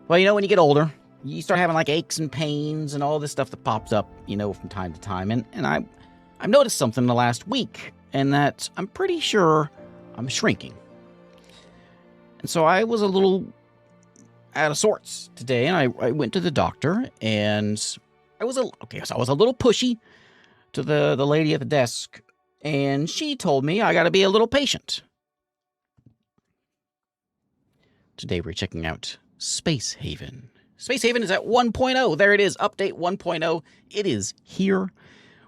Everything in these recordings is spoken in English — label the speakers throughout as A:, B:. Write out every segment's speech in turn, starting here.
A: Well, when you get older, you start having like aches and pains and all this stuff that pops up, from time to time. And I've noticed something in the last week, and that I'm pretty sure I'm shrinking. And so I was a little out of sorts today, and I went to the doctor, and I was a little pushy to the lady at the desk, and she told me I got to be a little patient. Today we're checking out Spacehaven. Spacehaven is at 1.0. There it is, update 1.0. It is here.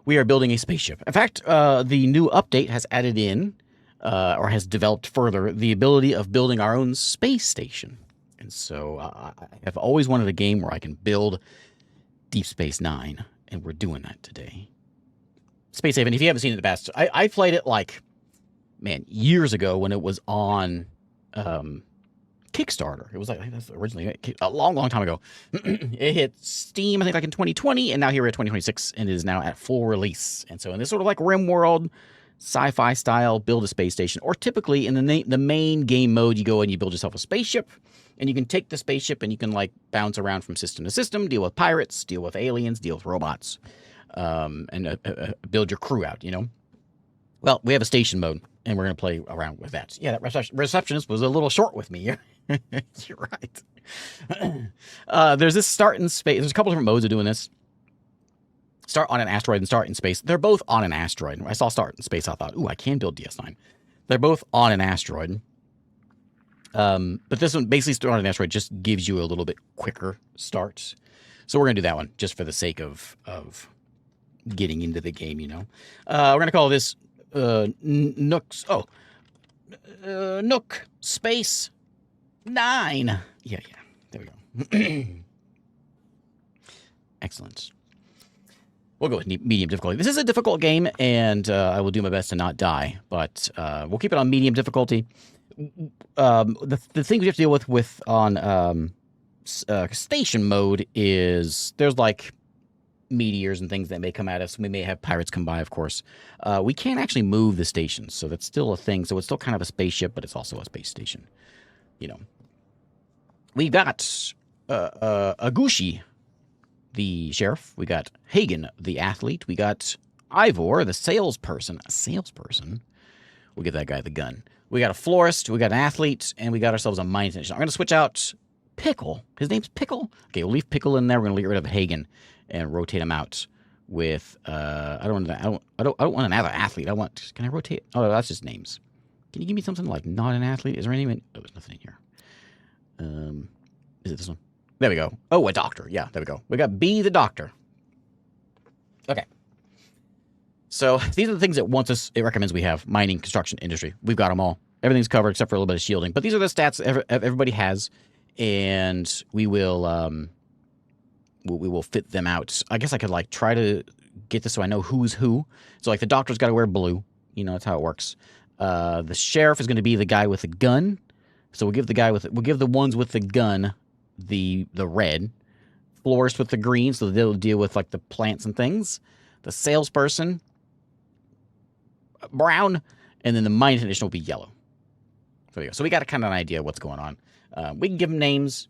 A: We are building a spaceship. In fact, the new update has added in, or has developed further, the ability of building our own space station. And so I have always wanted a game where I can build Deep Space Nine, and we're doing that today. Spacehaven, if you haven't seen it in the past, I played it years ago when it was on Kickstarter. It was that's originally a long, long time ago. It hit Steam, I think, in 2020, and now here we're at 2026, and it is now at full release. And so in this sort of RimWorld sci-fi style, build a space station, or typically in the main game mode, you go and you build yourself a spaceship, and you can take the spaceship and you can bounce around from system to system, deal with pirates, deal with aliens, deal with robots, and build your crew out. Well, we have a station mode, and we're going to play around with that. Yeah, that receptionist was a little short with me. You're right. There's this start in space. There's a couple different modes of doing this. Start on an asteroid and start in space. They're both on an asteroid. When I saw start in space, I thought, ooh, I can build DS9. They're both on an asteroid. But this one, basically start on an asteroid, just gives you a little bit quicker start. So we're going to do that one just for the sake of getting into the game, We're going to call this Nook's. Nook Space 9. Yeah. There we go. Excellent. We'll go with medium difficulty. This is a difficult game, and I will do my best to not die, but we'll keep it on medium difficulty. The thing we have to deal with on station mode is there's meteors and things that may come at us. We may have pirates come by, of course. We can't actually move the stations, so that's still a thing. So it's still kind of a spaceship, but it's also a space station. We've got Agushi, the sheriff. We got Hagen, the athlete. We got Ivor, the salesperson. A salesperson? We'll give that guy the gun. We got a florist. We got an athlete. And we got ourselves a mining technician. I'm going to switch out Pickle. His name's Pickle? Okay, we'll leave Pickle in there. We're going to get rid of Hagen and rotate him out with, I don't want another athlete. Can I rotate? Oh, that's just names. Can you give me something not an athlete? Is there anyone? Oh, there's nothing in here. Is it this one? There we go. Oh, a doctor. Yeah, there we go. We got B, the doctor. Okay. So these are the things it recommends we have. Mining, construction, industry. We've got them all. Everything's covered except for a little bit of shielding. But these are the stats everybody has, and we will fit them out. I guess I could try to get this so I know who's who. So the doctor's got to wear blue. That's how it works. The sheriff is going to be the guy with the gun. So we'll give the ones with the gun the red. Florist with the green, so they'll deal with the plants and things. The salesperson, brown, and then the mining technician will be yellow. So there you go. So we got kind of an idea of what's going on. We can give them names,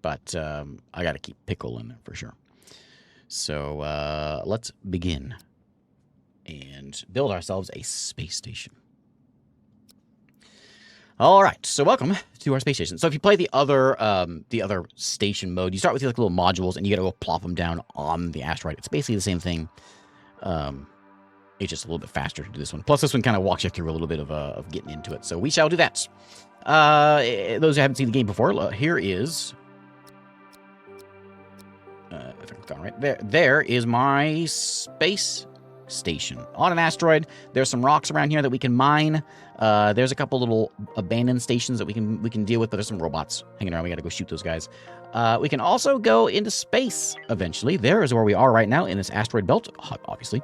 A: but I got to keep Pickle in there for sure. So let's begin and build ourselves a space station. All right, so welcome to our space station. So if you play the other station mode, you start with these little modules, and you got to go plop them down on the asteroid. It's basically the same thing. It's just a little bit faster to do this one. Plus, this one kind of walks you through a little bit of getting into it. So we shall do that. Those who haven't seen the game before, here is... if I can click on right there is my space station on an asteroid. There's some rocks around here that we can mine. There's a couple little abandoned stations that we can deal with, but there's some robots hanging around. We got to go shoot those guys. We can also go into space eventually. There is where we are right now in this asteroid belt, obviously.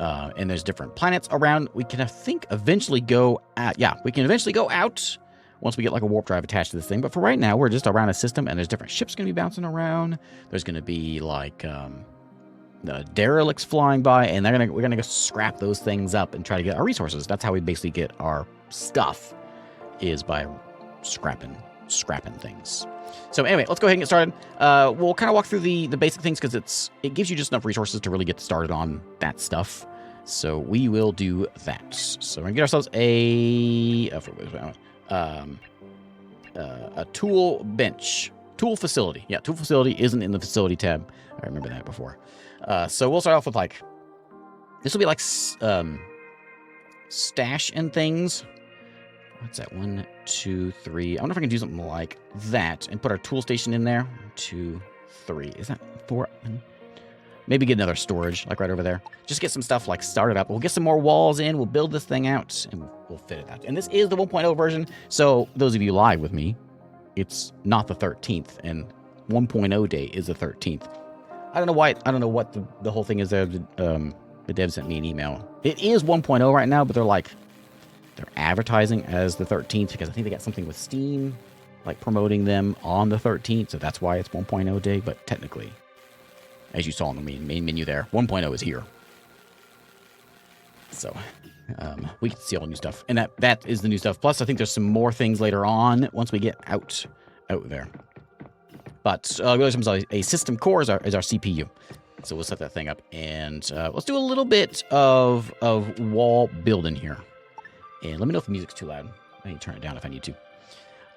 A: And there's different planets around. We can, I think, eventually go out. Yeah, we can eventually go out once we get a warp drive attached to this thing. But for right now, we're just around a system, and there's different ships going to be bouncing around. There's going to be the derelicts flying by, and we're gonna go scrap those things up and try to get our resources. That's how we basically get our stuff, is by scrapping things. So anyway, let's go ahead and get started. We'll kind of walk through the basic things because it gives you just enough resources to really get started on that stuff. So we will do that. So we're gonna get ourselves a tool bench, tool facility. Yeah, tool facility isn't in the facility tab. I remember that before. So we'll start off with like this will be like stash and things. What's that? 1, 2, 3. I wonder if I can do something like that and put our tool station in there. 1, 2, 3. Is that 4? Maybe get another storage, like right over there. Just get some stuff like started up. We'll get some more walls in. We'll build this thing out, and we'll fit it out. And this is the 1.0 version. So those of you live with me, it's not the 13th, and 1.0 day is the 13th. I don't know why. I don't know what the whole thing is there. The dev sent me an email. It is 1.0 right now, but they're advertising as the 13th because I think they got something with Steam, like promoting them on the 13th. So that's why it's 1.0 day. But technically, as you saw in the main menu there, 1.0 is here. So we can see all new stuff. And that is the new stuff. Plus, I think there's some more things later on once we get out there. But really, a system core is our CPU. So we'll set that thing up. And let's do a little bit of wall building here. And let me know if the music's too loud. I need to turn it down if I need to.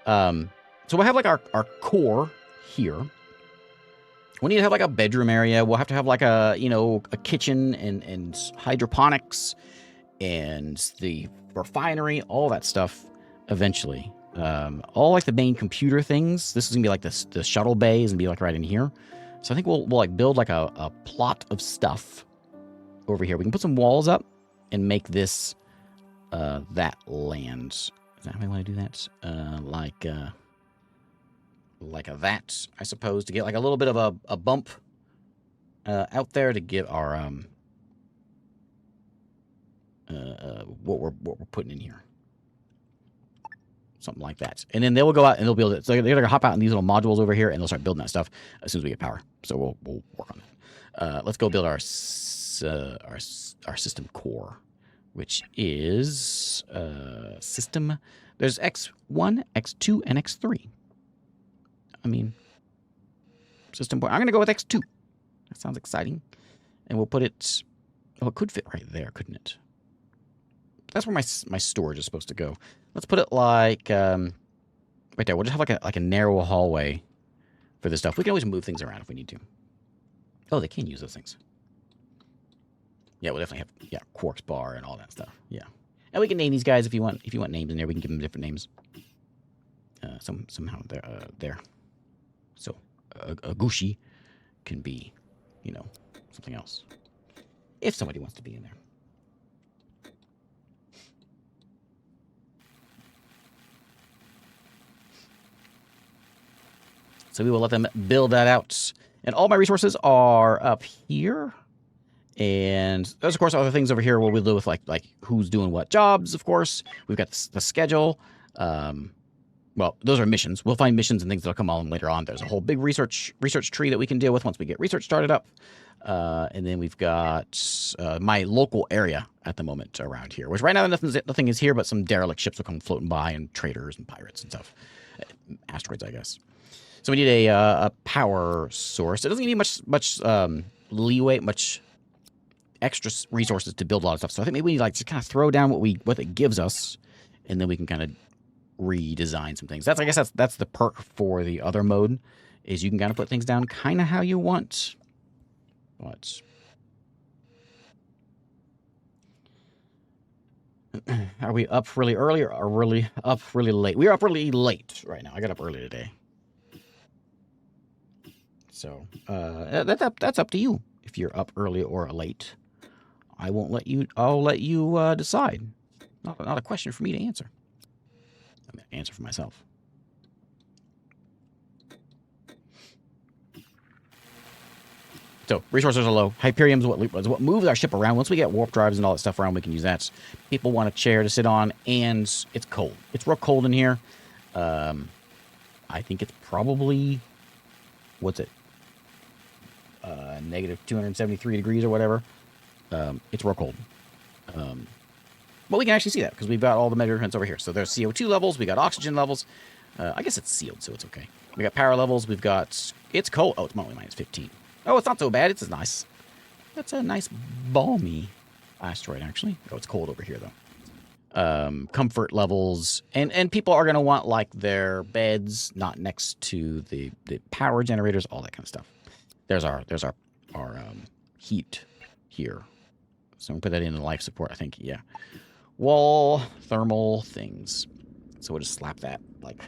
A: So we'll have like our core here. We need to have like a bedroom area. We'll have to have like a kitchen and hydroponics and the refinery, all that stuff eventually. All like the main computer things. This is gonna be like the shuttle bay is gonna be like right in here. So I think we'll like build like a plot of stuff over here. We can put some walls up and make this that land. Is that how I want to do that? Like a that, I suppose, to get like a little bit of a bump out there to get our what we're putting in here. Something like that. And then they will go out and they'll build it. So they're gonna hop out in these little modules over here and they'll start building that stuff as soon as we get power. So we'll work on it. Let's go build our system core, which is system. There's X1, X2, and X3. I mean, system point. I'm going to go with X2. That sounds exciting. And we'll put it. Oh, it could fit right there, couldn't it? That's where my storage is supposed to go. Let's put it like right there. We'll just have like a narrow hallway for this stuff. We can always move things around if we need to. Oh, they can use those things. Yeah, we'll definitely have quarks bar and all that stuff. Yeah, and we can name these guys if you want. If you want names in there, we can give them different names. Somehow they're there. So a Gushi can be, something else. If somebody wants to be in there. So we will let them build that out. And all my resources are up here. And there's, of course, other things over here where we'll deal with like who's doing what jobs, of course. We've got the schedule. Well, those are missions. We'll find missions and things that'll come on later on. There's a whole big research tree that we can deal with once we get research started up. And then we've got my local area at the moment around here, which right now nothing is here, but some derelict ships will come floating by and traders and pirates and stuff. Asteroids, I guess. So we need a power source. It doesn't need much leeway, much extra resources to build a lot of stuff. So I think maybe we need to just kind of throw down what it gives us, and then we can kind of redesign some things. I guess that's the perk for the other mode, is you can kind of put things down kind of how you want. But are we up really early or really up really late? We're up really late right now. I got up early today. So that's up to you. If you're up early or late, I'll let you decide. Not a question for me to answer. I'm going to answer for myself. So resources are low. Hyperium is what moves our ship around. Once we get warp drives and all that stuff around, we can use that. People want a chair to sit on, and it's cold. It's real cold in here. I think it's probably, what's it? Negative 273 degrees or whatever. It's real cold. But we can actually see that because we've got all the measurements over here. So there's CO2 levels, we got oxygen levels, I guess it's sealed, so it's okay. We got power levels. We've got... It's cold. Oh, it's only minus 15. Oh, it's not so bad. It's nice. That's a nice balmy asteroid, actually. Oh, it's cold over here, though. Comfort levels. And people are going to want, like, their beds not next to the power generators, all that kind of stuff. There's our heat here. So we'll put that in the life support, I think. Yeah. Wall, thermal things. So we'll just slap that, like...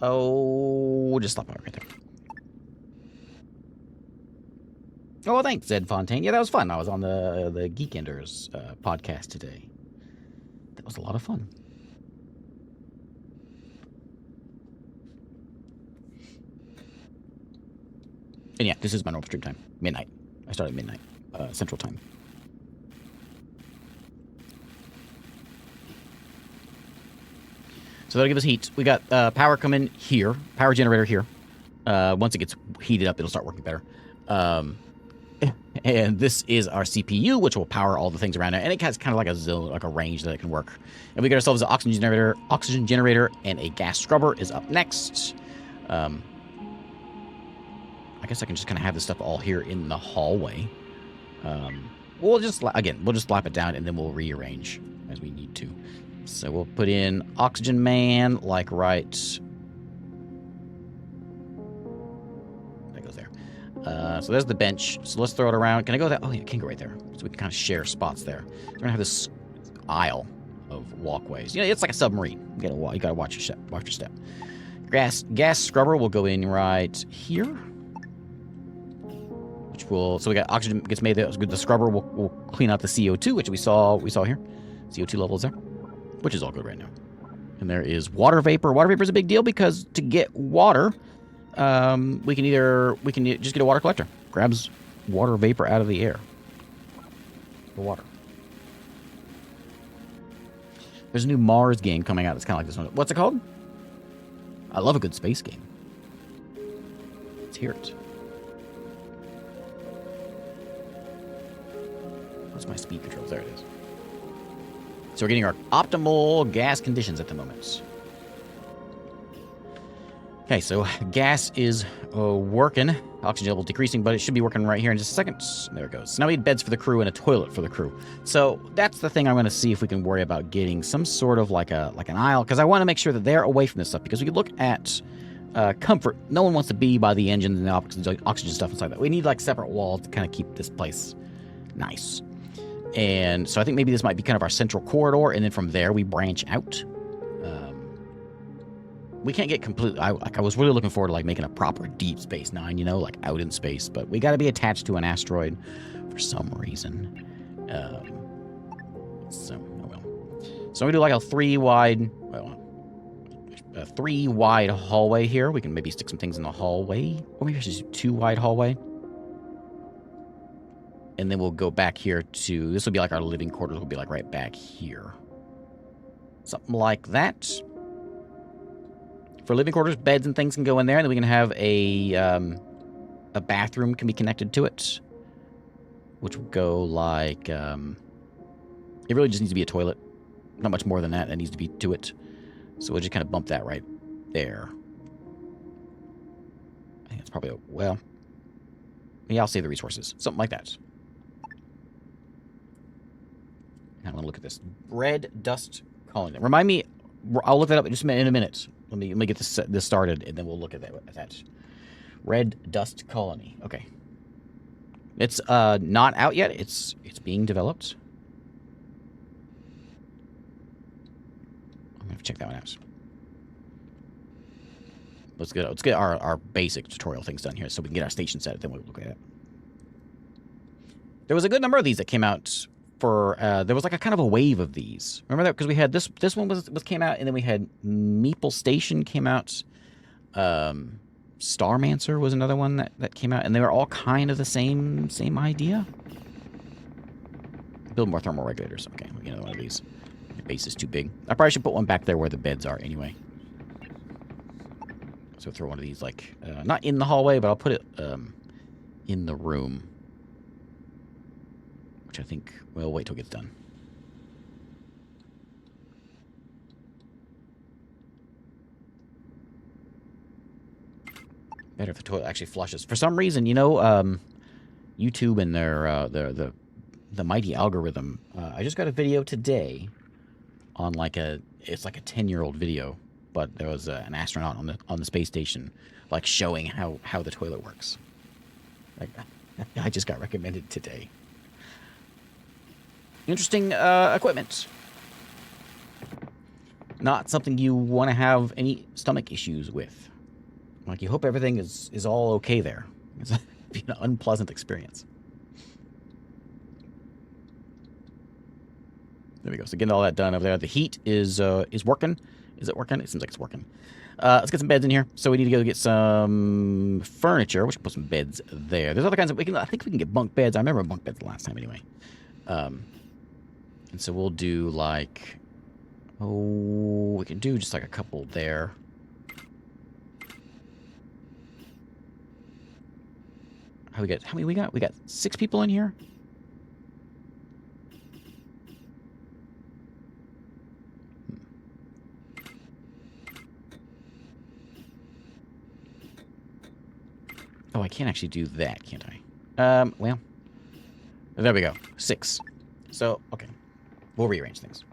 A: Oh, we'll just slap it right there. Oh, well, thanks, Zed Fontaine. Yeah, that was fun. I was on the Geekenders podcast today. That was a lot of fun. And yeah, this is my normal stream time. Midnight. I started at midnight, Central Time. So that'll give us heat. We got power coming here. Power generator here. Once it gets heated up, it'll start working better. And this is our CPU, which will power all the things around it. And it has kind of like a zone, like a range that it can work. And we got ourselves an oxygen generator, and a gas scrubber is up next. I guess I can just kind of have this stuff all here in the hallway. We'll just slap it down, and then we'll rearrange as we need to. So we'll put in oxygen man, like right... That goes there. So there's the bench. So let's throw it around. Can I go there? Oh, yeah, it can go right there. So we can kind of share spots there. So we're going to have this aisle of walkways. You know, it's like a submarine. You gotta watch your step. Gas scrubber will go in right here. Which will... So we got oxygen gets made there. The scrubber will clean out the CO2, which we saw here. CO2 levels there. Which is all good right now. And there is water vapor. Water vapor is a big deal because to get water, we can just get a water collector. Grabs water vapor out of the air. The water. There's a new Mars game coming out that's kind of like this one. What's it called? I love a good space game. Let's hear it. What's my speed controls? There it is. So we're getting our optimal gas conditions at the moment. Okay, so gas is working. Oxygen level decreasing, but it should be working right here in just a second. There it goes. So now we need beds for the crew and a toilet for the crew. So that's the thing I'm going to see if we can worry about getting some sort of like an aisle, because I want to make sure that they're away from this stuff. Because we could look at comfort. No one wants to be by the engines and the oxygen stuff inside that. We need like separate walls to kind of keep this place nice. And so I think maybe this might be kind of our central corridor, and then from there we branch out. We can't get completely... I was really looking forward to like making a proper Deep Space Nine, you know, like out in space, but we got to be attached to an asteroid for some reason. So, oh well. So we do like a three wide hallway here. We can maybe stick some things in the hallway, or maybe I should do 2 wide hallway. And then we'll go back here to... This will be like our living quarters. Will be like right back here. Something like that. For living quarters, beds and things can go in there. And then we can have a bathroom can be connected to it. Which will go like... it really just needs to be a toilet. Not much more than that. That needs to be to it. So we'll just kind of bump that right there. I think that's probably... Well... Yeah, I'll save the resources. Something like that. Now I want to look at this. Red dust colony. Remind me, I'll look that up in a minute. Let me get this started, and then we'll look at that. Red dust colony. Okay. It's not out yet. It's being developed. I'm gonna have to check that one out. Let's get our basic tutorial things done here, so we can get our station set. Then we'll look at it. There was a good number of these that came out. There was like a kind of a wave of these. Remember that? Because we had this one came out, and then we had Meeple Station came out. Starmancer was another one that came out, and they were all kind of the same idea. Build more thermal regulators. Okay, we'll get another one of these. The base is too big. I probably should put one back there where the beds are anyway. So throw one of these like not in the hallway, but I'll put it in the room. Which I think we'll wait till it gets done. Better if the toilet actually flushes. For some reason, you know, YouTube and their the mighty algorithm. I just got a video today on it's like a 10-year-old video, but there was an astronaut on the space station, like showing how the toilet works. Like, I just got recommended today. Interesting equipment. Not something you want to have any stomach issues with. Like, you hope everything is all okay there. It's be an unpleasant experience. There we go. So getting all that done over there. The heat is working. Is it working? It seems like it's working. Let's get some beds in here. So we need to go get some furniture. We should put some beds there. There's other kinds of... I think we can get bunk beds. I remember bunk beds the last time anyway. And so we'll do like... Oh, we can do just like a couple there. How many we got? We got 6 people in here? Oh, I can't actually do that, can't I? Well, there we go. 6. So, okay. We'll rearrange things.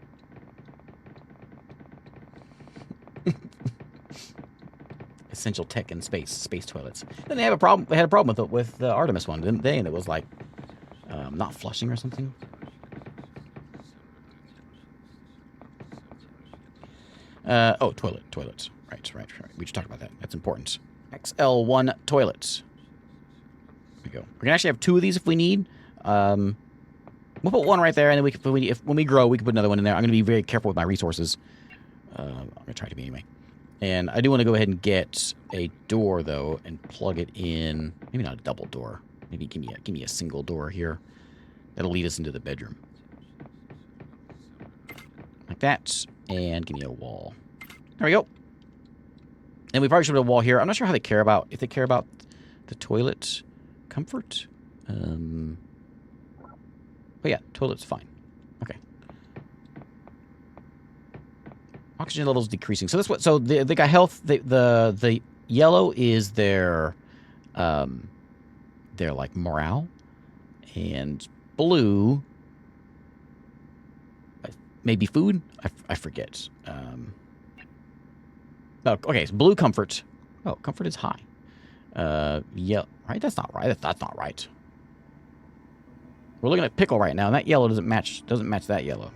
A: Essential tech in space toilets. Then they have a problem. They had a problem with the Artemis one, didn't they? And it was like not flushing or something. Oh, toilets. Right. We should talk about that. That's important. XL1 toilets. There we go. We're gonna actually have 2 of these if we need. We'll put one right there, and then when we grow, we can put another one in there. I'm gonna be very careful with my resources. I'm gonna try to be anyway. And I do want to go ahead and get a door, though, and plug it in. Maybe not a double door. Maybe give me a single door here. That'll lead us into the bedroom. Like that. And give me a wall. There we go. And we probably should put a wall here. I'm not sure how they care about... If they care about the toilet comfort. But yeah, toilet's fine. Okay. Oxygen levels decreasing. So that's what. So they got health. The yellow is their like morale, and blue maybe food. I forget. Oh, okay. So blue comfort. Oh, comfort is high. Yeah. Right. That's not right. That's not right. We're looking at pickle right now, and that yellow doesn't match that yellow.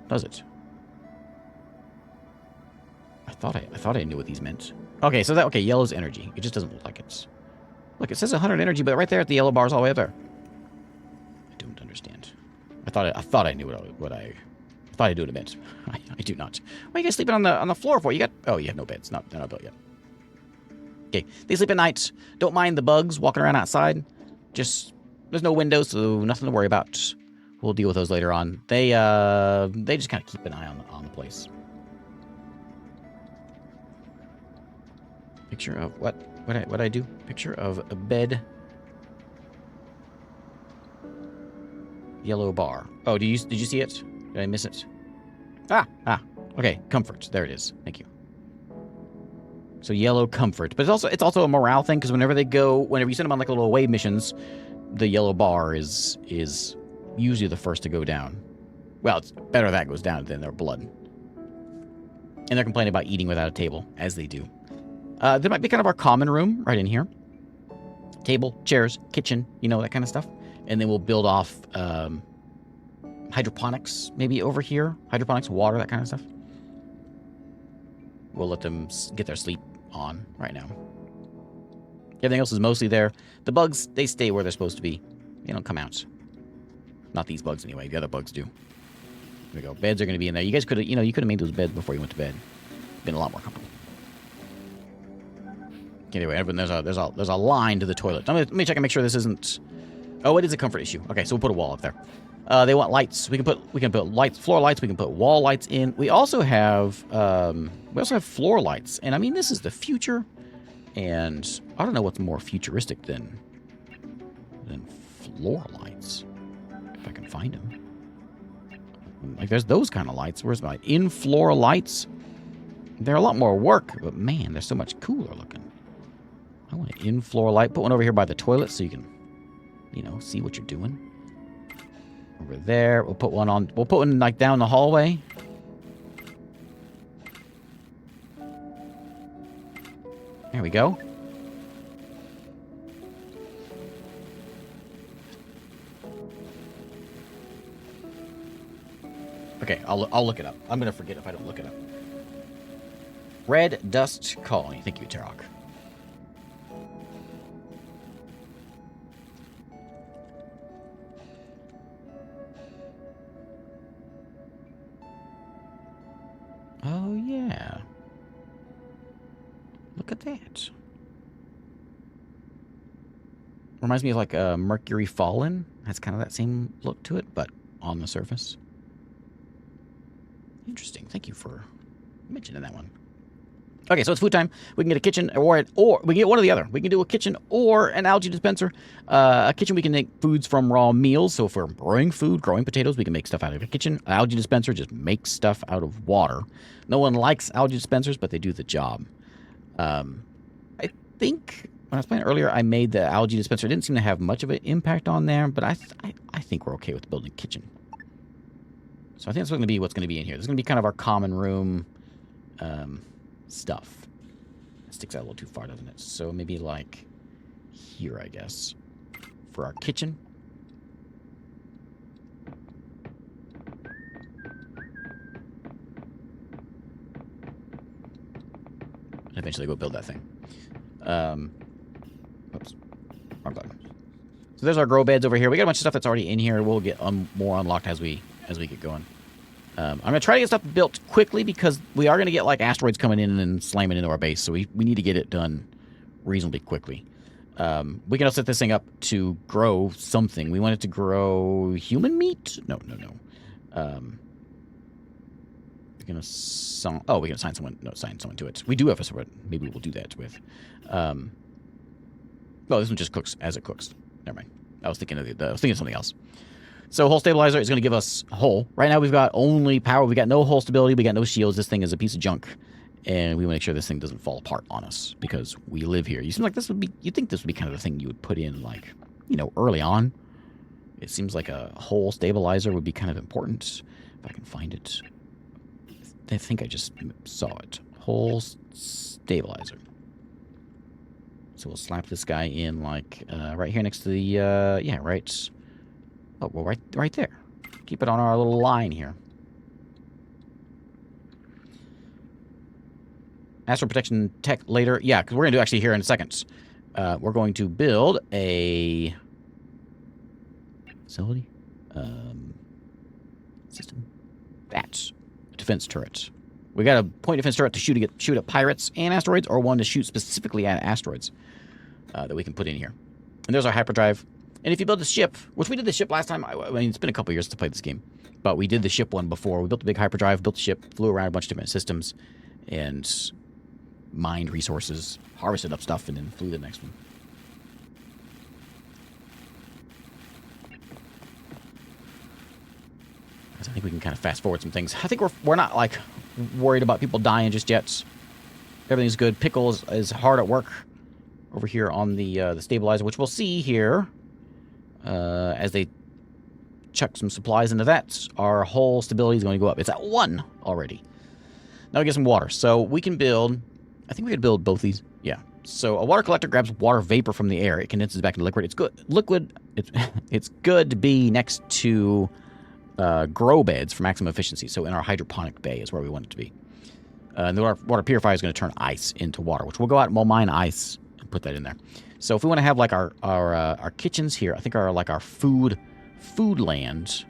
A: Does it? I thought I knew what these meant. Okay, so okay, yellow's energy. It just doesn't look like it's... Look, it says 100 energy, but right there at the yellow bar's all the way up there. I don't understand. I thought I knew what I thought I knew what it meant. I do not. Why are you guys sleeping on the floor for? You got... Oh, you have no beds. They're not built yet. Okay, they sleep at night. Don't mind the bugs walking around outside. Just... There's no windows, so nothing to worry about. We'll deal with those later on. They just kind of keep an eye on the place. Picture of what I do? Picture of a bed. Yellow bar. Oh, did you see it? Did I miss it? Ah. Okay, comfort. There it is. Thank you. So yellow comfort, but it's also a morale thing because whenever you send them on like little away missions, the yellow bar is usually the first to go down. Well, it's better that goes down than their blood. And they're complaining about eating without a table, as they do. There might be kind of our common room right in here. Table, chairs, kitchen, that kind of stuff. And then we'll build off hydroponics maybe over here. Hydroponics, water, that kind of stuff. We'll let them get their sleep on right now. Everything else is mostly there. The bugs, they stay where they're supposed to be. They don't come out. Not these bugs anyway. The other bugs do. There we go. Beds are going to be in there. You guys could have, you could have made those beds before you went to bed. Been a lot more comfortable. Anyway, everyone, there's a line to the toilet. Let me check and make sure this isn't. Oh, it is a comfort issue. Okay, so we'll put a wall up there. They want lights. We can put lights, floor lights. We can put wall lights in. We also have floor lights. And I mean, this is the future. And I don't know what's more futuristic than floor lights. If I can find them. Like, there's those kind of lights. Where's my in-floor lights? They're a lot more work, but man, they're so much cooler looking. I want an in-floor light. Put one over here by the toilet so you can, you know, see what you're doing. Over there. We'll put one on. We'll put one, like, down the hallway. There we go. Okay, I'll look it up. I'm gonna forget if I don't look it up. Red Dust Colony. Thank you, Tarok. Oh, yeah. Look at that. Reminds me of like Mercury Fallen. Has kind of that same look to it, but on the surface. Interesting. Thank you for mentioning that one. Okay, so it's food time. We can get a kitchen or we can get one or the other. We can do a kitchen or an algae dispenser. A kitchen, we can make foods from raw meals. So if we're growing food, growing potatoes, we can make stuff out of a kitchen. Algae dispenser just makes stuff out of water. No one likes algae dispensers, but they do the job. I think when I was playing earlier, I made the algae dispenser. It didn't seem to have much of an impact on there, but I think we're okay with building a kitchen. So I think that's going to be what's going to be in here. This is going to be kind of our common room stuff. It sticks out a little too far, doesn't it? So maybe like here, I guess, for our kitchen. And eventually go build that thing. Oops. Wrong button. So there's our grow beds over here. We got a bunch of stuff that's already in here. We'll get more unlocked as we get going. I'm going to try to get stuff built quickly because we are going to get like asteroids coming in and slamming into our base. So we need to get it done reasonably quickly. We can also set this thing up to grow something. We want it to grow human meat? No. We're going to we're going to sign someone to it. We do have a server. Maybe we'll do that with. Well, this one just cooks as it cooks. Never mind. I was thinking of something else. So hull stabilizer is going to give us hull. Right now we've got only power. We got no hull stability. We got no shields. This thing is a piece of junk, and we want to make sure this thing doesn't fall apart on us because we live here. You seem like you'd think this would be kind of the thing you would put in, like, you know, early on. It seems like a hull stabilizer would be kind of important. If I can find it, I think I just saw it. Hull stabilizer. So we'll slap this guy in like right here next to the right. Oh, well, right there. Keep it on our little line here. Astro protection tech later. Yeah, because we're going to do actually here in a second. We're going to build a facility system. That's a defense turret. We got a point defense turret to shoot at pirates and asteroids, or one to shoot specifically at asteroids that we can put in here. And there's our hyperdrive. And if you build a ship, which we did the ship last time, I mean, it's been a couple years to play this game, but we did the ship one before. We built a big hyperdrive, built a ship, flew around a bunch of different systems, and mined resources, harvested up stuff, and then flew the next one. I think we can kind of fast forward some things. I think we're not like worried about people dying just yet. Everything's good. Pickle is hard at work over here on the stabilizer, which we'll see here. As they chuck some supplies into that, our whole stability is going to go up. It's at 1 already. Now we get some water. So we can build, I think we could build both these. Yeah. So a water collector grabs water vapor from the air. It condenses back into liquid. It's good. It's good to be next to grow beds for maximum efficiency. So in our hydroponic bay is where we want it to be. And the water purifier is going to turn ice into water, which we'll go out and we'll mine ice and put that in there. So if we want to have like our kitchens here, I think our food land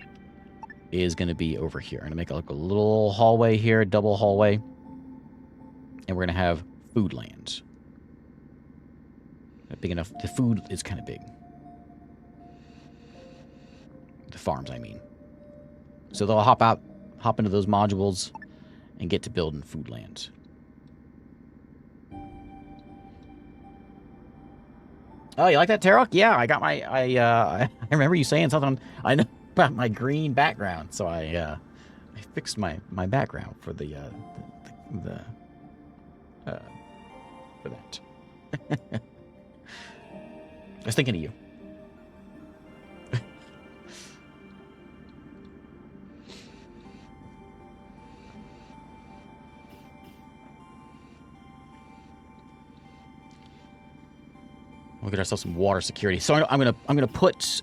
A: is going to be over here. I'm going to make like a little hallway here, double hallway, and we're going to have food land. Not big enough. The food is kind of big. The farms, I mean. So they'll hop into those modules, and get to building food land. Oh, you like that, Tarok? Yeah, I got I remember you saying something. I know about my green background, so I I fixed my background for the for that. I was thinking of you. We'll get ourselves some water security. So I'm gonna put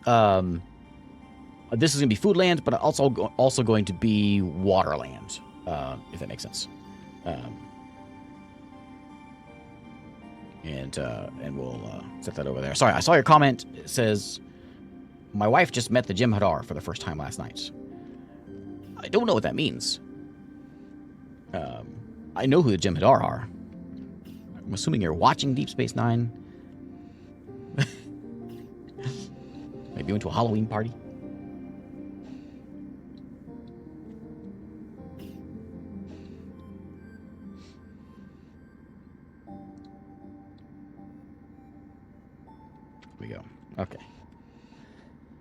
A: this is gonna be food land, but also going to be water land, if that makes sense. And we'll set that over there. Sorry, I saw your comment. It says, my wife just met the Jem'Hadar for the first time last night. I don't know what that means. I know who the Jem'Hadar are. I'm assuming you're watching Deep Space Nine. Maybe you went to a Halloween party. Here we go. Okay.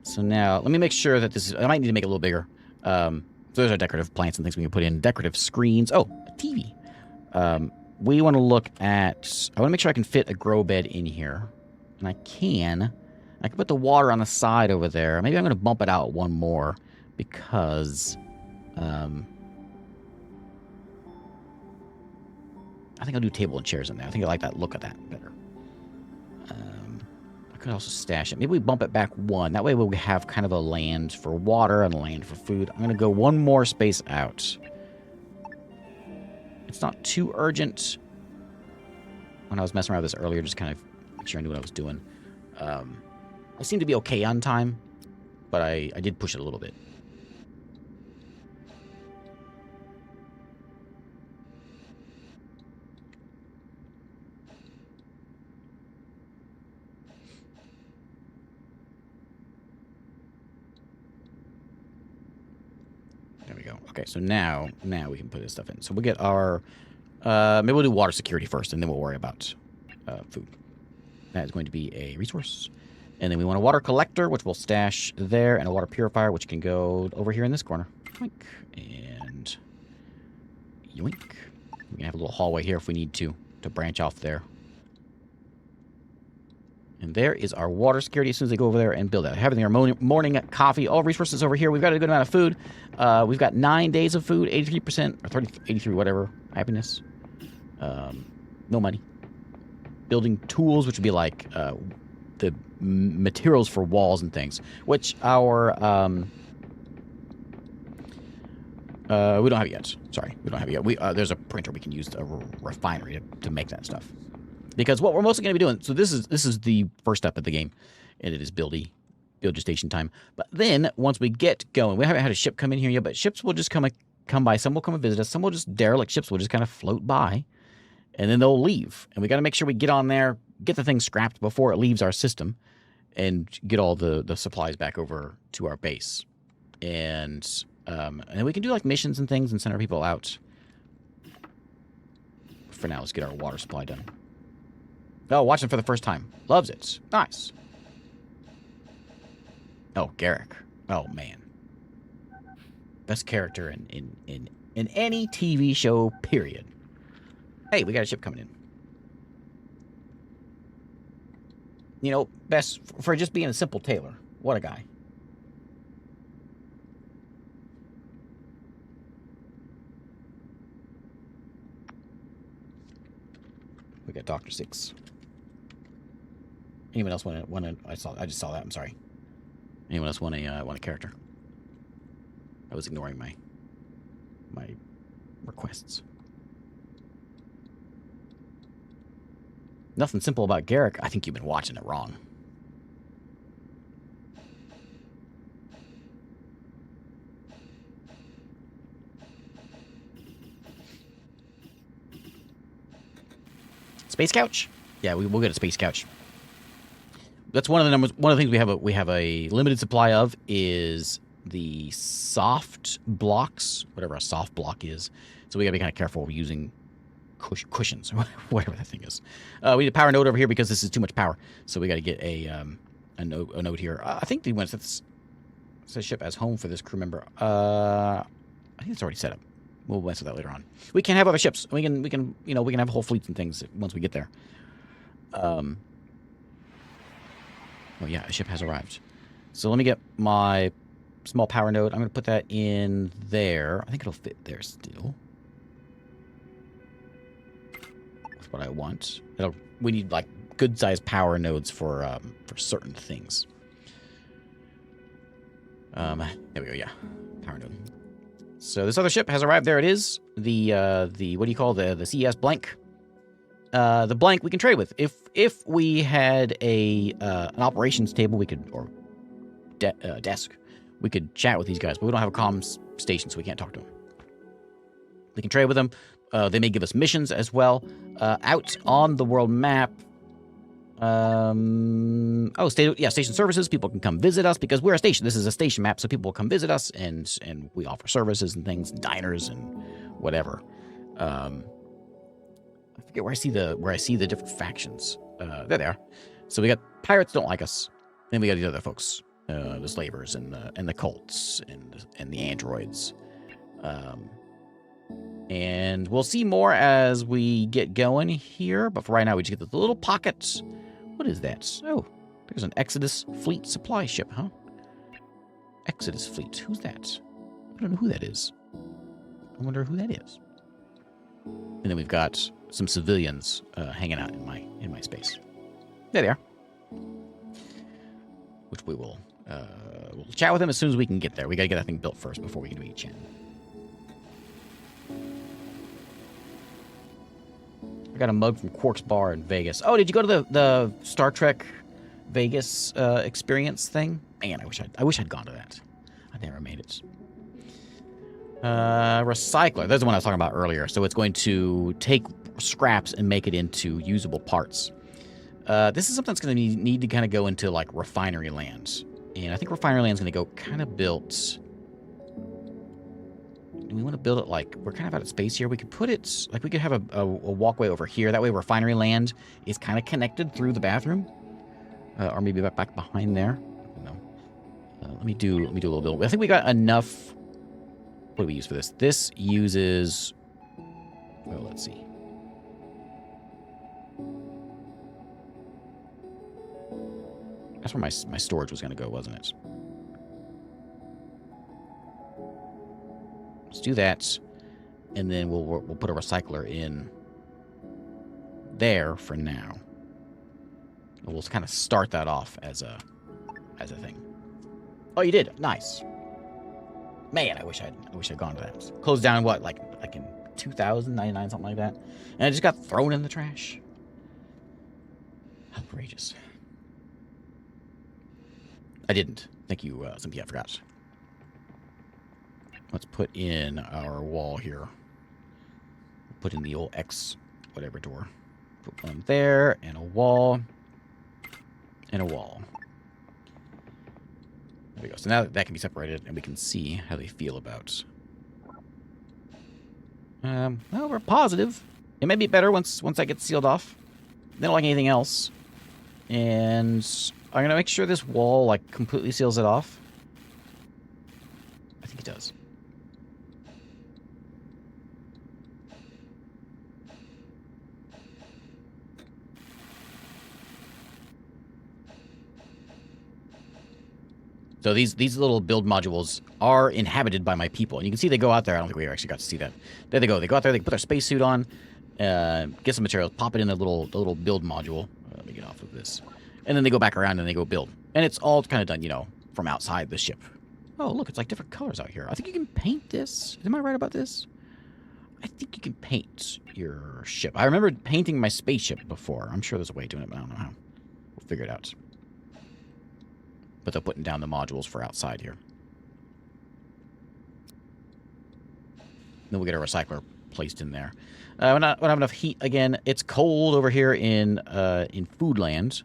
A: So now, let me make sure that this is... I might need to make it a little bigger. So those are decorative plants and things we can put in. Decorative screens. Oh, a TV. We want to look at... I want to make sure I can fit a grow bed in here. And I can put the water on the side over there. Maybe I'm going to bump it out one more because I think I'll do table and chairs in there. I think I like that look of that better. I could also stash it. Maybe we bump it back one. That way we'll have kind of a land for water and a land for food. I'm going to go one more space out. It's not too urgent. When I was messing around with this earlier, just kind of make sure I knew what I was doing. I seem to be okay on time, but I did push it a little bit. There we go. Okay, so now we can put this stuff in. So we'll get our... maybe we'll do water security first, and then we'll worry about food. That is going to be a resource. And then we want a water collector, which we'll stash there, and a water purifier, which can go over here in this corner. Yoink. And yoink. We can have a little hallway here if we need to branch off there. And there is our water security as soon as they go over there and build that. Having our morning coffee, all resources over here. We've got a good amount of food. We've got 9 days of food, 83%, or 30, 83, whatever, happiness. No money. Building tools, which would be like the materials for walls and things, which our we don't have it yet. Sorry, we don't have it yet. There's a printer we can use, a refinery to make that stuff. Because what we're mostly going to be doing, so this is the first step of the game, and it is build your station time. But then once we get going, we haven't had a ship come in here yet, but ships will just come by. Some will come and visit us. Some will just derelict ships will just kind of float by. And then they'll leave. And we got to make sure we get on there, get the thing scrapped before it leaves our system, and get all the supplies back over to our base. And then we can do like missions and things and send our people out. For now, let's get our water supply done. Oh, watching for the first time. Loves it. Nice. Oh, Garrick. Oh, man. Best character in any TV show, period. Hey, we got a ship coming in. You know, best for just being a simple tailor. What a guy. We got Dr. Six. Anyone else want to? I just saw that. I'm sorry. Anyone else want a character? I was ignoring my requests. Nothing simple about Garrick. I think you've been watching it wrong. Space couch? Yeah, we'll get a space couch. That's one of the numbers. One of the things we have a limited supply of is the soft blocks, whatever a soft block is. So we gotta be kind of careful using cushions, whatever that thing is. We need a power node over here because this is too much power. So we got to get a node here. I think the one says ship as home for this crew member. I think it's already set up. We'll mess with that later on. We can have other ships. We can have whole fleets and things once we get there. Oh yeah, a ship has arrived. So let me get my small power node. I'm going to put that in there. I think it'll fit there still. That's what I want. We need like good-sized power nodes for certain things. There we go. Yeah, power node. So this other ship has arrived. There it is. The what do you call the CES blank? The blank we can trade with. If we had an operations table, we could or desk, we could chat with these guys, but we don't have a comms station, so we can't talk to them. We can trade with them. They may give us missions as well. Out on the world map. Station services. People can come visit us because we're a station. This is a station map, so people will come visit us, and we offer services and things, diners and whatever. I forget where I see the different factions. There they are. So we got pirates don't like us. Then we got these other folks, the slavers and the cults and the androids. And we'll see more as we get going here. But for right now, we just get the little pockets. What is that? Oh, there's an Exodus fleet supply ship, huh? Exodus fleet. Who's that? I don't know who that is. I wonder who that is. And then we've got some civilians hanging out in my space. There they are. Which we will we'll chat with them as soon as we can get there. We gotta get that thing built first before we can do any chat. I got a mug from Quark's Bar in Vegas. Oh, did you go to the Star Trek Vegas experience thing? Man, I wish I'd gone to that. I never made it. Recycler. That's the one I was talking about earlier. So it's going to take scraps and make it into usable parts. This is something that's going to need to kind of go into like refinery land. And I think refinery land is going to go kind of built. Do we want to build it like we're kind of out of space here? We could put it like we could have a walkway over here. That way refinery land is kind of connected through the bathroom. Or maybe back behind there. I don't know. Let me do a little bit. I think we got enough. What do we use for this? This uses. Well, let's see. That's where my storage was going to go, wasn't it? Let's do that, and then we'll put a recycler in there for now. And we'll kind of start that off as a thing. Oh, you did. Nice. Man, I wish I'd gone to that. Closed down what, like in 2099, something like that, and it just got thrown in the trash. Outrageous. I didn't. Thank you, Cynthia. I forgot. Let's put in our wall here. Put in the old X whatever door. Put one there, and a wall, and a wall. There we go. So now that can be separated, and we can see how they feel about. Well, we're positive. It may be better once that gets sealed off. They don't like anything else. And I'm going to make sure this wall, like, completely seals it off. I think it does. So these little build modules are inhabited by my people. And you can see they go out there. I don't think we actually got to see that. There they go. They go out there. They put their spacesuit on, get some materials, pop it in the little build module. Let me get off of this. And then they go back around and they go build. And it's all kind of done, you know, from outside the ship. Oh, look, it's like different colors out here. I think you can paint this. Am I right about this? I think you can paint your ship. I remember painting my spaceship before. I'm sure there's a way of doing it, but I don't know how. We'll figure it out. But they're putting down the modules for outside here. Then we'll get a recycler placed in there. We don't have enough heat again. It's cold over here in Foodland.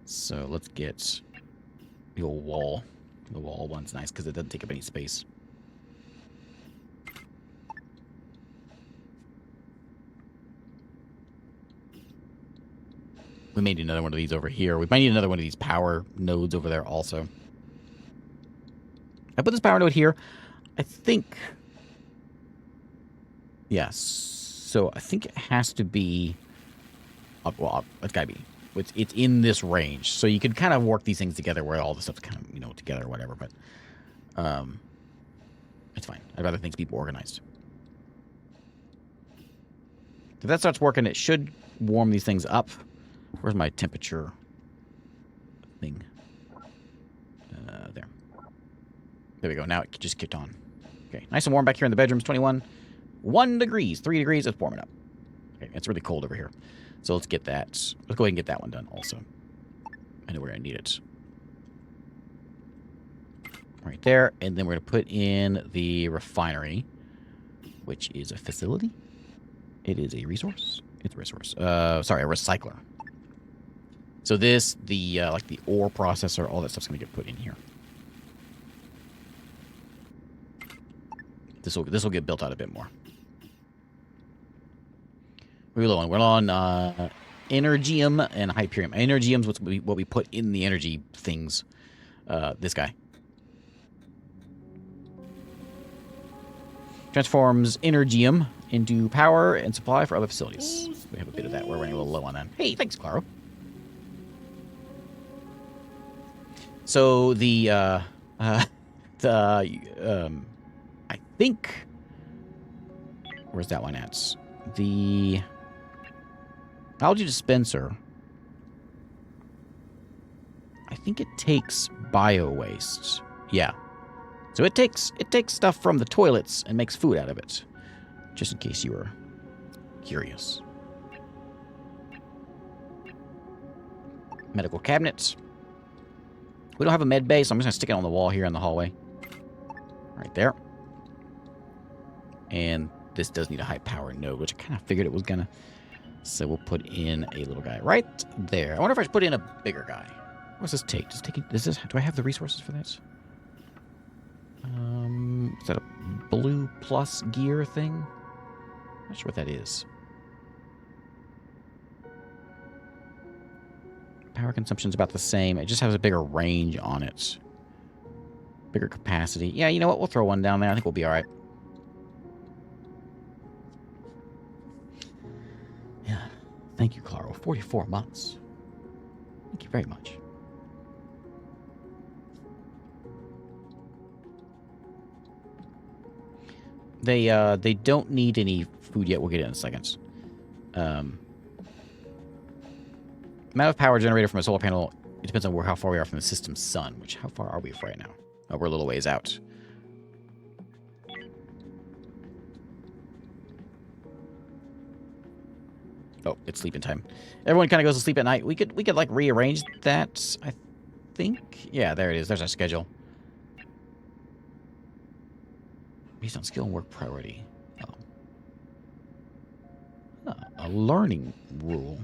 A: So let's get the old wall. The wall one's nice because it doesn't take up any space. We may need another one of these over here. We might need another one of these power nodes over there also. I put this power node here. I think Yes. So I think it has to be. Well, it's gotta be. It's in this range, so you could kind of work these things together where all the stuff's kind of together or whatever. But it's fine. I'd rather things be organized. If that starts working, it should warm these things up. Where's my temperature thing? There. There we go. Now it just kicked on. Okay, nice and warm back here in the bedrooms. 21. 1 degrees. 3 degrees. It's warming up. Okay, it's really cold over here. So let's get that. Let's go ahead and get that one done also. I know we're going to need it. Right there. And then we're going to put in the refinery, which is a facility. It is a resource. It's a resource. Sorry, a recycler. So this, like the ore processor, all that stuff's going to get put in here. This will get built out a bit more. We're low on. We're low on energium and hyperium. Energium's what we put in the energy things. This guy transforms energium into power and supply for other facilities. We have a bit of that. We're running a little low on that. Hey, thanks, Claro. So I think, where's that one at? The algae dispenser. I think it takes bio waste. Yeah. So it takes stuff from the toilets and makes food out of it. Just in case you were curious. Medical cabinets. We don't have a med bay, so I'm just going to stick it on the wall here in the hallway. Right there. And this does need a high power node, which I kind of figured it was going to. So we'll put in a little guy right there. I wonder if I should put in a bigger guy. What's this take? Do I have the resources for this? Is that a blue plus gear thing? Not sure what that is. Power consumption's about the same. It just has a bigger range on it. Bigger capacity. Yeah, you know what? We'll throw one down there. I think we'll be all right. Yeah. Thank you, Claro. 44 months. Thank you very much. They don't need any food yet. We'll get it in a second. Amount of power generated from a solar panel, it depends on how far we are from the system's sun. How far are we right now? Oh, we're a little ways out. Oh, it's sleeping time. Everyone kind of goes to sleep at night. We could like rearrange that, I think. Yeah, there it is. There's our schedule. Based on skill and work priority. Oh. A learning rule.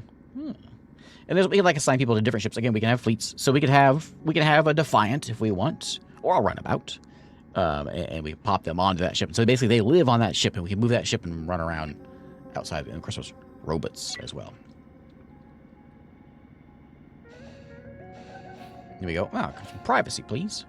A: And we can like assign people to different ships. Again, we can have fleets. So we could have a Defiant if we want, or a Runabout, and we pop them onto that ship. And so basically, they live on that ship, and we can move that ship and run around outside. And of course, there's robots as well. Here we go. Ah, some privacy, please.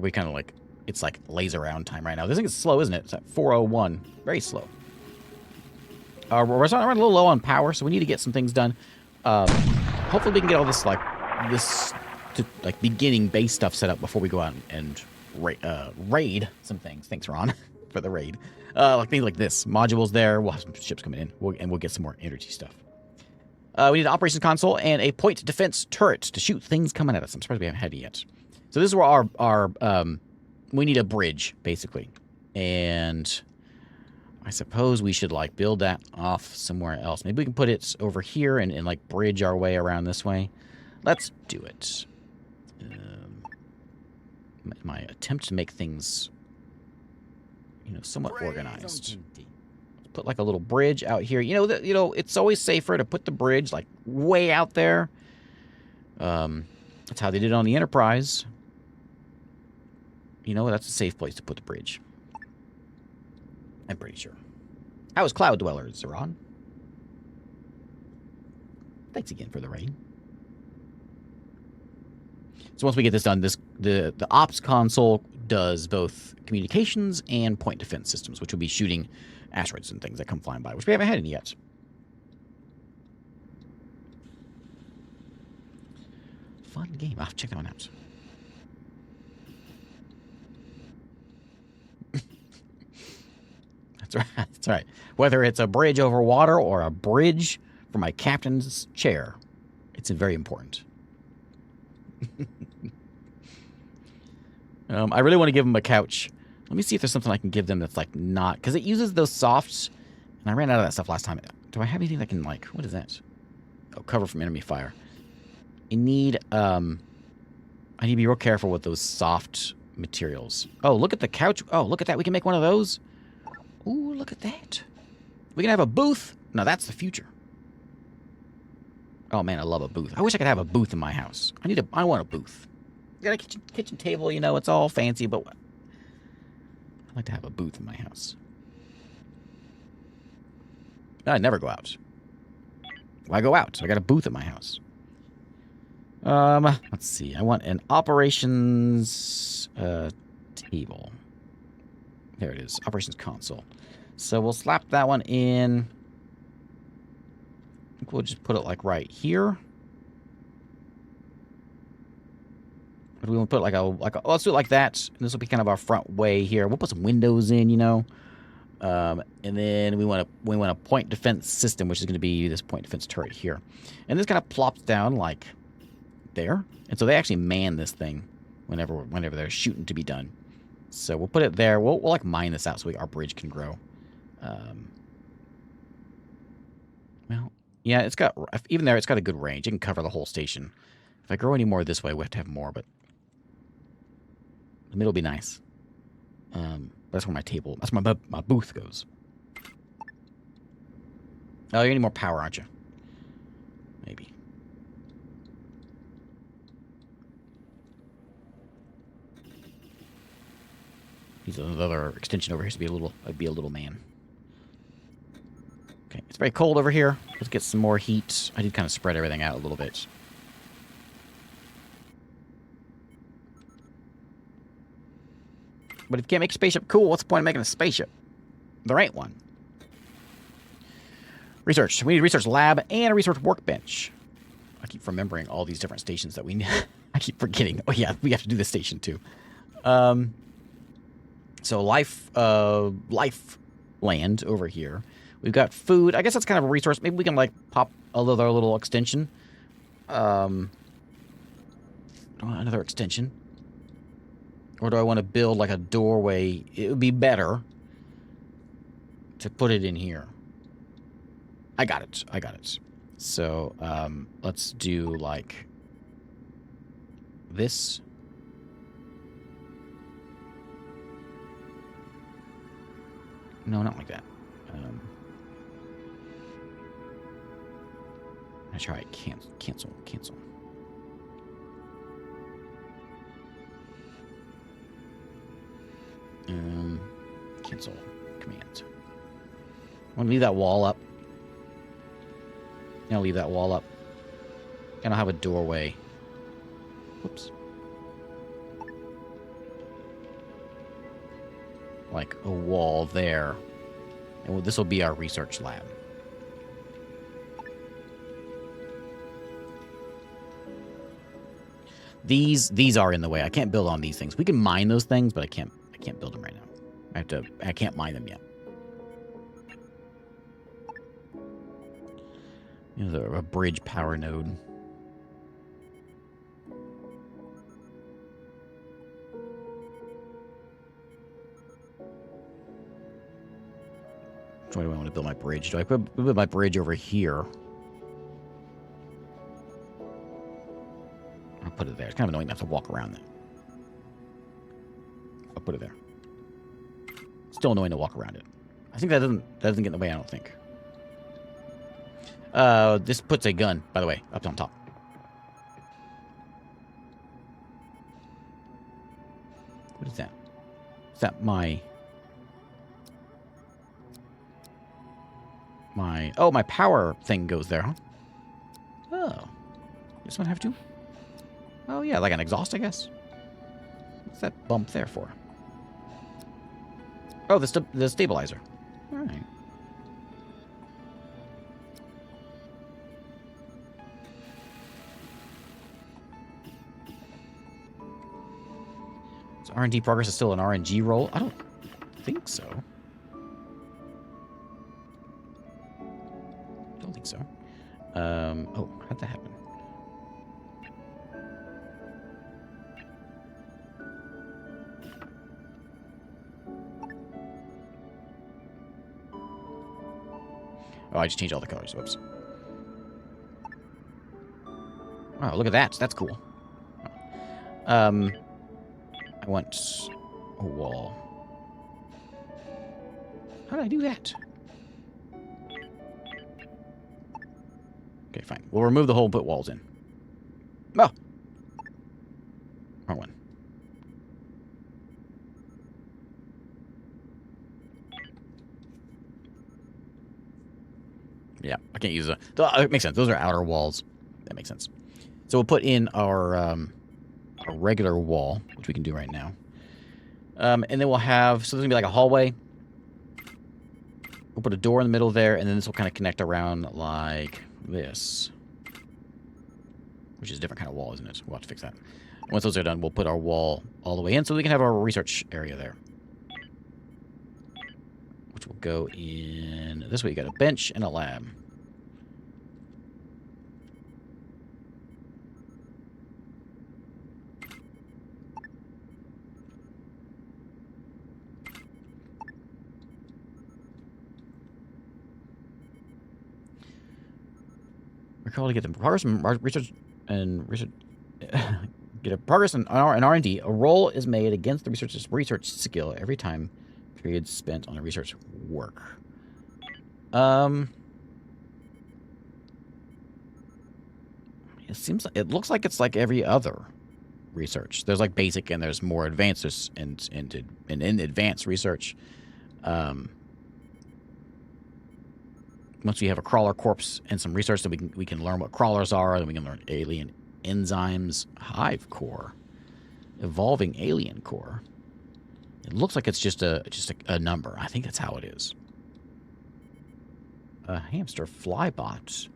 A: We kind of like, it's like laser round time right now. This thing is slow, isn't it? It's at 4:01. Very slow. We're running a little low on power, so we need to get some things done. Hopefully we can get all this beginning base stuff set up before we go out and raid some things. Thanks, Ron, for the raid. Like things like this. Modules there. We'll have some ships coming in. And we'll get some more energy stuff. We need an operations console and a point defense turret to shoot things coming at us. I'm surprised we haven't had it yet. So this is where we need a bridge, basically. And I suppose we should, like, build that off somewhere else. Maybe we can put it over here and like, bridge our way around this way. Let's do it. My attempt to make things, somewhat organized. Put, like, a little bridge out here. It's always safer to put the bridge, like, way out there. That's how they did it on the Enterprise. That's a safe place to put the bridge. I'm pretty sure. How is Cloud Dwellers, Zeron? Thanks again for the rain. So once we get this done, the ops console does both communications and point defense systems, which will be shooting asteroids and things that come flying by, which we haven't had any yet. Fun game. I'll check that one out. That's right. That's right. Whether it's a bridge over water or a bridge for my captain's chair, it's very important. I really want to give them a couch. Let me see if there's something I can give them that's like not, because it uses those softs, and I ran out of that stuff last time. Do I have anything that can like, what is that? Oh, cover from enemy fire. I need to be real careful with those soft materials. Oh, look at the couch. Oh, look at that. We can make one of those. Ooh, look at that. We can have a booth. No, that's the future. Oh man, I love a booth. I wish I could have a booth in my house. I want a booth. Got a kitchen table, you know, it's all fancy, but I'd like to have a booth in my house. I never go out. Why go out? I got a booth at my house. Let's see. I want an operations table. There it is. Operations console. So we'll slap that one in. I think we'll just put it like right here. Or do we want to put like a let's do it like that. And this will be kind of our front way here. We'll put some windows in, you know. And then we want a point defense system, which is going to be this point defense turret here. And this kind of plops down like there. And so they actually man this thing whenever they're shooting to be done. So we'll put it there. We'll like mine this out so our bridge can grow. Well, yeah, it's got, even there, it's got a good range. It can cover the whole station. If I grow any more this way, we have to have more, but the middle will be nice. That's where my booth goes. Oh, you need more power, aren't you? Maybe. Needs another extension over here to be a little man. Okay, it's very cold over here. Let's get some more heat. I did kind of spread everything out a little bit. But if you can't make a spaceship cool, what's the point of making a spaceship? There ain't one. Research. We need a research lab and a research workbench. I keep remembering all these different stations that we need. I keep forgetting. Oh yeah, we have to do this station too. So life land over here. We've got food. I guess that's kind of a resource. Maybe we can like pop another little extension. Another extension. Or do I want to build like a doorway? It would be better to put it in here. I got it. So, let's do like this. No, not like that. Let's try cancel. Cancel command. I want to leave that wall up. I'll leave that wall up. And I'll have a doorway. Whoops. Like a wall there. And this will be our research lab. These are in the way. I can't build on these things. We can mine those things, but I can't build them right now. I can't mine them yet. A bridge power node. Which way do I want to build my bridge? Do I build my bridge over here? I'll put it there. It's kind of annoying to have to walk around that. I'll put it there. Still annoying to walk around it. I think that doesn't get in the way, I don't think. This puts a gun, by the way, up on top. What is that? Is that my... my power thing goes there, huh? Oh. This one have to? Oh, yeah, like an exhaust, I guess. What's that bump there for? Oh, the stabilizer. All right. So R&D progress is still an RNG role? I don't think so. Don't think so. Oh, how'd that happen? Oh, I just changed all the colors. Whoops. Oh, look at that. That's cool. I want a wall. How did I do that? Okay, fine. We'll remove the hole and put walls in. Oh! Wrong one. Yeah, I can't use it. It makes sense. Those are outer walls. That makes sense. So we'll put in our regular wall, which we can do right now. And then we'll have... So there's going to be like a hallway. We'll put a door in the middle there, and then this will kind of connect around like this. Which is a different kind of wall, isn't it? We'll have to fix that. Once those are done, we'll put our wall all the way in so we can have our research area there. Which will go in this way. You got a bench and a lab. Recall to get the progress and research get a progress in R&D. A roll is made against the researcher's research skill every time period spent on a research work. It looks like it's like every other research. There's like basic and there's more advanced and in advanced research. Once we have a crawler corpse and some research, then we can learn what crawlers are, then we can learn alien enzymes, hive core, evolving alien core. It looks like it's just a number. I think that's how it is. A hamster flybot.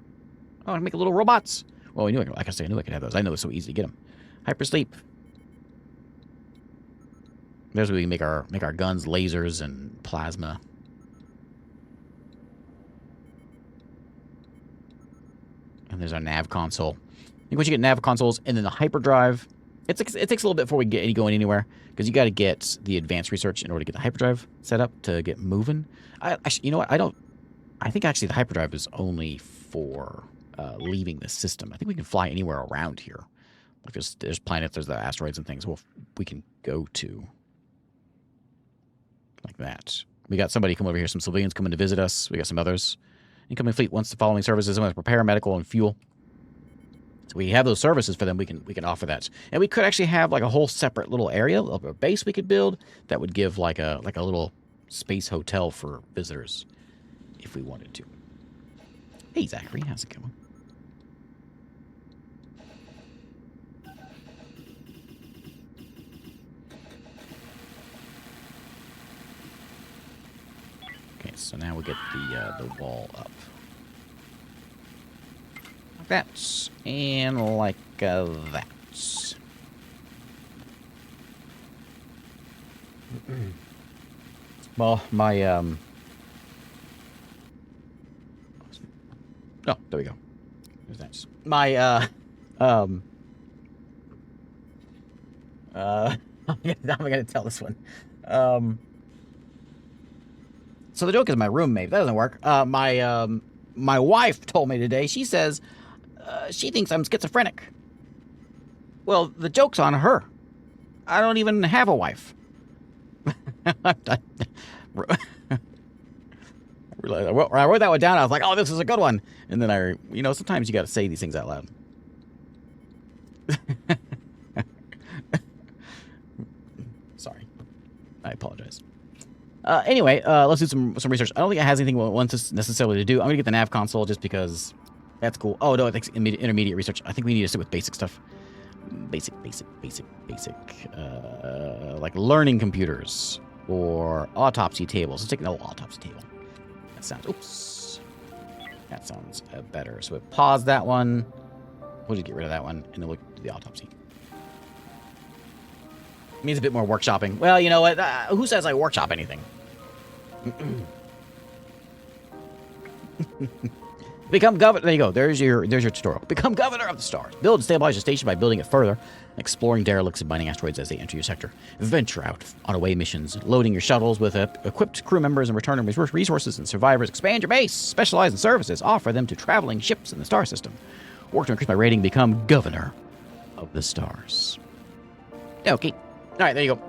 A: Oh, I make little robots. Well, like I said, I knew I could have those. I know it's so easy to get them. Hypersleep. There's where we can make our guns, lasers, and plasma. And there's our nav console. I think once you get nav consoles and then the hyperdrive, it takes a little bit before we get going anywhere because you got to get the advanced research in order to get the hyperdrive set up to get moving. You know what? I think actually the hyperdrive is only for leaving the system. I think we can fly anywhere around here. Like there's planets, there's the asteroids and things. We can go to like that. We got somebody come over here. Some civilians coming to visit us. We got some others. Incoming fleet wants the following services: prepare, medical, and fuel. So we have those services for them. We can offer that, and we could actually have like a whole separate little area, a base we could build that would give like a little space hotel for visitors, if we wanted to. Hey Zachary, how's it going? Okay, so now we get the wall up. Like that. And like that. Well, my, oh, there we go. There's that. My, I'm gonna tell this one. So the joke is my roommate. That doesn't work. My wife told me today. She says she thinks I'm schizophrenic. Well, the joke's on her. I don't even have a wife. When I wrote that one down, I was like, "Oh, this is a good one." And then sometimes you got to say these things out loud. Sorry, I apologize. Anyway, let's do some research. I don't think it has anything it wants necessarily to do. I'm gonna get the nav console just because that's cool. Oh no, it's intermediate research. I think we need to stick with basic stuff. Basic. Like learning computers or autopsy tables. Let's take an autopsy table. That sounds. Oops. That sounds better. So we pause that one. We'll just get rid of that one and then we'll do the autopsy. It means a bit more workshopping. Well, you know what? Who says I workshop anything? Become governor. There you go. There's your tutorial. Become governor of the stars. Build and stabilize your station by building it further, exploring derelicts and mining asteroids as they enter your sector. Venture out on away missions, loading your shuttles with equipped crew members and returning resources and survivors. Expand your base. Specialize in services. Offer them to traveling ships in the star system. Work to increase my rating. Become governor of the stars. Okay. All right, there you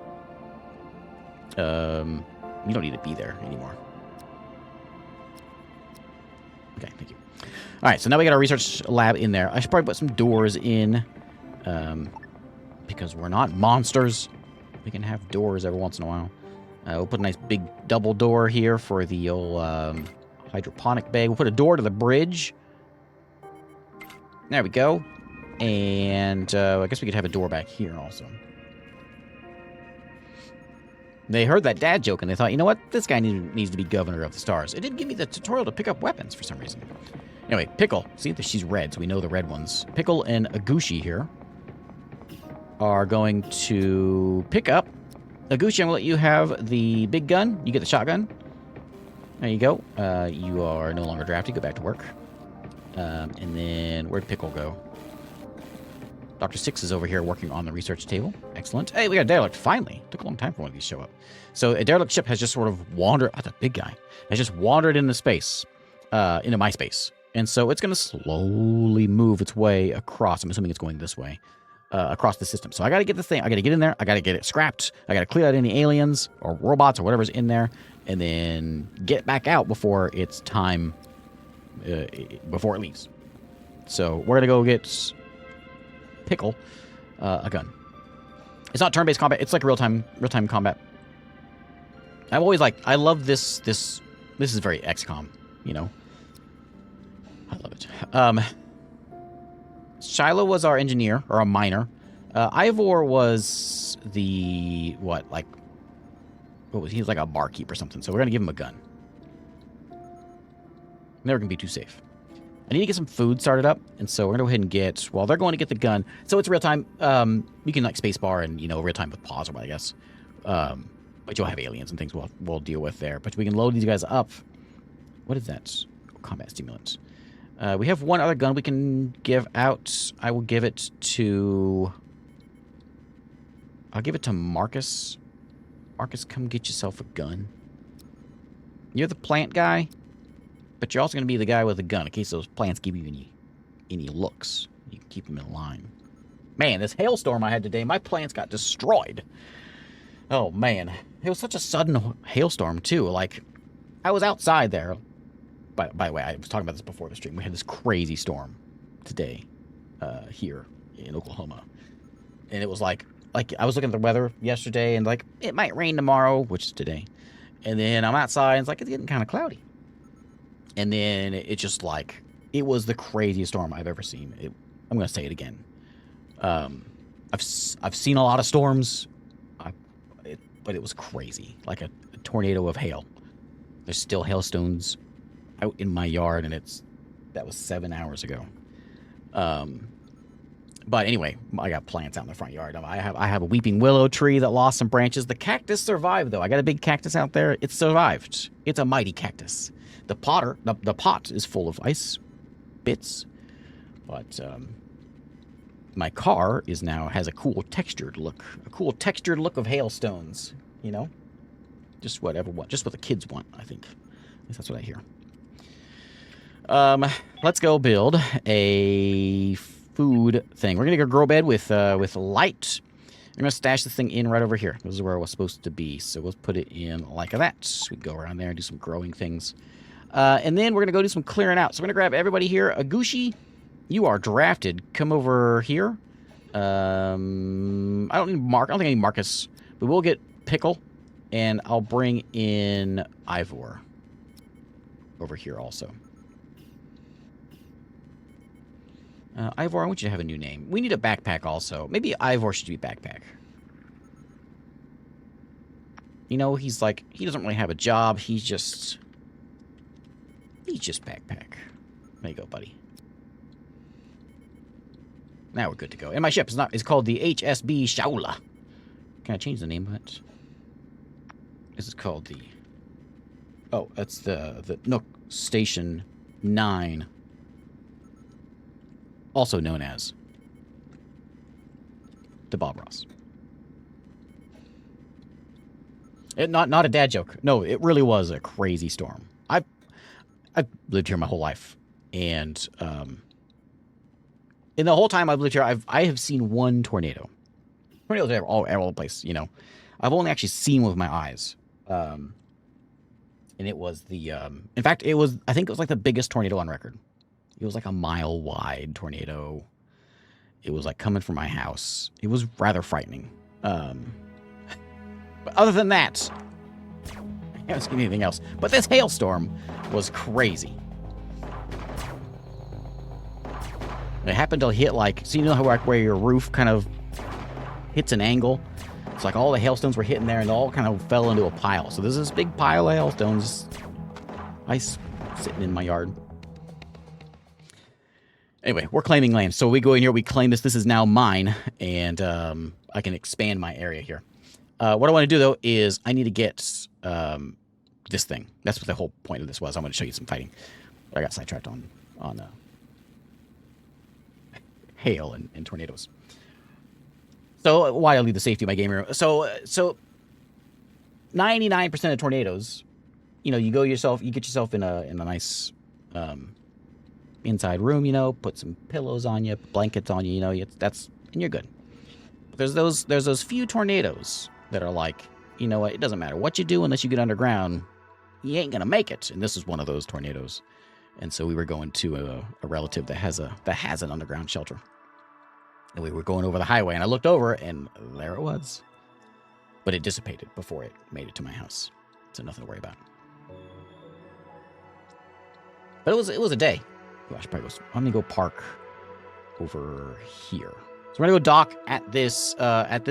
A: go. You don't need to be there anymore. Okay, thank you. All right, so now we got our research lab in there. I should probably put some doors in, because we're not monsters. We can have doors every once in a while. We'll put a nice big double door here for the old hydroponic bay. We'll put a door to the bridge. There we go. And I guess we could have a door back here also. They heard that dad joke and they thought, you know what? This guy needs to be governor of the stars. It didn't give me the tutorial to pick up weapons for some reason. Anyway, Pickle. See, she's red, so we know the red ones. Pickle and Agushi here are going to pick up. Agushi, I'm going to let you have the big gun. You get the shotgun. There you go. You are no longer drafted. Go back to work. And then where'd Pickle go? Dr. Six is over here working on the research table. Excellent. Hey, we got a derelict. Finally. Took a long time for one of these to show up. So a derelict ship has just sort of wandered. Oh, that's a big guy. Has just wandered into space. Into my space. And so it's going to slowly move its way across. I'm assuming it's going this way. Across the system. So I got to get the thing. I got to get in there. I got to get it scrapped. I got to clear out any aliens or robots or whatever's in there. And then get back out before it's time. Before it leaves. So we're going to go get Pickle a gun. It's not turn-based combat. It's like real-time combat. I've always liked. I love this. This is very XCOM. You know. I love it. Shiloh was our engineer or a miner. Ivor was the what was he? He was like a barkeep or something. So we're gonna give him a gun. Never gonna be too safe. I need to get some food started up, and so we're gonna go ahead and get. Well, they're going to get the gun, so it's real time. You can like spacebar and real time with pause or what I guess. But you'll have aliens and things we'll deal with there. But we can load these guys up. What is that? Combat stimulant. We have one other gun we can give out. I will give it to. I'll give it to Marcus. Marcus, come get yourself a gun. You're the plant guy. But you're also going to be the guy with a gun in case those plants give you any looks. You can keep them in line. Man, this hailstorm I had today, my plants got destroyed. Oh, man. It was such a sudden hailstorm, too. Like, I was outside there. By the way, I was talking about this before the stream. We had this crazy storm today here in Oklahoma. And it was like I was looking at the weather yesterday and like, it might rain tomorrow, which is today. And then I'm outside and it's like, it's getting kind of cloudy. And then it just like, it was the craziest storm I've ever seen. I'm going to say it again. I've seen a lot of storms, but it was crazy. Like a tornado of hail. There's still hailstones out in my yard, and that was 7 hours ago. But anyway, I got plants out in the front yard. I have a weeping willow tree that lost some branches. The cactus survived, though. I got a big cactus out there. It survived. It's a mighty cactus. The pot is full of ice bits, but my car has a cool textured look. A cool textured look of hailstones, Just what the kids want, I think. At least that's what I hear. Let's go build a food thing. We're going to go grow bed with light. I'm going to stash this thing in right over here. This is where it was supposed to be. So we'll put it in like that. We can go around there and do some growing things. And then we're going to go do some clearing out. So we're going to grab everybody here. Agushi, you are drafted. Come over here. I don't think I need Marcus, but we'll get Pickle And I'll bring in Ivor over here also. Ivor, I want you to have a new name. We need a backpack also. Maybe Ivor should be backpack. You know, he's like, he doesn't really have a job. He's just backpack. There you go, buddy. Now we're good to go. And my ship is called the HSB Shaula. Can I change the name of it? This is called the... Oh, that's the Nook Station 9. Also known as the Bob Ross. Not a dad joke. No, it really was a crazy storm. I've lived here my whole life, and in the whole time I've lived here, I have seen one tornado. Tornadoes are all over the place, you know. I've only actually seen one with my eyes, and it was the. In fact, I think it was like the biggest tornado on record. It was like a mile-wide tornado. It was like coming from my house. It was rather frightening. But other than that, I haven't seen anything else. But this hailstorm was crazy. It happened to hit like, so you know how where your roof kind of hits an angle? It's like all the hailstones were hitting there and they all kind of fell into a pile. So there's this big pile of hailstones, ice sitting in my yard. Anyway, we're claiming land. So we go in here, we claim this. This is now mine, and I can expand my area here. What I want to do, though, is I need to get this thing. That's what the whole point of this was. I want to show you some fighting. But I got sidetracked on hail and tornadoes. So why I leave the safety of my game room. So 99% of tornadoes, you know, you get yourself in a nice inside room, you know, put some pillows on you, blankets on you, you know, and you're good. But there's those few tornadoes that are like, you know what, it doesn't matter what you do unless you get underground, you ain't gonna make it. And this is one of those tornadoes. And so we were going to a relative that has an underground shelter. And we were going over the highway, and I looked over, and there it was. But it dissipated before it made it to my house. So nothing to worry about. But it was a day. Oh, I should probably go. I'm gonna go park over here. So we're gonna go dock at this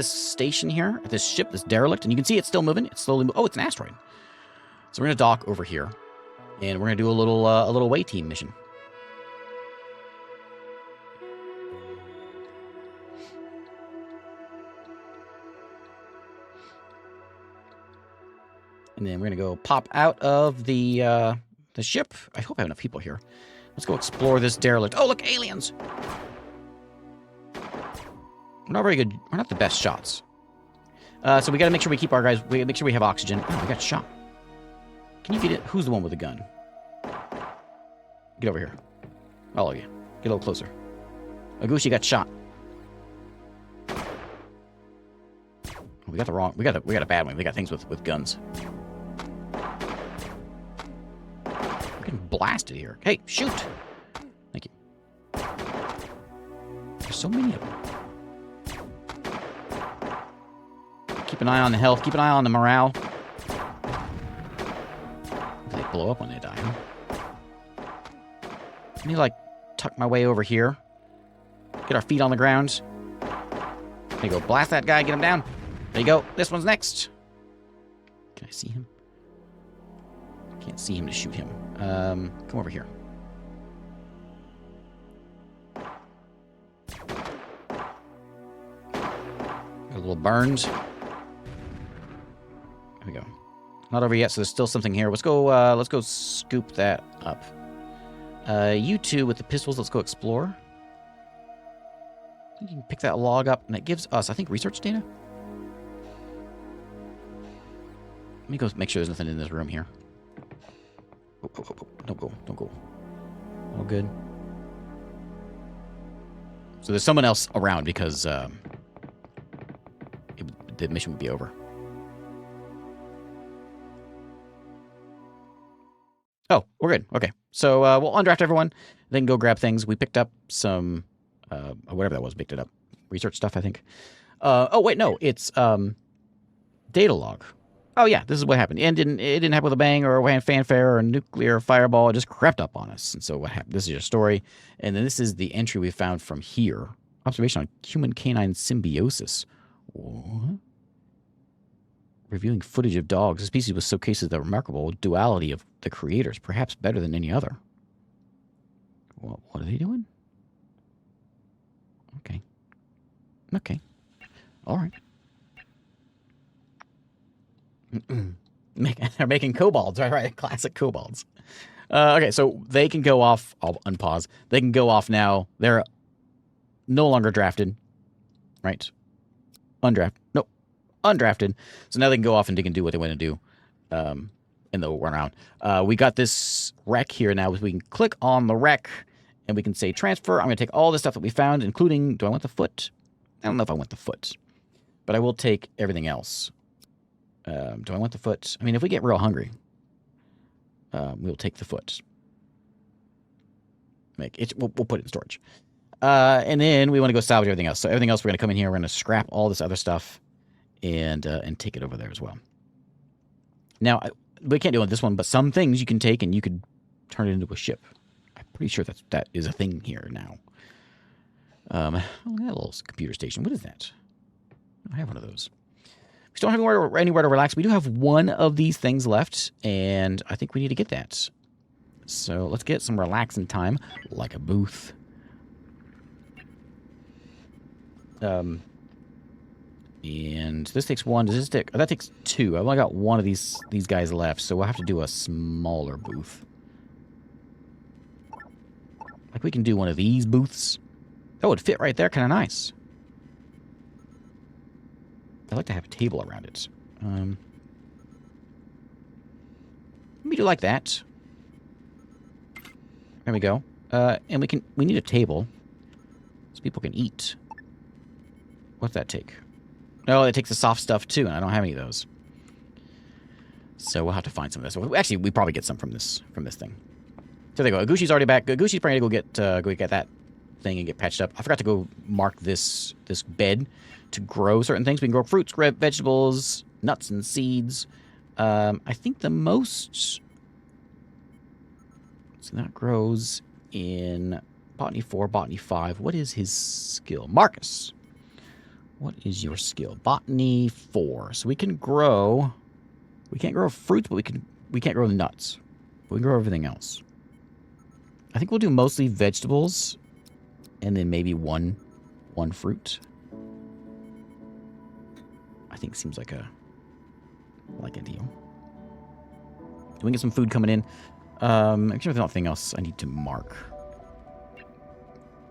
A: station here, at this ship, this derelict, and you can see it's still moving. It's slowly moving. Oh, it's an asteroid. So we're gonna dock over here, and we're gonna do a little away team mission. And then we're gonna go pop out of the ship. I hope I have enough people here. Let's go explore this derelict. Oh, look, aliens! We're not very good. We're not the best shots. So we gotta make sure we keep our guys. We make sure we have oxygen. Oh, we got shot. Can you get it? Who's the one with the gun? Get over here. All of you. Get a little closer. Agushi got shot. Oh, we got the wrong. We got a bad one. We got things with guns. We're getting blasted here. Hey, shoot! Thank you. There's so many of them. Keep an eye on the health. Keep an eye on the morale. They blow up when they die, huh? Let me, like, tuck my way over here. Get our feet on the ground. There you go. Blast that guy. Get him down. There you go. This one's next. Can I see him? Can't see him to shoot him. Come over here. Got a little burns. There we go. Not over yet, so there's still something here. Let's go scoop that up. You two with the pistols, let's go explore. I think you can pick that log up, and it gives us, I think, research data. Let me go make sure there's nothing in this room here. Oh. Don't go. All good. So there's someone else around because the mission would be over. Oh, we're good. Okay. So we'll undraft everyone, then go grab things. We picked up some, whatever that was, picked it up. Research stuff, I think. Oh, wait, no. It's data log. Oh yeah, this is what happened. And it didn't happen with a bang or a fanfare or a nuclear fireball. It just crept up on us. And so what happened? This is your story. And then this is the entry we found from here. Observation on human-canine symbiosis. What? Reviewing footage of dogs. This species was showcases the remarkable duality of the creators, perhaps better than any other. What are they doing? Okay. Okay. All right. They're making kobolds, right? Classic kobolds. Okay, so they can go off. I'll unpause. They can go off now. They're no longer drafted, right? Undrafted. Nope. Undrafted. So now they can go off and they can do what they want to do. And they'll run around. We got this wreck here now. We can click on the wreck and we can say transfer. I'm going to take all the stuff that we found, including, do I want the foot? I don't know if I want the foot, but I will take everything else. Do I want the foot? I mean, if we get real hungry, we'll take the foot. We'll put it in storage. And then we want to go salvage everything else. So everything else, we're going to come in here. We're going to scrap all this other stuff and take it over there as well. Now, we can't do it on this one, but some things you can take and you could turn it into a ship. I'm pretty sure that is a thing here now. Oh, that little computer station. What is that? I don't have one of those. We still don't have anywhere to relax. We do have one of these things left, and I think we need to get that. So let's get some relaxing time, like a booth. And this takes one. Does this take? Oh, that takes two. I've only got one of these guys left, so we'll have to do a smaller booth. Like we can do one of these booths. That would fit right there, kind of nice. I'd like to have a table around it. Let me do like that. There we go. And we need a table so people can eat. What's that take? Oh, it takes the soft stuff too, and I don't have any of those. So we'll have to find some of this. Well, actually, we probably get some from this thing. So there you go. Agushi's already back. Agushi's probably gonna go get that thing and get patched up. I forgot to go mark this bed to grow certain things. We can grow fruits, vegetables, nuts, and seeds. I think the most... So that grows in Botany 4, Botany 5. What is his skill? Marcus. What is your skill? Botany 4. So we can grow... We can't grow fruits, but we can't grow nuts. But we can grow everything else. I think we'll do mostly vegetables and then maybe one fruit. I think seems like a deal. Do we get some food coming in? Actually, there's nothing else I need to mark.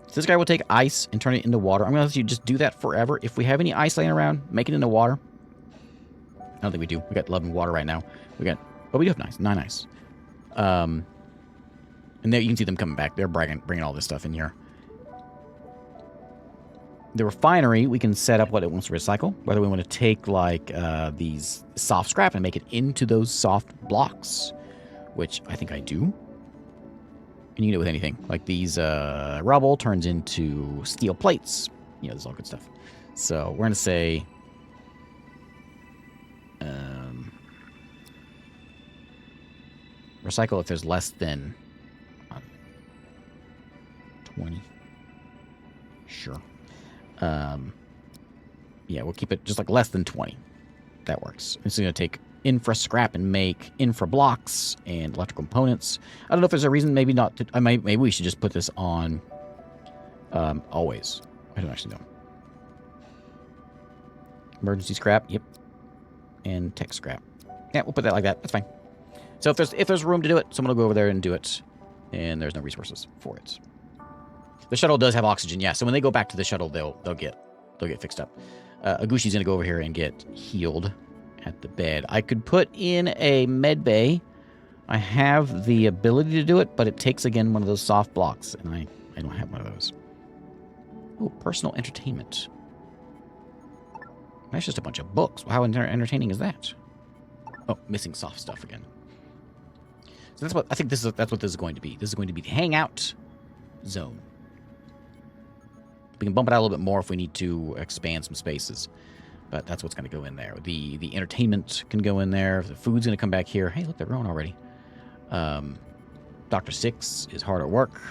A: So this guy will take ice and turn it into water. I'm going to let you just do that forever. If we have any ice laying around, make it into water. I don't think we do. We got love and water right now. Oh, we do have nice. Nine ice. And there you can see them coming back. They're bringing all this stuff in here. The refinery, we can set up what it wants to recycle. Whether we want to take, like, these soft scrap and make it into those soft blocks, which I think I do. And you can do it with anything. Like these rubble turns into steel plates. You know, this is all good stuff. So we're going to say... recycle if there's less than 20. Sure. Yeah, we'll keep it just like less than 20. That works. It's going to take infra scrap and make infra blocks and electrical components. I don't know if there's a reason, maybe not. Maybe we should just put this on always. I don't actually know. Emergency scrap, yep. And tech scrap. Yeah, we'll put that like that. That's fine. So if there's room to do it, someone will go over there and do it. And there's no resources for it. The shuttle does have oxygen, yeah. So when they go back to the shuttle, they'll get fixed up. Agushi's gonna go over here and get healed at the bed. I could put in a med bay. I have the ability to do it, but it takes again one of those soft blocks, and I don't have one of those. Oh, personal entertainment. That's just a bunch of books. How entertaining is that? Oh, missing soft stuff again. So that's what I think. That's what this is going to be. This is going to be the hangout zone. We can bump it out a little bit more if we need to expand some spaces. But that's what's going to go in there. The entertainment can go in there. The food's going to come back here. Hey, look, they're growing already. Dr. Six is hard at work.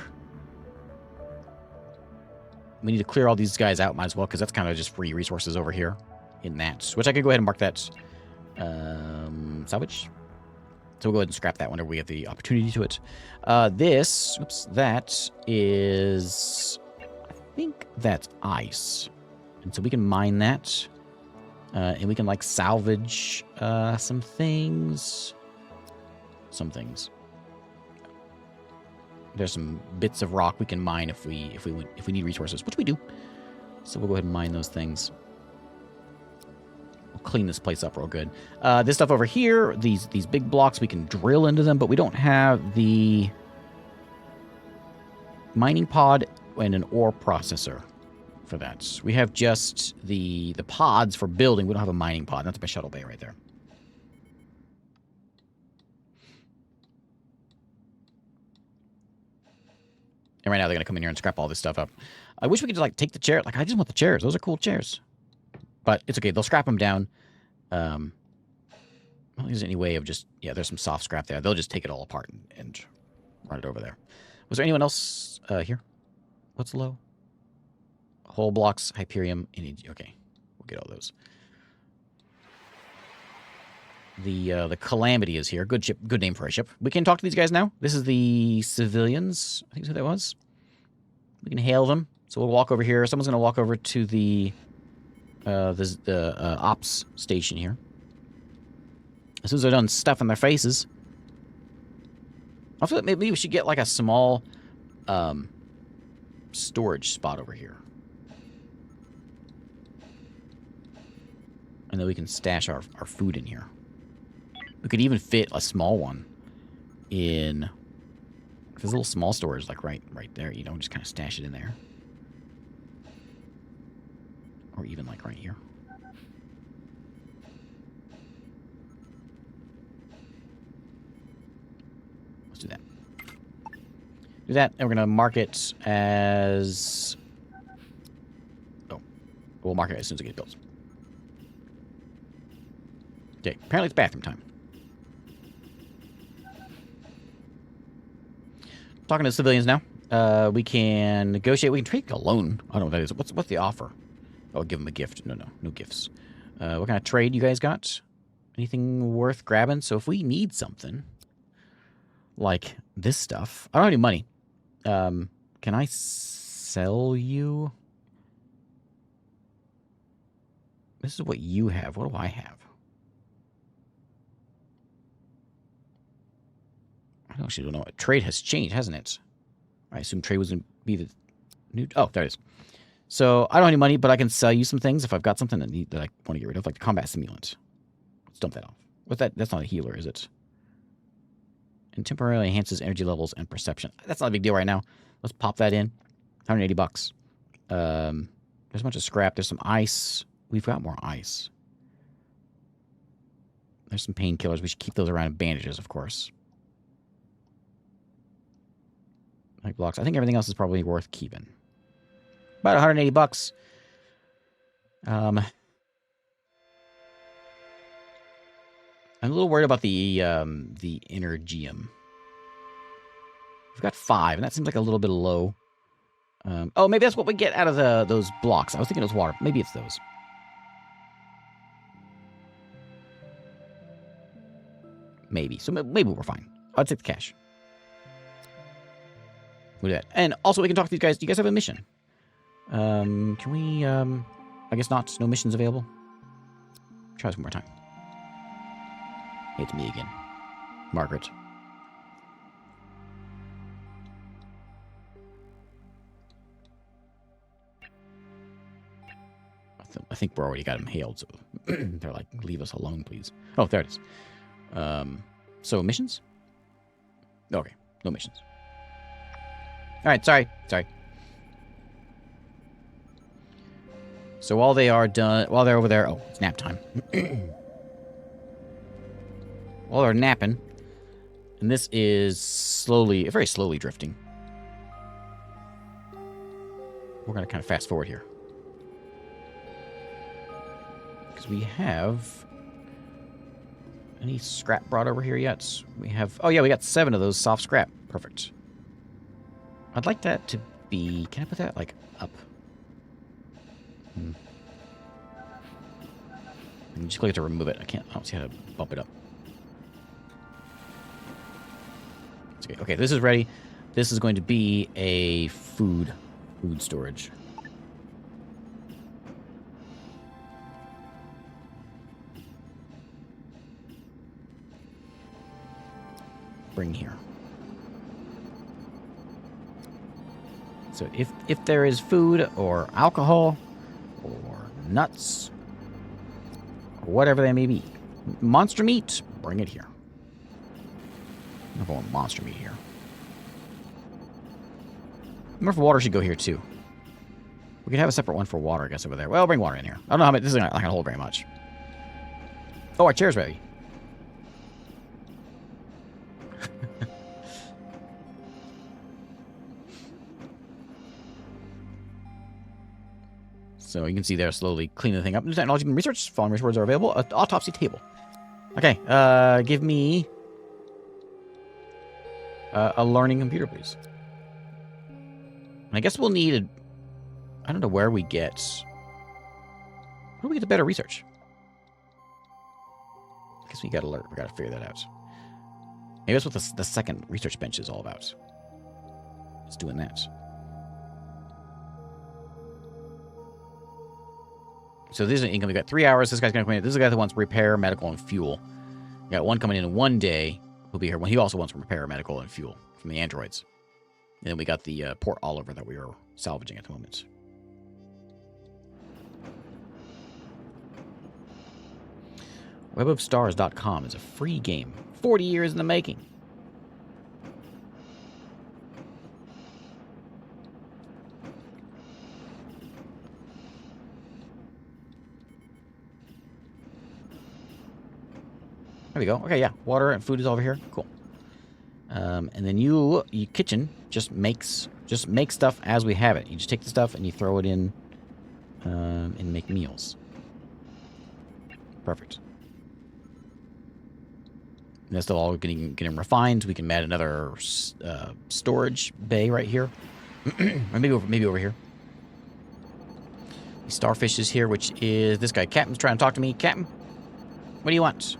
A: We need to clear all these guys out, might as well, because that's kind of just free resources over here in that. Which I can go ahead and mark that salvage. So we'll go ahead and scrap that whenever we have the opportunity to it. That is, I think that's ice. And so we can mine that. And we can, like, salvage some things. There's some bits of rock we can mine if we need resources, which we do. So we'll go ahead and mine those things. We'll clean this place up real good. This stuff over here, these big blocks, we can drill into them, but we don't have the mining pod and an ore processor for that. We have just the pods for building. We don't have a mining pod. That's my shuttle bay right there. And right now they're going to come in here and scrap all this stuff up. I wish we could just, like, take the chair. Like, I just want the chairs. Those are cool chairs. But it's okay. They'll scrap them down. I don't think there's any way of just... Yeah, there's some soft scrap there. They'll just take it all apart and run it over there. Was there anyone else here? What's low? Whole blocks, Hyperium, energy. Okay, we'll get all those. The Calamity is here. Good ship, good name for a ship. We can talk to these guys now. This is the civilians. I think that's who that was. We can hail them. So we'll walk over here. Someone's going to walk over to the ops station here. As soon as they're done stuffing their faces. I feel like maybe we should get, like, a small storage spot over here. And then we can stash our food in here. We could even fit a small one in... There's a little small storage, like, right there. You know, just kind of stash it in there. Or even, like, right here. Let's do that. Do that, and we're going to mark it as... Oh. We'll mark it as soon as it gets built. Okay, apparently it's bathroom time. Talking to civilians now. We can negotiate. We can trade a loan. I don't know what that is. What's the offer? Oh, give them a gift. No gifts. What kind of trade you guys got? Anything worth grabbing? So if we need something, like this stuff, I don't have any money. Can I sell you? This is what you have. What do I have? I actually don't know. Trade has changed, hasn't it? I assume trade was going to be the new... Oh, there it is. So, I don't have any money, but I can sell you some things if I've got something that I want to get rid of, like the combat simulant. Let's dump that off. What's that? That's not a healer, is it? And temporarily enhances energy levels and perception. That's not a big deal right now. Let's pop that in. 180 bucks. There's a bunch of scrap. There's some ice. We've got more ice. There's some painkillers. We should keep those around, and bandages, of course. Like blocks. I think everything else is probably worth keeping. About 180 bucks. I'm a little worried about the Energium. We've got 5, and that seems like a little bit low. Oh, maybe that's what we get out of those blocks. I was thinking it was water. Maybe it's those. Maybe. So maybe we're fine. I'll take the cash. We'll do that. And also, we can talk to these guys. Do you guys have a mission? Can we, I guess not. No missions available. Try this one more time. Hey, it's me again. Margaret. I think we already got him hailed, so they're like, leave us alone, please. Oh, there it is. So, missions? Okay, no missions. Alright, sorry. So while they are done, while they're over there, oh, it's nap time. While they're napping, and this is very slowly drifting. We're going to kind of fast forward here. we have any scrap brought over here yet? We have... Oh, yeah, we got 7 of those soft scrap. Perfect. I'd like that to be... Can I put that, like, up? I'm just going to remove it. I don't see how to bump it up. It's okay. Okay, this is ready. This is going to be a food storage. Bring here. So if there is food or alcohol or nuts or whatever they may be, monster meat, bring it here. I'm going monster meat here. I wonder if water should go here too. We could have a separate one for water, I guess, over there. Well, bring water in here. I don't know how much. This is not going to hold very much. Oh, our chair's ready. So you can see they're slowly cleaning the thing up. New technology and research. Following rewards are available. Autopsy table. Okay, give me a learning computer, please. And I guess we'll need I don't know where we get... Where do we get the better research? I guess we got to learn. We got to figure that out. Maybe that's what the second research bench is all about. It's doing that. So this is an income. We got 3 hours. This guy's going to come in. This is the guy that wants repair, medical, and fuel. We got one coming in 1 day. He'll be here. He also wants repair, medical, and fuel from the androids. And then we got the Port Oliver that we are salvaging at the moment. Webofstars.com is a free game. 40 years in the making. There we go. Okay, yeah. Water and food is over here. Cool. And then you kitchen just makes stuff as we have it. You just take the stuff and you throw it in and make meals. Perfect. And that's still all getting refined. We can add another storage bay right here. Or maybe over here. Starfish is here, which is this guy. Captain's trying to talk to me. Captain, what do you want?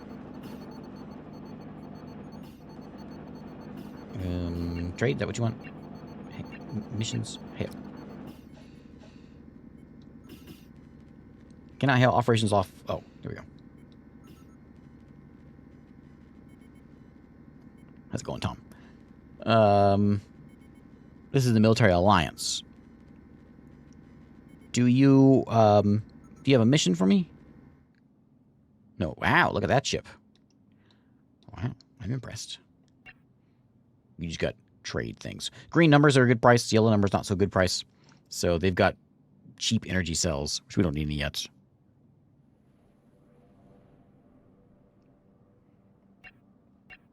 A: Trade, is that what you want? Hey, missions? Hey. Cannot hail operations off. Oh, there we go. How's it going, Tom? This is the military alliance. Do you have a mission for me? No. Wow, look at that ship. Wow, I'm impressed. You just got trade things. Green numbers are a good price. Yellow numbers not so good price. So they've got cheap energy cells, which we don't need any yet.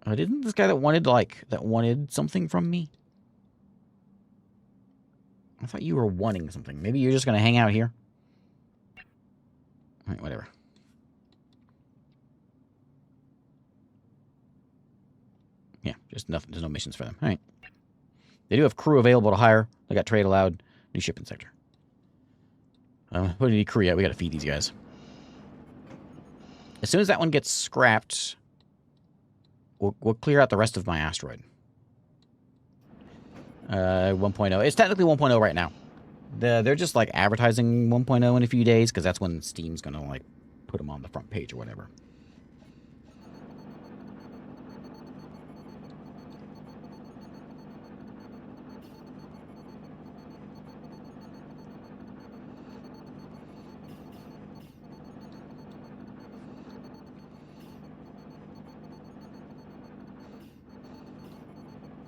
A: Didn't this guy that wanted something from me? I thought you were wanting something. Maybe you're just going to hang out here. All right, whatever. Yeah, just nothing. There's no missions for them. All right. They do have crew available to hire. They got trade allowed. New shipping sector. What do you need crew yet? We got to feed these guys. As soon as that one gets scrapped, we'll clear out the rest of my asteroid. 1.0. It's technically 1.0 right now. They're just like advertising 1.0 in a few days because that's when Steam's gonna like put them on the front page or whatever.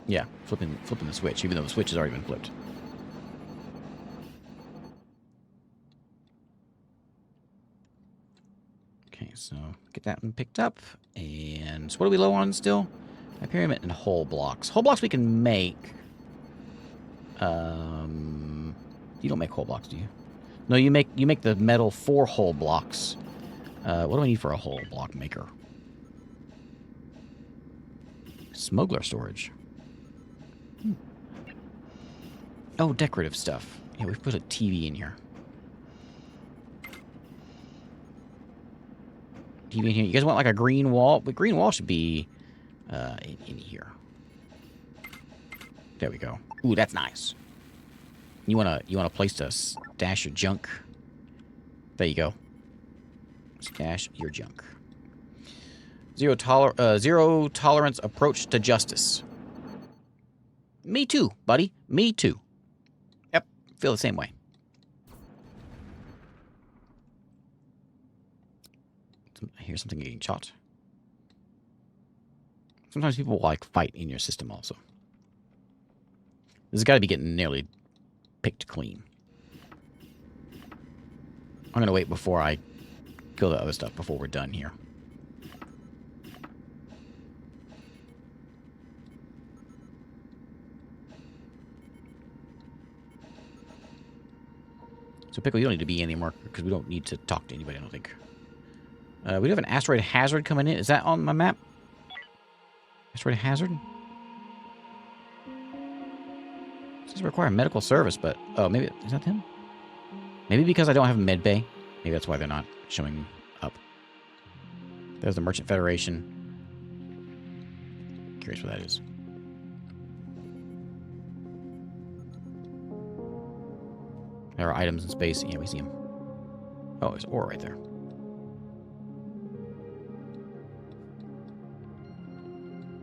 A: Yeah, flipping the switch, even though the switch has already been flipped. Okay, so get that one picked up. And so what are we low on still? Hyperium and hull blocks. Hull blocks we can make. You don't make hull blocks, do you? No, you make the metal for hull blocks. What do I need for a whole block maker? Smuggler storage. Oh, decorative stuff. Yeah, we've put a TV in here. TV in here. You guys want like a green wall? The green wall should be in here. There we go. Ooh, that's nice. You want a place to stash your junk? There you go. Stash your junk. Zero tolerance approach to justice. Me too, buddy. Me too. Yep, feel the same way. I hear something getting shot. Sometimes people will, like, fight in your system also. This has got to be getting nearly picked clean. I'm going to wait before I kill the other stuff before we're done here. So, Pickle, you don't need to be anymore because we don't need to talk to anybody, I don't think. We do have an asteroid hazard coming in. Is that on my map? Asteroid hazard? It says require medical service, but... Oh, maybe... Is that him? Maybe because I don't have med bay. Maybe that's why they're not showing up. There's the Merchant Federation. Curious what that is. There are items in space. Yeah, we see them. Oh, there's ore right there.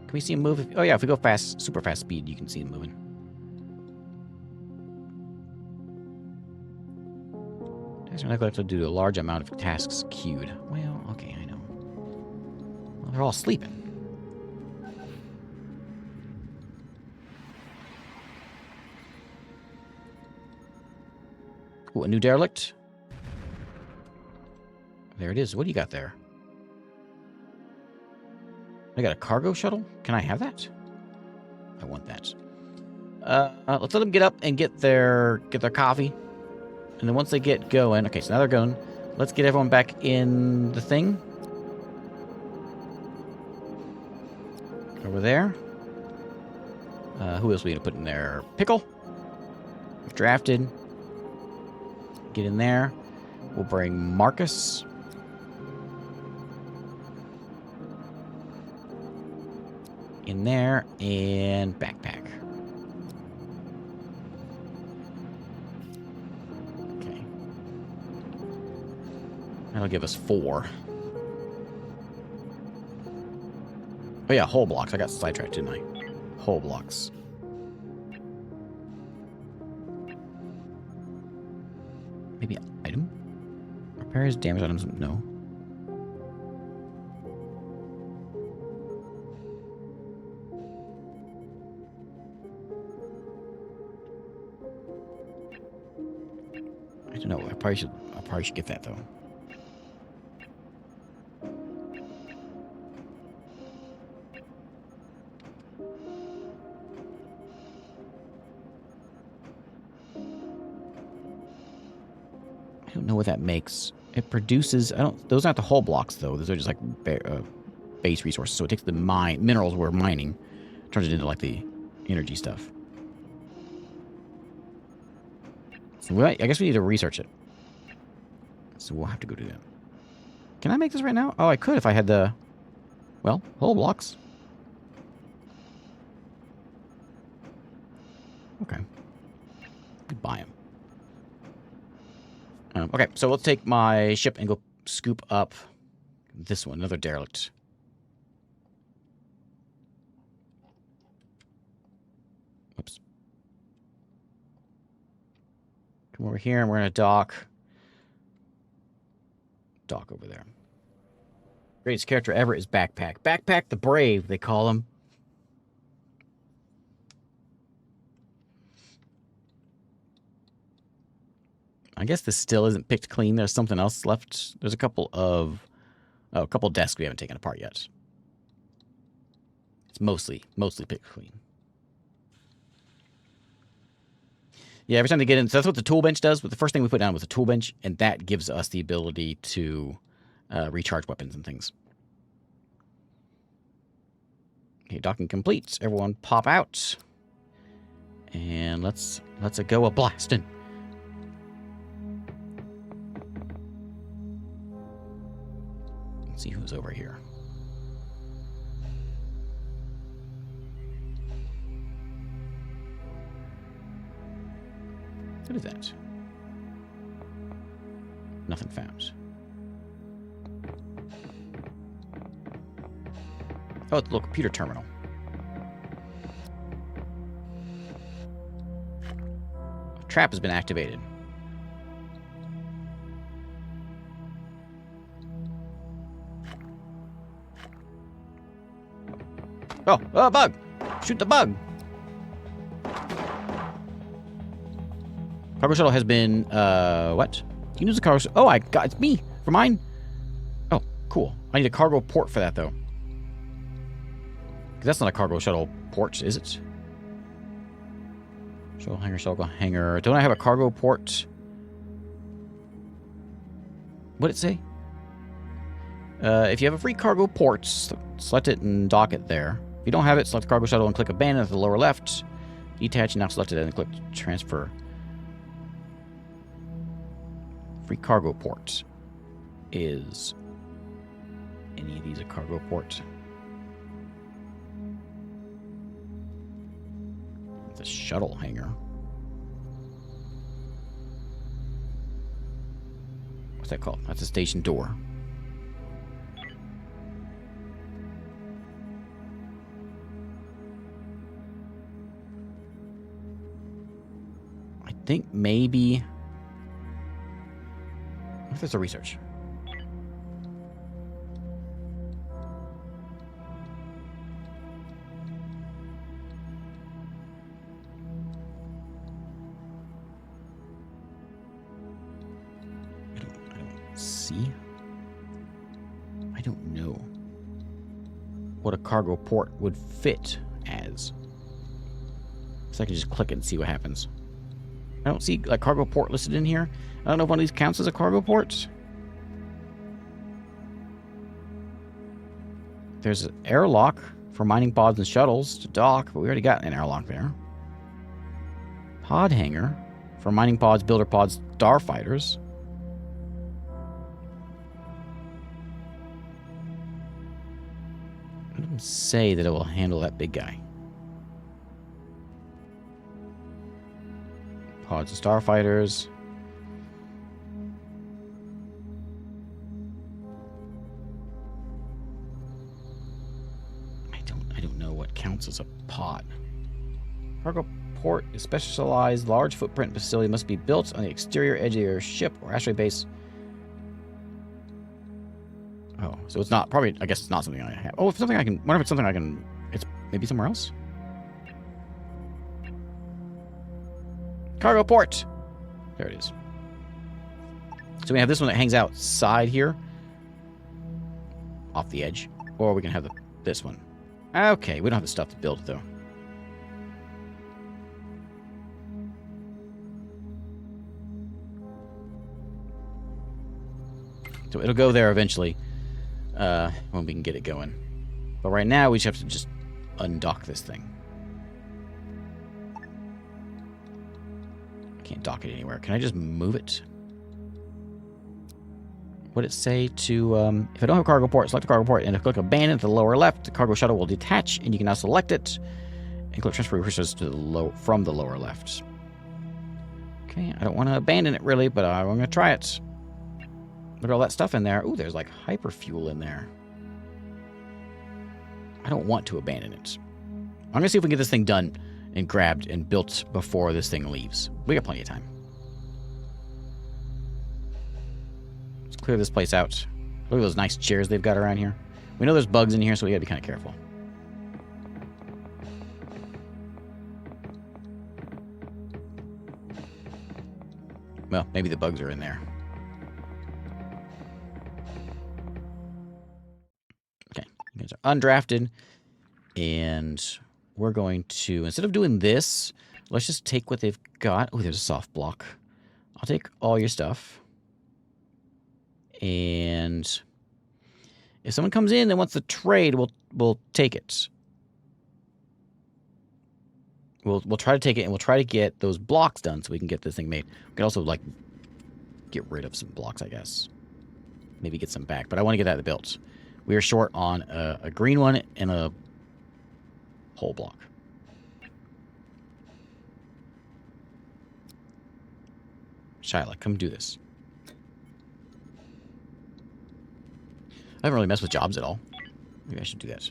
A: Can we see him move? Oh, yeah, if we go fast, super fast speed, you can see him moving. Tasks are likely to do a large amount of tasks queued. Well, okay, I know. Well, they're all sleeping. Ooh, a new derelict. There it is. What do you got there? I got a cargo shuttle? Can I have that? I want that. Let's let them get up and get their coffee. And then once they get going... Okay, so now they're going. Let's get everyone back in the thing. Over there. Who else we need to put in there? Pickle. Drafted. Get in there. We'll bring Marcus. In there. And backpack. Okay. That'll give us 4. Oh yeah, whole blocks. I got sidetracked, didn't I? Whole blocks. Maybe item? Repairs damaged items? No. I don't know. I probably should get that though. I don't know what that makes. It produces... Those aren't the whole blocks, though. Those are just, like, base resources. So it takes the minerals we're mining, turns it into, like, the energy stuff. So I guess we need to research it. So we'll have to go do that. Can I make this right now? Oh, I could if I had the... Well, whole blocks. Okay. Could buy them. Okay, so let's take my ship and go scoop up this one, another derelict. Whoops. Come over here and we're going to dock. Dock over there. Greatest character ever is Backpack. Backpack the Brave, they call him. I guess this still isn't picked clean. There's something else left. There's a couple desks we haven't taken apart yet. It's mostly picked clean. Yeah, every time they get in, so that's what the tool bench does. But the first thing we put down was a tool bench, and that gives us the ability to recharge weapons and things. Okay, docking complete. Everyone pop out. And let's go a blasting. Let's see who's over here. What is that? Nothing found. Oh, it's a little computer terminal. A trap has been activated. Oh, a bug! Shoot the bug! Cargo shuttle has been, what? You can use the cargo... Oh, it's me! For mine? Oh, cool. I need a cargo port for that, though. Because that's not a cargo shuttle port, is it? Shuttle hangar. Don't I have a cargo port? What'd it say? If you have a free cargo port, select it and dock it there. If you don't have it, select the cargo shuttle and click abandon at the lower left. Detach and now select it and click transfer. Free cargo port. Is any of these a cargo port? It's a shuttle hangar. What's that called? That's a station door. I think maybe... What if there's a research? See? I don't know what a cargo port would fit as. So I can just click it and see what happens. I don't see a cargo port listed in here. I don't know if one of these counts as a cargo port. There's an airlock for mining pods and shuttles to dock, but we already got an airlock there. Pod hangar for mining pods, builder pods, starfighters. It doesn't say that it will handle that big guy. Pods and starfighters. I don't know what counts as a pod. Cargo port is specialized. Large footprint facility must be built on the exterior edge of your ship or asteroid base. Oh, so it's not probably. I guess it's not something I have. Oh, if something I can. Wonder if it's something I can. It's maybe somewhere else. Cargo port. There it is. So we have this one that hangs outside here, off the edge, or we can have this one. Okay, we don't have the stuff to build it though. So it'll go there eventually when we can get it going. But right now we just have to just undock this thing. Can't dock it anywhere. Can I just move it? Would it say to, if I don't have a cargo port, select the cargo port, and if I click abandon at the lower left, the cargo shuttle will detach, and you can now select it, and click transfer resources to from the lower left. Okay, I don't want to abandon it really, but I'm going to try it. Look at all that stuff in there. Ooh, there's like hyperfuel in there. I don't want to abandon it. I'm going to see if we can get this thing done and grabbed and built before this thing leaves. We got plenty of time. Let's clear this place out. Look at those nice chairs they've got around here. We know there's bugs in here, so we gotta be kind of careful. Well, maybe the bugs are in there. Okay, you guys are undrafted. And we're going to, instead of doing this, let's just take what they've got. Oh, there's a soft block. I'll take all your stuff. And If someone comes in and wants to trade, we'll take it. We'll try to take it, and we'll try to get those blocks done so we can get this thing made. We can also, like, get rid of some blocks, I guess. Maybe get some back, but I want to get that built. We are short on a green one and a whole block. Shyla, come do this. I haven't really messed with jobs at all. Maybe I should do that.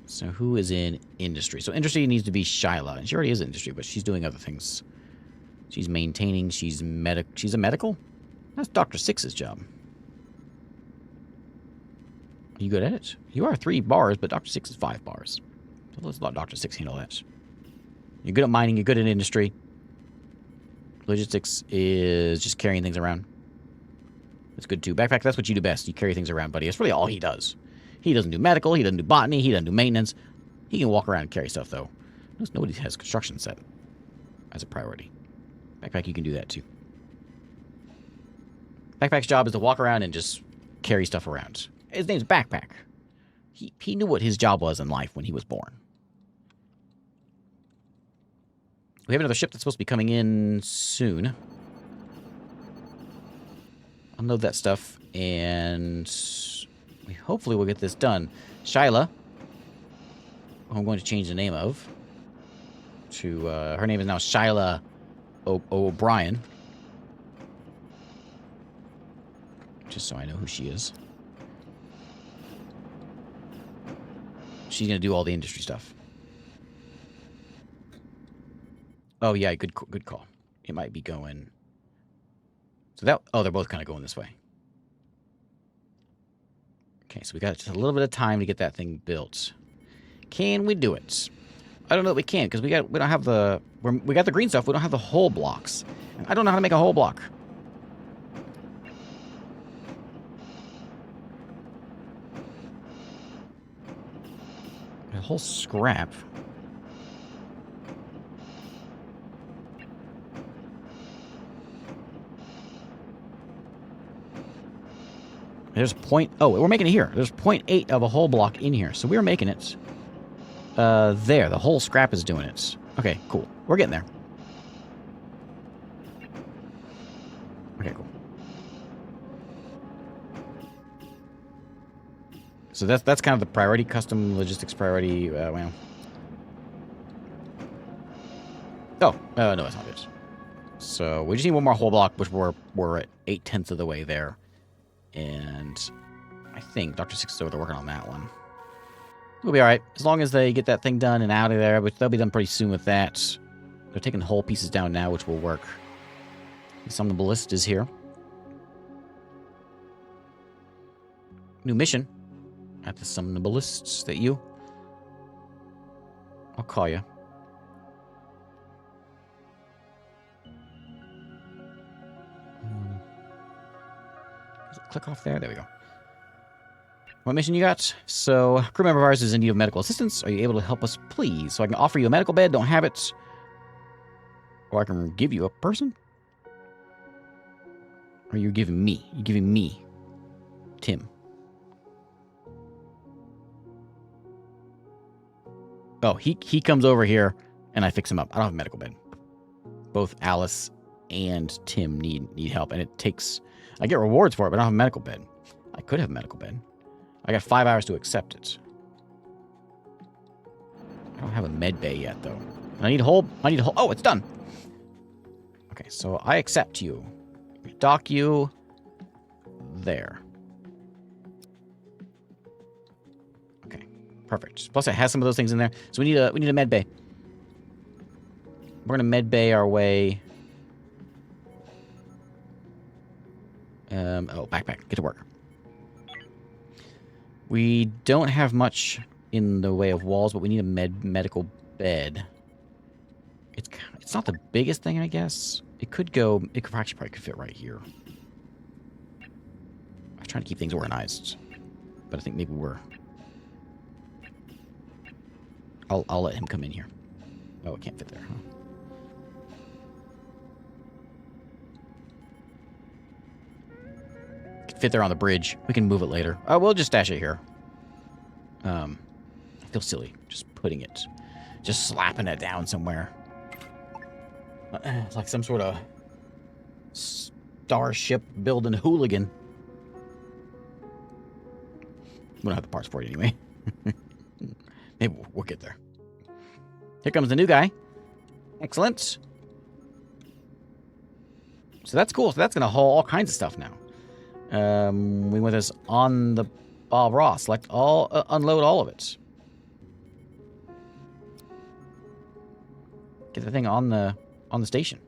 A: So who is in industry? So industry needs to be Shyla. And she already is in industry, but she's doing other things. She's maintaining. She's a medical? That's Dr. Six's job. Are you good at it? You are 3 bars, but Dr. Six is 5 bars. So let's let Dr. Six handle that. You're good at mining. You're good at industry. Logistics is just carrying things around. That's good too. Backpack, that's what you do best. You carry things around, buddy. That's really all he does. He doesn't do medical. He doesn't do botany. He doesn't do maintenance. He can walk around and carry stuff, though. Notice nobody has construction set as a priority. Backpack, you can do that too. Backpack's job is to walk around and just carry stuff around. His name's Backpack. He knew what his job was in life when he was born. We have another ship that's supposed to be coming in soon. Unload that stuff, and we hopefully will get this done. Shyla, who I'm going to change the name of to, her name is now Shyla O'Brien. Just so I know who she is. She's going to do all the industry stuff. Oh, yeah, good call. It might be going... So that... Oh, they're both kind of going this way. Okay, so we got just a little bit of time to get that thing built. Can we do it? I don't know that we can, because we don't have the... We got the green stuff, we don't have the whole blocks. And I don't know how to make a whole block. A whole scrap... There's oh, we're making it here. There's 0.8 of a whole block in here. So we're making it. There. The whole scrap is doing it. Okay, cool. We're getting there. Okay, cool. So that's kind of the priority. Custom logistics priority. Well. Oh, no, that's not it. So we just need one more whole block, which we're at 8/10 of the way there. And I think Dr. Six is over there working on that one. We'll be alright. As long as they get that thing done and out of there, which they'll be done pretty soon with that. They're taking the whole pieces down now, which will work. Some of the ballist is here. New mission. I have to summon the ballists. That you? I'll call you. Click off there. There we go. What mission you got? So, a crew member of ours is in need of medical assistance. Are you able to help us, please? So I can offer you a medical bed. Don't have it. Or I can give you a person. Or you're giving me. You're giving me. Tim. Oh, he comes over here and I fix him up. I don't have a medical bed. Both Alice and Tim need help. And it takes... I get rewards for it, but I don't have a medical bed. I could have a medical bed. I got 5 hours to accept it. I don't have a med bay yet, though. I need a whole... Oh, it's done. Okay, so I accept you. Dock you. There. Okay, perfect. Plus, it has some of those things in there. So we need a med bay. We're gonna med bay our way... oh, backpack. Get to work. We don't have much in the way of walls, but we need a medical bed. It's not the biggest thing, I guess. It could go... It could actually probably fit right here. I'm trying to keep things organized, but I think maybe we're... I'll let him come in here. Oh, it can't fit there, huh? fit there on the bridge. We can move it later. We'll just stash it here. I feel silly just putting it, just slapping it down somewhere. It's like some sort of starship building hooligan. We don't have the parts for it anyway. Maybe we'll get there. Here comes the new guy. Excellent. So that's cool. So that's going to haul all kinds of stuff now. We want this on the Bob Ross. Select all, unload all of it. Get the thing on the station.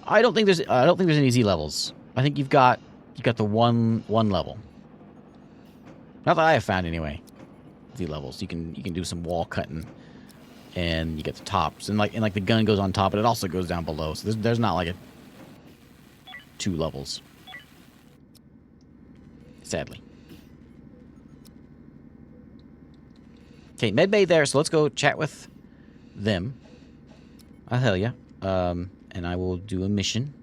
A: I don't think there's any Z levels. I think you got the one level. Not that I have found anyway. Z levels. You can do some wall cutting, and you get the tops, and like the gun goes on top, but it also goes down below. So there's not like a 2 levels. Sadly. Okay, medbay there. So let's go chat with them. I'll tell ya. And I will do a mission.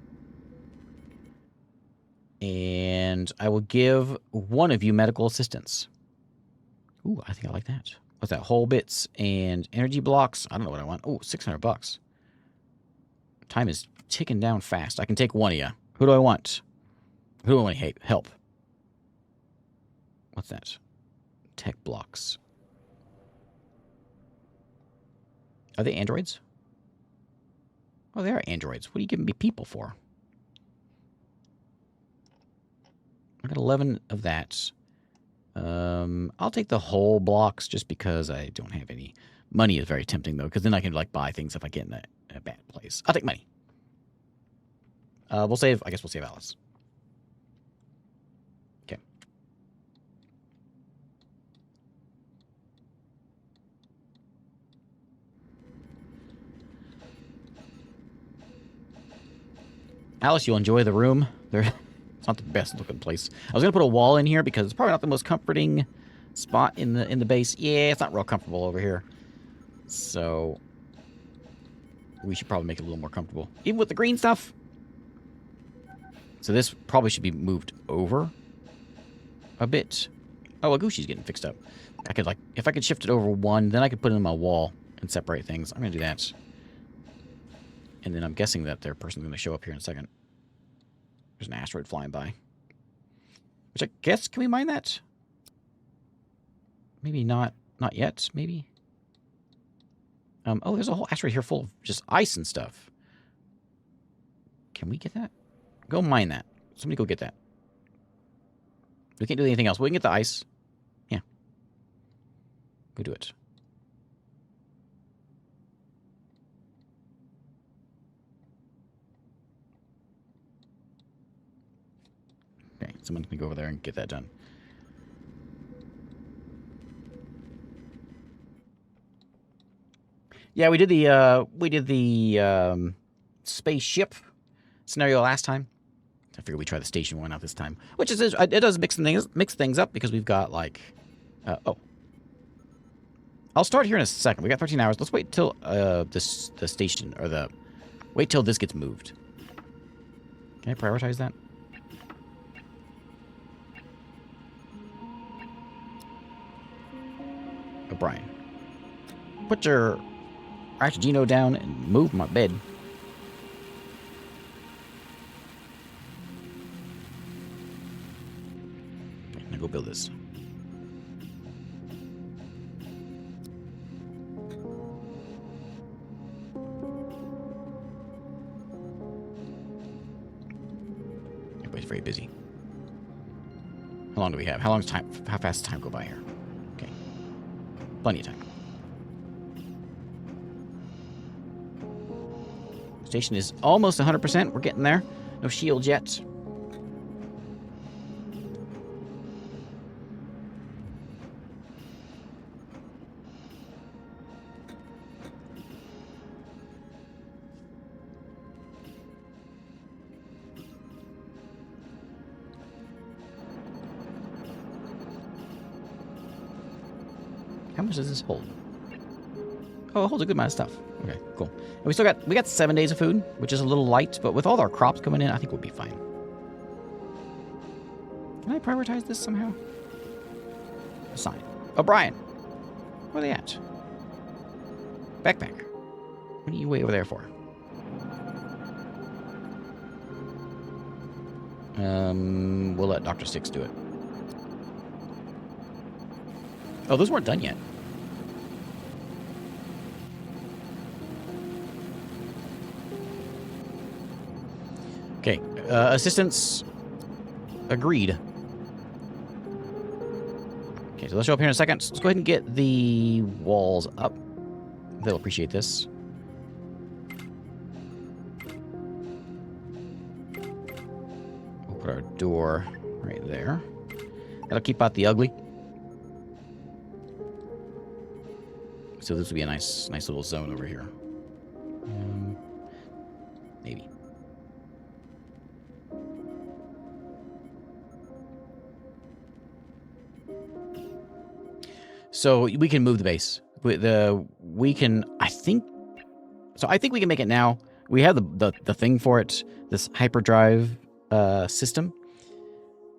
A: And I will give one of you medical assistance. Ooh, I think I like that. What's that? Whole bits and energy blocks. I don't know what I want. Oh, $600. Time is ticking down fast. I can take one of you. Who do I want? Who do I want to help? What's that? Tech blocks. Are they androids? Oh, they are androids. What are you giving me people for? I got 11 of that. I'll take the whole blocks just because I don't have any. Money is very tempting, though, because then I can, like, buy things if I get in a bad place. I'll take money. We'll save... I guess we'll save Alice. Okay. Alice, you'll enjoy the room. It's not the best looking place. I was going to put a wall in here because it's probably not the most comforting spot in the base. Yeah, it's not real comfortable over here. So we should probably make it a little more comfortable. Even with the green stuff. So this probably should be moved over a bit. Oh, Agushi's getting fixed up. I could, like, if I could shift it over 1, then I could put it in my wall and separate things. I'm going to do that. And then I'm guessing that their person's going to show up here in a second. There's an asteroid flying by. Which I guess, can we mine that? Maybe not. Not yet, maybe. Oh, there's a whole asteroid here full of just ice and stuff. Can we get that? Go mine that. Somebody go get that. We can't do anything else. We can get the ice. Yeah. Go do it. Okay, someone can go over there and get that done. Yeah, we did the spaceship scenario last time. I figured we'd try the station one out this time, which is it does mix things up because we've got like oh. I'll start here in a second. We got 13 hours. Let's wait till the station or wait till this gets moved. Can I prioritize that? O'Brien, put your Archigino down and move my bed. Okay, now go build this. Everybody's very busy. How long do we have? How fast does time go by here? Okay. Plenty of time. Station is almost 100%. We're getting there. No shields yet. How much does this hold? Oh, it holds a good amount of stuff. Okay, cool. And we got 7 days of food, which is a little light, but with all our crops coming in, I think we'll be fine. Can I prioritize this somehow? Assign. O'Brien. Where are they at? Backpack. What are you way over there for? We'll let Dr. Six do it. Oh, those weren't done yet. Okay, assistance agreed. Okay, so let's show up here in a second. Let's go ahead and get the walls up. They'll appreciate this. We'll put our door right there. That'll keep out the ugly. So this will be a nice little zone over here. Maybe. So we can move the base. We can. I think we can make it now. We have the thing for it. This hyperdrive system.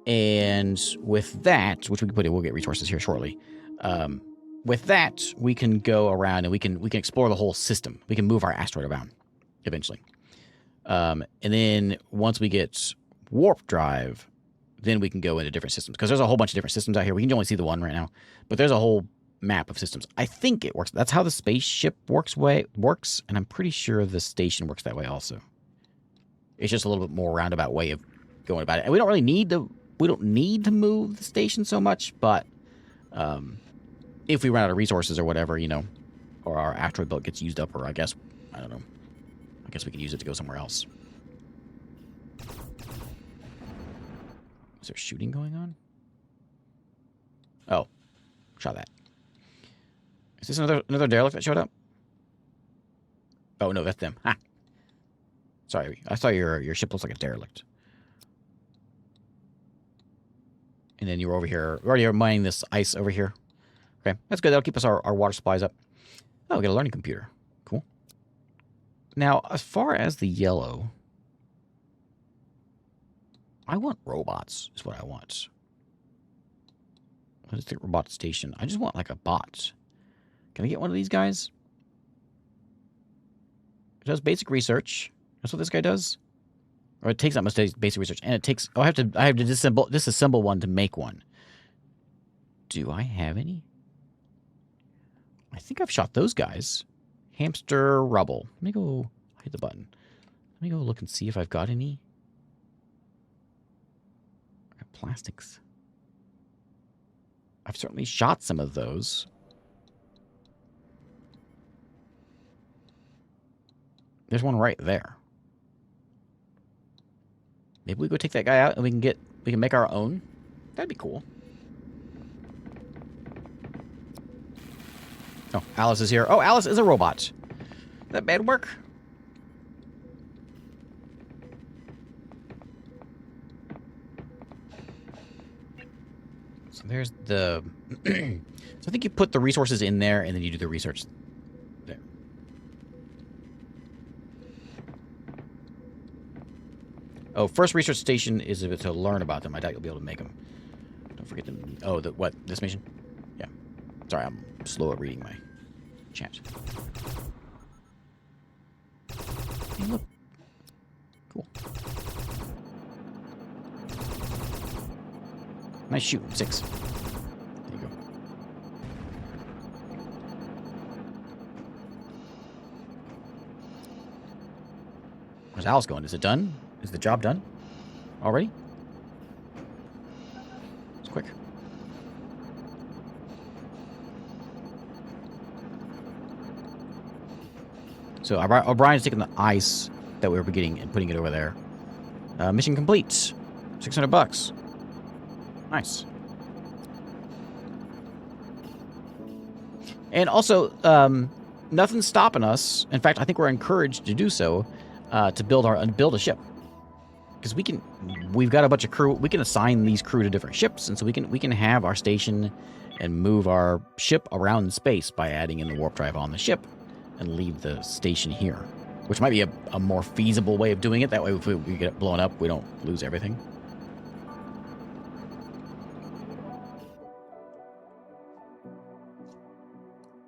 A: And with that, which we can put in, we'll get resources here shortly. With that, we can go around and we can explore the whole system. We can move our asteroid around eventually. And then once we get warp drive, then we can go into different systems. Because there's a whole bunch of different systems out here. We can only see the one right now. But there's a whole map of systems. I think it works. That's how the spaceship works. And I'm pretty sure the station works that way also. It's just a little bit more roundabout way of going about it. And we don't really need to move the station so much, but if we run out of resources or whatever, you know, or our asteroid belt gets used up, or I guess we can use it to go somewhere else. Is there shooting going on? Oh, shot that. Is this another derelict that showed up? Oh no, that's them. Ha. Sorry, I thought your ship looks like a derelict. And then you were over here. We already are mining this ice over here. Okay, that's good. That'll keep us our water supplies up. Oh, we got a learning computer. Cool. Now, as far as the yellow, I want robots, is what I want. What is the robot station? I just want like a bot. Can I get one of these guys? It does basic research. That's what this guy does. Or it takes that much basic research, and it takes. Oh, I have to disassemble one to make one. Do I have any? I think I've shot those guys. Hamster rubble. Let me go hit the button. Let me go look and see if I've got any. I got plastics. I've certainly shot some of those. There's one right there. Maybe we go take that guy out and we can make our own. That'd be cool. Oh, Alice is here. Oh, Alice is a robot. That bad work? So there's the... So I think you put the resources in there and then you do the research there. Oh, first research station is to learn about them. I doubt you'll be able to make them. Don't forget them. Oh, what? This mission? Yeah. Sorry, I'm slow at reading my chat. Hey, look. Cool. Nice shoot. 6. There you go. Where's Alice going? Is it done? Is the job done? Already? It's quick. So O'Brien's taking the ice that we were getting and putting it over there. Mission complete. $600. Nice. And also, nothing's stopping us. In fact, I think we're encouraged to do so, to build a ship. Because we've got a bunch of crew. We can assign these crew to different ships, and so we can have our station and move our ship around in space by adding in the warp drive on the ship. and leave the station here, which might be a more feasible way of doing it. That way, if we get it blown up, we don't lose everything.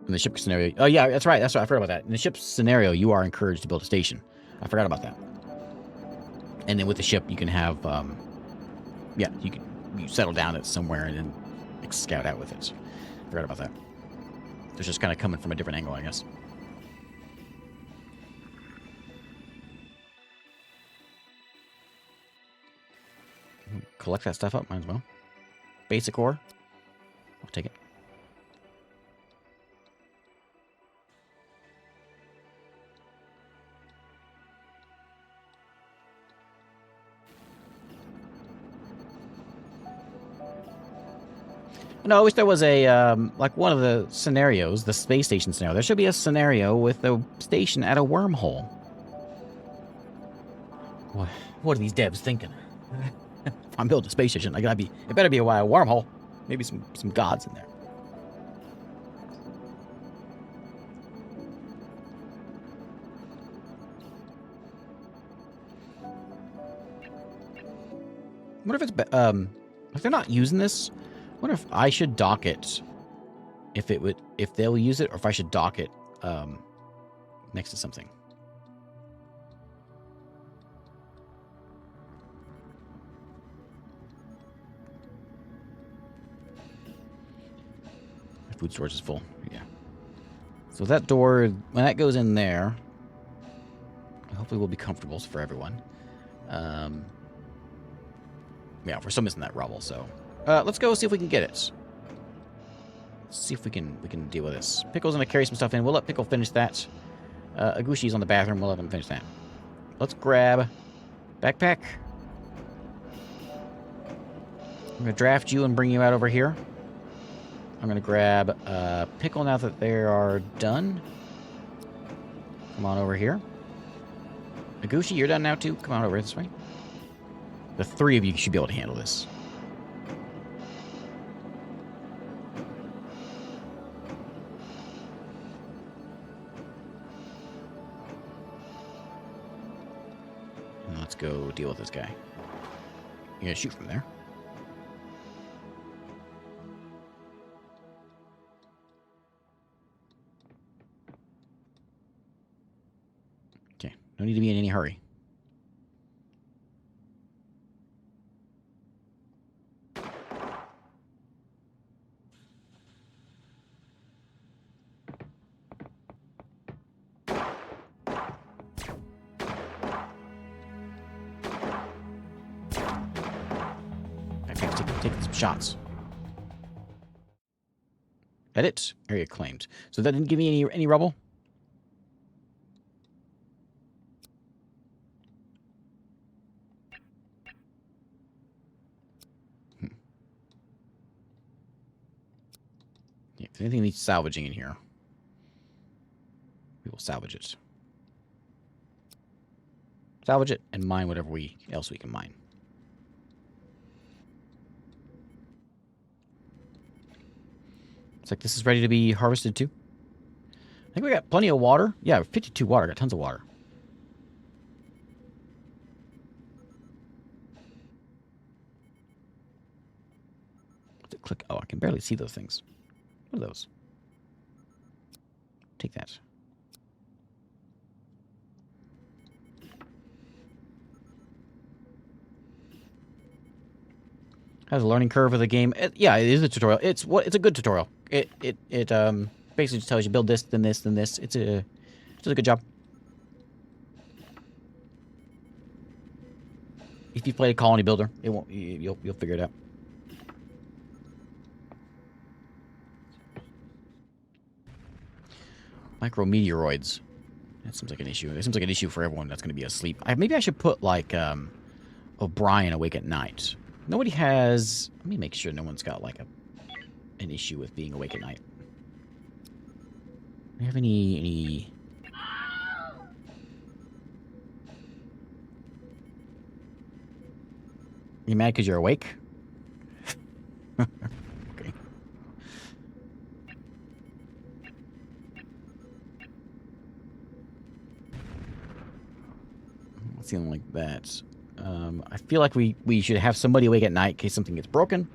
A: In the ship scenario, oh yeah, that's right. I forgot about that. In the ship scenario, you are encouraged to build a station. I forgot about that. And then with the ship, you can have, yeah, you settle down at somewhere and then scout out with it. Forgot about that. It's just kind of coming from a different angle, I guess. Collect that stuff up, might as well. Basic ore. I'll take it. No, I wish there was a, like one of the scenarios, the space station scenario. There should be a scenario with a station at a wormhole. What are these devs thinking? If I'm building a space station, it better be a wormhole. Maybe some gods in there. I wonder if it's, if they're not using this, I wonder if I should dock it, if they'll use it, or if I should dock it next to something. My food storage is full. Yeah. So that door, when that goes in there, hopefully will be comfortable for everyone. Yeah, we're still missing that rubble, so let's go see if we can get it. Let's see if we can deal with this. Pickle's gonna carry some stuff in. We'll let Pickle finish that. Agushi's on the bathroom. We'll let him finish that. Let's grab backpack. I'm gonna draft you and bring you out over here. I'm gonna grab Pickle now that they are done. Come on over here. Agushi, you're done now too. Come on over this way. The three of you should be able to handle this. And let's go deal with this guy. You're gonna shoot from there. Okay, no need to be in any hurry. Taking some shots. Edit. Area claimed. So that didn't give me any rubble? Yeah, if anything needs salvaging in here, we will salvage it. Salvage it and mine whatever else we can mine. It's like this is ready to be harvested too. I think we got plenty of water. Yeah, 52 water. Got tons of water. Click. Oh, I can barely see those things. What are those? Take that. Has a learning curve of the game. Yeah, it is a tutorial. It's a good tutorial. It basically just tells you build this, then this, then this. It does a good job. If you've played a colony builder, it won't. You'll figure it out. Micrometeoroids. That seems like an issue. It seems like an issue for everyone that's going to be asleep. Maybe I should put like O'Brien awake at night. Nobody has. Let me make sure no one's got like an issue with being awake at night. Do you have any? You mad because you're awake? Okay. Something like that. I feel like we should have somebody awake at night in case something gets broken.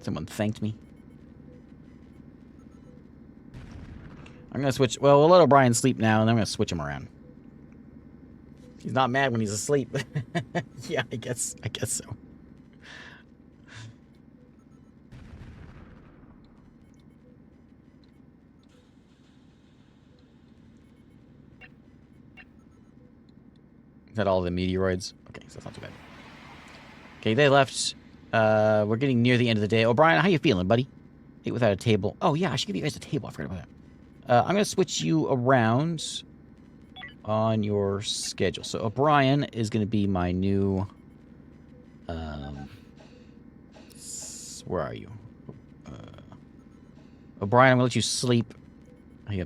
A: Someone thanked me. I'm going to switch. Well, we'll let O'Brien sleep now, and then I'm going to switch him around. He's not mad when he's asleep. Yeah, I guess so. Is that all the meteoroids? Okay, so that's not too bad. Okay, they left. We're getting near the end of the day. O'Brien, how you feeling, buddy? Eat without a table. Oh, yeah, I should give you guys a table. I forgot about that. I'm going to switch you around on your schedule. So O'Brien is going to be my new... where are you? O'Brien, I'm going to let you sleep. You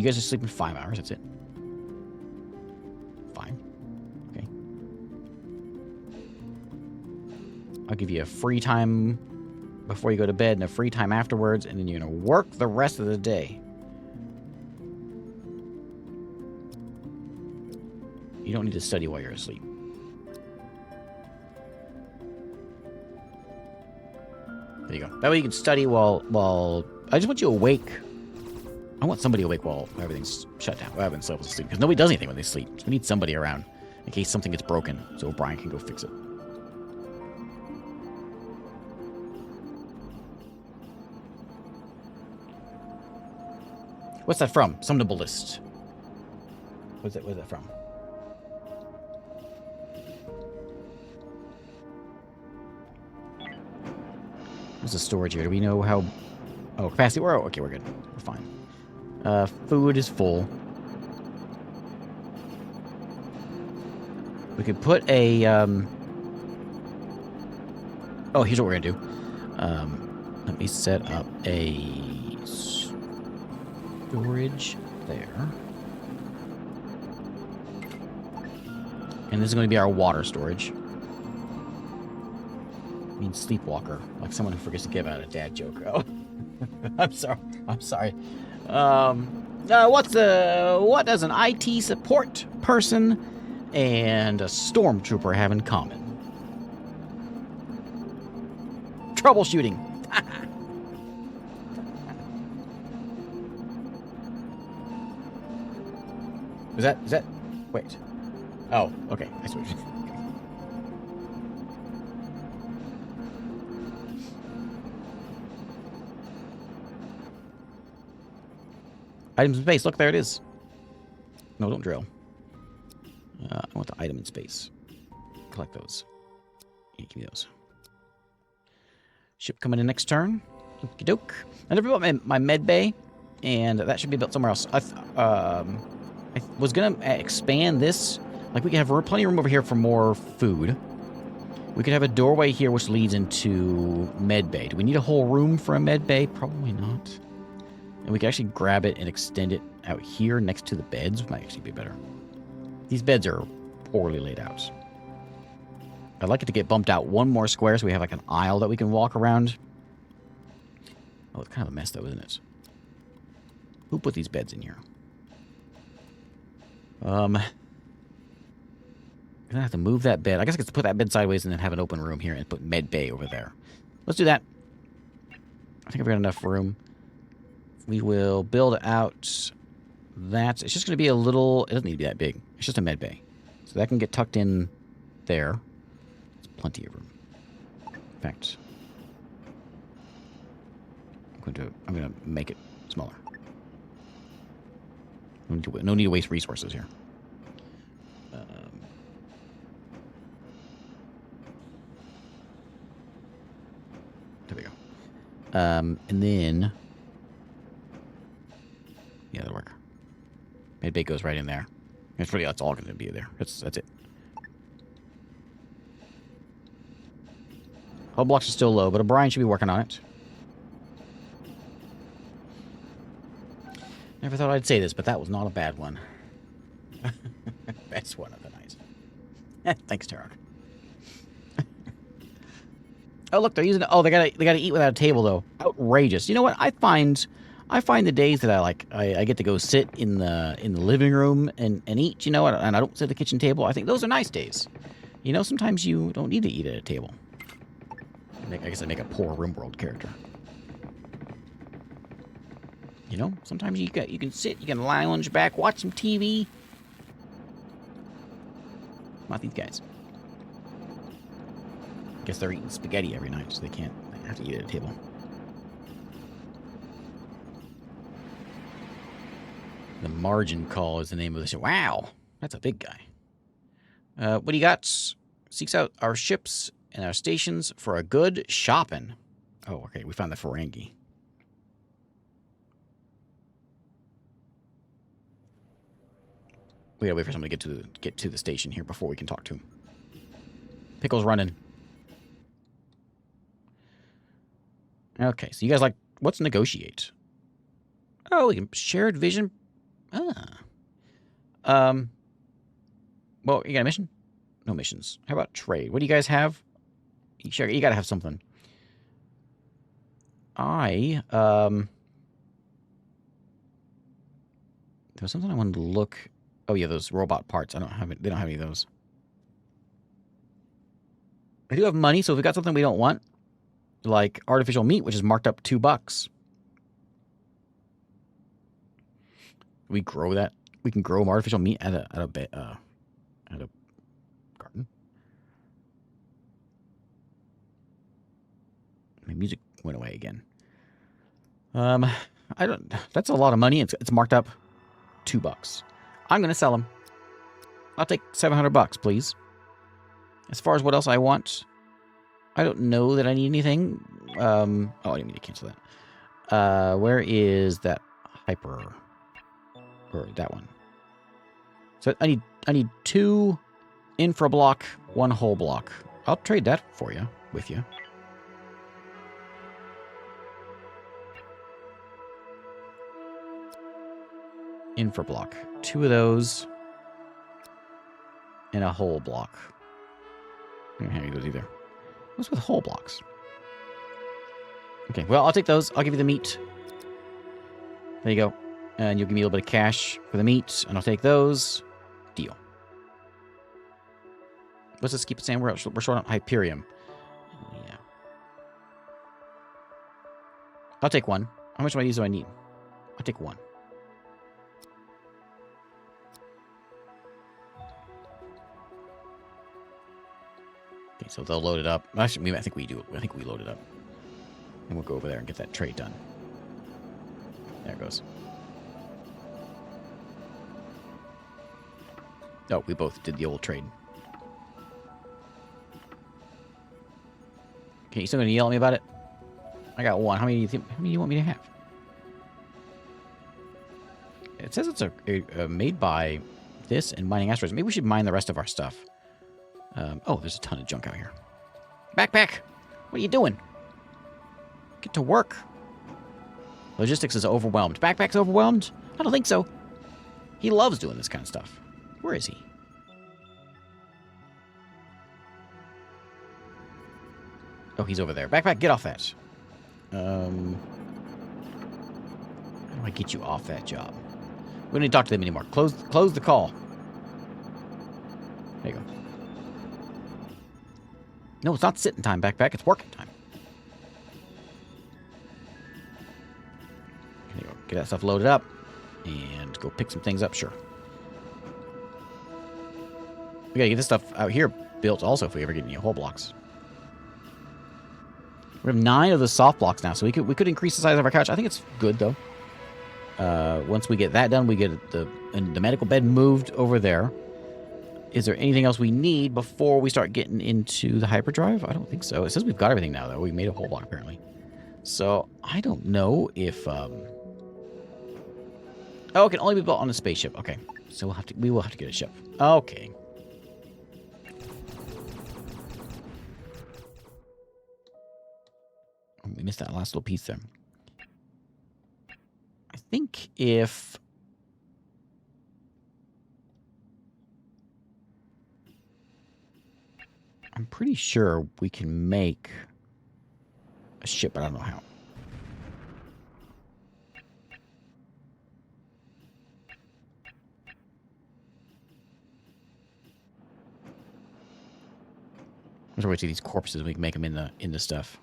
A: guys are sleeping 5 hours. That's it. Fine. Okay. I'll give you a free time before you go to bed and a free time afterwards, and then you're going to work the rest of the day. You don't need to study while you're asleep. There you go. That way you can study while... I just want you awake. I want somebody awake while everything's shut down. While everyone's asleep. Because nobody does anything when they sleep. So we need somebody around in case something gets broken so O'Brien can go fix it. What's that from? Summonable list. Where's that from? What's the storage here? Do we know how... Oh, capacity. Okay, we're good. We're fine. Food is full. We could put a... Oh, here's what we're going to do. Let me set up a... storage there. And this is going to be our water storage. I mean, sleepwalker, like someone who forgets to give out a dad joke. Oh, I'm sorry. What does an IT support person and a stormtrooper have in common? Troubleshooting. Is that? Wait. Oh, okay. I see what you're saying. Items in space. Look, there it is. No, don't drill. I want the item in space. Collect those. Yeah, give me those. Ship coming in next turn. Okie doke. I never built my med bay, and that should be built somewhere else. I was gonna expand this. Like, we could have plenty of room over here for more food. We could have a doorway here which leads into med bay. Do we need a whole room for a med bay? Probably not. And we can actually grab it and extend it out here next to the beds. Might actually be better. These beds are poorly laid out. I'd like it to get bumped out one more square so we have like an aisle that we can walk around. Oh, it's kind of a mess though, isn't it? Who put these beds in here? I'm gonna have to move that bed. I guess I could put that bed sideways and then have an open room here and put med bay over there. Let's do that. I think I've got enough room. We will build out that. It's just going to be a little... It doesn't need to be that big. It's just a med bay. So that can get tucked in there. There's plenty of room. In fact, I'm going to make it smaller. No need to waste resources here. There we go. And then... Yeah, that'll work. Med bay goes right in there. That's all going to be there. That's it. Hull blocks are still low, but O'Brien should be working on it. Never thought I'd say this, but that was not a bad one. Best one of the night. Thanks, Tarok. Oh, look, they're using. Oh, they gotta eat without a table though. Outrageous. You know what? I find the days that I get to go sit in the living room and eat. You know, and I don't sit at the kitchen table. I think those are nice days. You know, sometimes you don't need to eat at a table. I guess I make a poor RimWorld character. You know, sometimes you can sit, you can lounge back, watch some TV. Not these guys. I guess they're eating spaghetti every night, so they have to eat at a table. The margin call is the name of the show. Wow, that's a big guy. What do you got? Seeks out our ships and our stations for a good shopping. Oh, okay, we found the Ferengi. We gotta wait for somebody to get to the station here before we can talk to him. Pickle's running. Okay, so you guys like, what's negotiate? Oh, we can shared vision. Well, you got a mission? No missions. How about trade? What do you guys have? You gotta have something. There was something I wanted to look. Oh yeah, those robot parts. They don't have any of those. I do have money, so if we got something we don't want, like artificial meat, which is marked up $2. We grow that. We can grow artificial meat at a garden. My music went away again. I don't. That's a lot of money. It's marked up $2. I'm gonna sell them. I'll take $700, please. As far as what else I want, I don't know that I need anything. Oh, I didn't mean to cancel that. Where is that hyper? Or that one? So I need 2 infra block, 1 whole block. I'll trade that for you, with you. Infra block. 2 of those. And a whole block. I don't have any of those either. What's with whole blocks? Okay, well, I'll take those. I'll give you the meat. There you go. And you'll give me a little bit of cash for the meat, and I'll take those. Deal. Let's just keep it saying we're short on Hyperium. Yeah. I'll take 1. How much of these do I need? I'll take 1. Okay, so they'll load it up. Actually, I think we do. I think we load it up. And we'll go over there and get that trade done. There it goes. Oh, we both did the old trade. Okay, you still gonna yell at me about it? I got 1. How many do you want me to have? It says it's made by this and mining asteroids. Maybe we should mine the rest of our stuff. Oh, there's a ton of junk out here. Backpack! What are you doing? Get to work. Logistics is overwhelmed. Backpack's overwhelmed? I don't think so. He loves doing this kind of stuff. Where is he? Oh, he's over there. Backpack, get off that. How do I get you off that job? We don't need to talk to them anymore. Close the call. There you go. No, it's not sitting time, Backpack. It's working time. There you go. Get that stuff loaded up. And go pick some things up, sure. We gotta get this stuff out here built also if we ever get any whole blocks. We have 9 of the soft blocks now, so we could increase the size of our couch. I think it's good though. Once we get that done, we get the medical bed moved over there. Is there anything else we need before we start getting into the hyperdrive? I don't think so. It says we've got everything now though. We made a whole block apparently. So I don't know if oh, it can only be built on a spaceship. Okay. So we will have to get a ship. Okay. We missed that last little piece there. I think if... I'm pretty sure we can make a ship, but I don't know how. There's a way to these corpses. We can make them into stuff.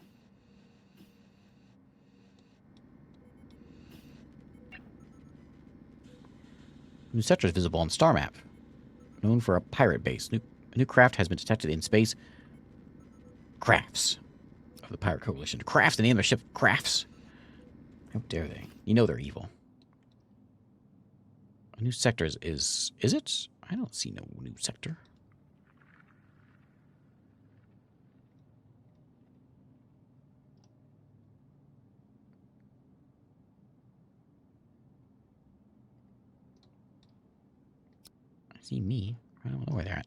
A: New sector is visible on star map. Known for a pirate base. A new craft has been detected in space. Crafts of the Pirate Coalition. Crafts, the name of their ship. Crafts. How dare they? You know they're evil. A new sector is it? I don't see no new sector. I see me. I don't know where they're at.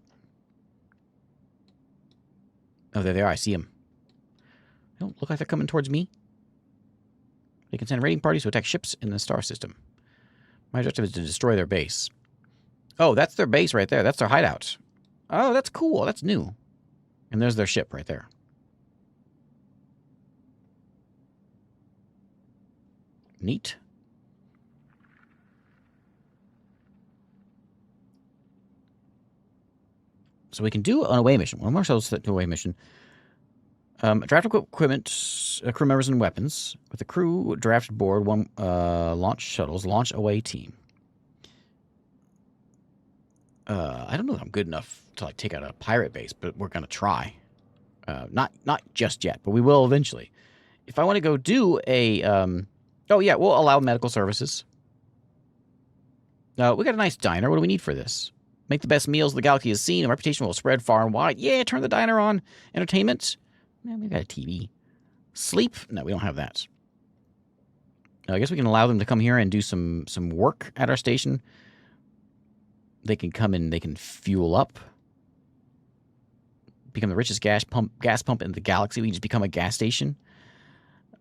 A: Oh, there they are. I see them. They don't look like they're coming towards me. They can send raiding parties to attack ships in the star system. My objective is to destroy their base. Oh, that's their base right there. That's their hideout. Oh, that's cool. That's new. And there's their ship right there. Neat. So we can do an away mission. One more shuttles to away mission. Draft equipment, crew members, and weapons. With the crew drafted board, one launch shuttles, launch away team. I don't know if I'm good enough to like take out a pirate base, but we're gonna try. Not just yet, but we will eventually. If I want to go do a, oh yeah, we'll allow medical services. We got a nice diner. What do we need for this? Make the best meals the galaxy has seen. A reputation will spread far and wide. Yeah, turn the diner on. Entertainment. Man, we've got a TV. Sleep? No, we don't have that. I guess we can allow them to come here and do some work at our station. They can come in. They can fuel up. Become the richest gas pump in the galaxy. We can just become a gas station.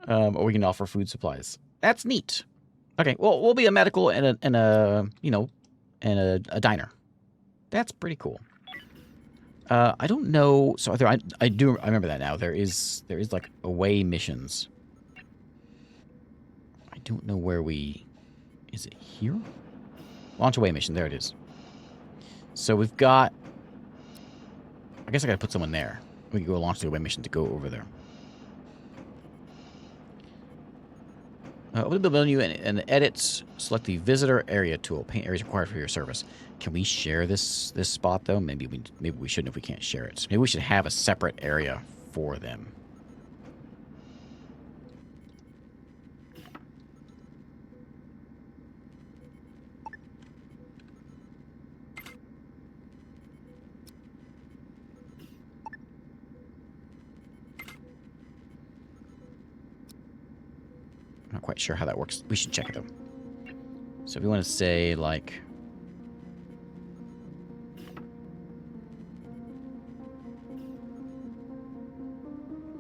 A: Or we can offer food supplies. That's neat. Okay, well, we'll be a medical and a diner. That's pretty cool. I don't know. So I remember that now. There is like away missions. I don't know where we. Is it here? Launch away mission. There it is. So we've got. I guess I gotta put someone there. We can go launch the away mission to go over there. Open the menu and edit. Select the visitor area tool. Paint areas required for your service. Can we share this spot though? Maybe we shouldn't if we can't share it. Maybe we should have a separate area for them. Not quite sure how that works. We should check it though. So if we want to say like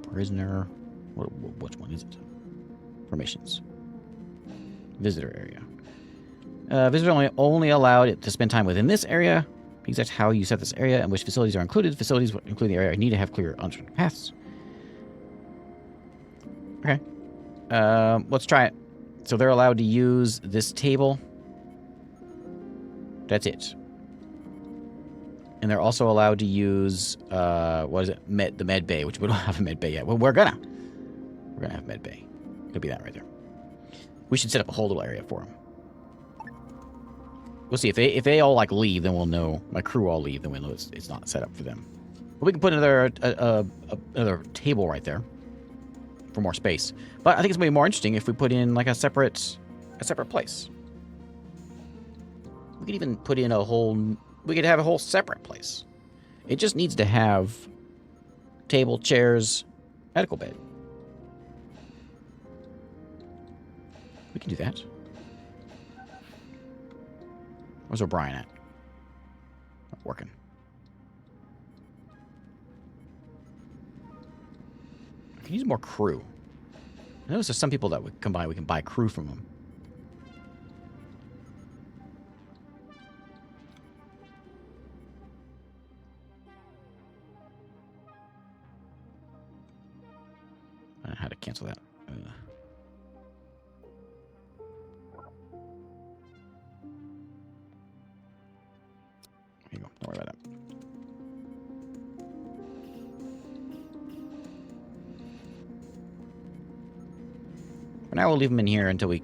A: prisoner, which one is it? Formations. Visitor area. Visitor only allowed to spend time within this area. Exact how you set this area and which facilities are included. Facilities including the area need to have clear untrained paths. Okay. Let's try it. So they're allowed to use this table. That's it. And they're also allowed to use, what is it? The med bay, which we don't have a med bay yet. Well, we're gonna have med bay. It'll be that right there. We should set up a whole little area for them. We'll see. If they all, like, leave, then we'll know. My crew all leave, then we'll know it's not set up for them. But we can put another table right there for more space. But I think it's going to be more interesting if we put in, like, a separate place. We could even put in we could have a whole separate place. It just needs to have table, chairs, medical bed. We can do that. Where's O'Brien at? Not working. I can use more crew. I notice there's some people that would come by. We can buy crew from them. How to cancel that. Here you go. Don't worry about that. For now, we'll leave them in here until we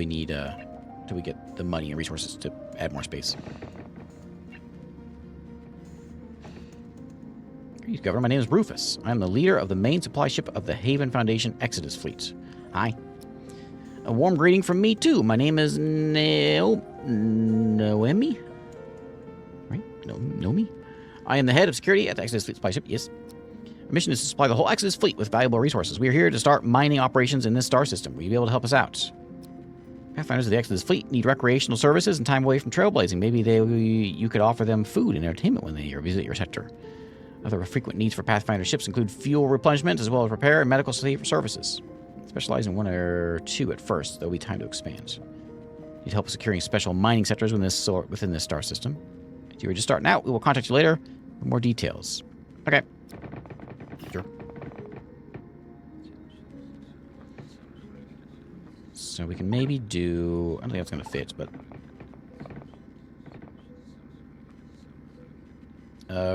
A: need until we get the money and resources to add more space. Greetings, Governor. My name is Rufus. I am the leader of the main supply ship of the Haven Foundation Exodus fleet. Hi. A warm greeting from me, too. My name is Noemi? Right? Noemi? I am the head of security at the Exodus fleet supply ship. Yes. Our mission is to supply the whole Exodus fleet with valuable resources. We are here to start mining operations in this star system. Will you be able to help us out? Pathfinders of the Exodus fleet need recreational services and time away from trailblazing. Maybe you could offer them food and entertainment when they visit your sector. Other frequent needs for Pathfinder ships include fuel replenishment as well as repair and medical services. Specialize in one or two at first, there'll be time to expand. Need help securing special mining sectors within this star system. If you're just starting out, we will contact you later for more details. Okay. Sure. So we can maybe do... I don't think that's going to fit, but...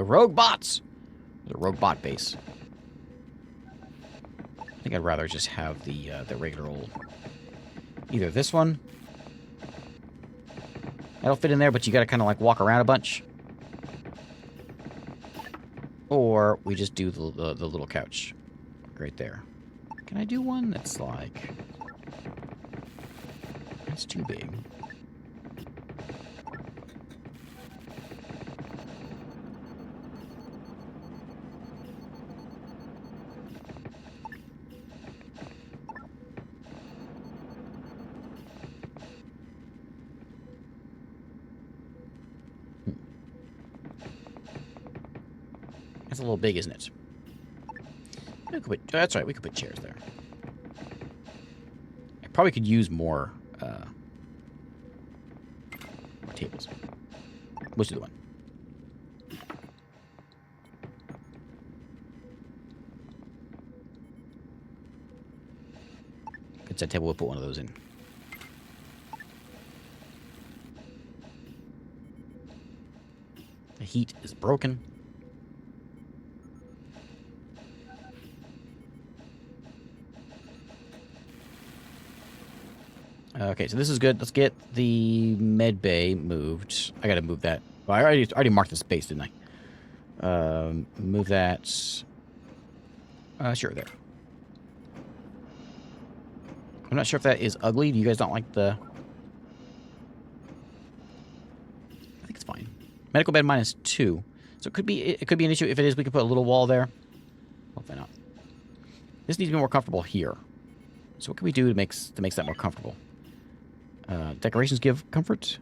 A: rogue bots! There's a rogue bot base. I think I'd rather just have the regular old... Either this one... That'll fit in there, but you gotta kind of like walk around a bunch. Or we just do the little couch. Right there. Can I do one that's like... That's too big. That's a little big, isn't it? That's right, we could put chairs there. I probably could use more tables. Which is the one? It's that table, we'll put one of those in. The heat is broken. Okay, so this is good. Let's get the med bay moved. I gotta move that. Well, I already marked the space, didn't I? Move that. Sure, there. I'm not sure if that is ugly. Do you guys don't like the... I think it's fine. Medical bed -2. So it could be an issue. If it is, we can put a little wall there. Hopefully not. This needs to be more comfortable here. So what can we do to makes that more comfortable? Decorations give comfort.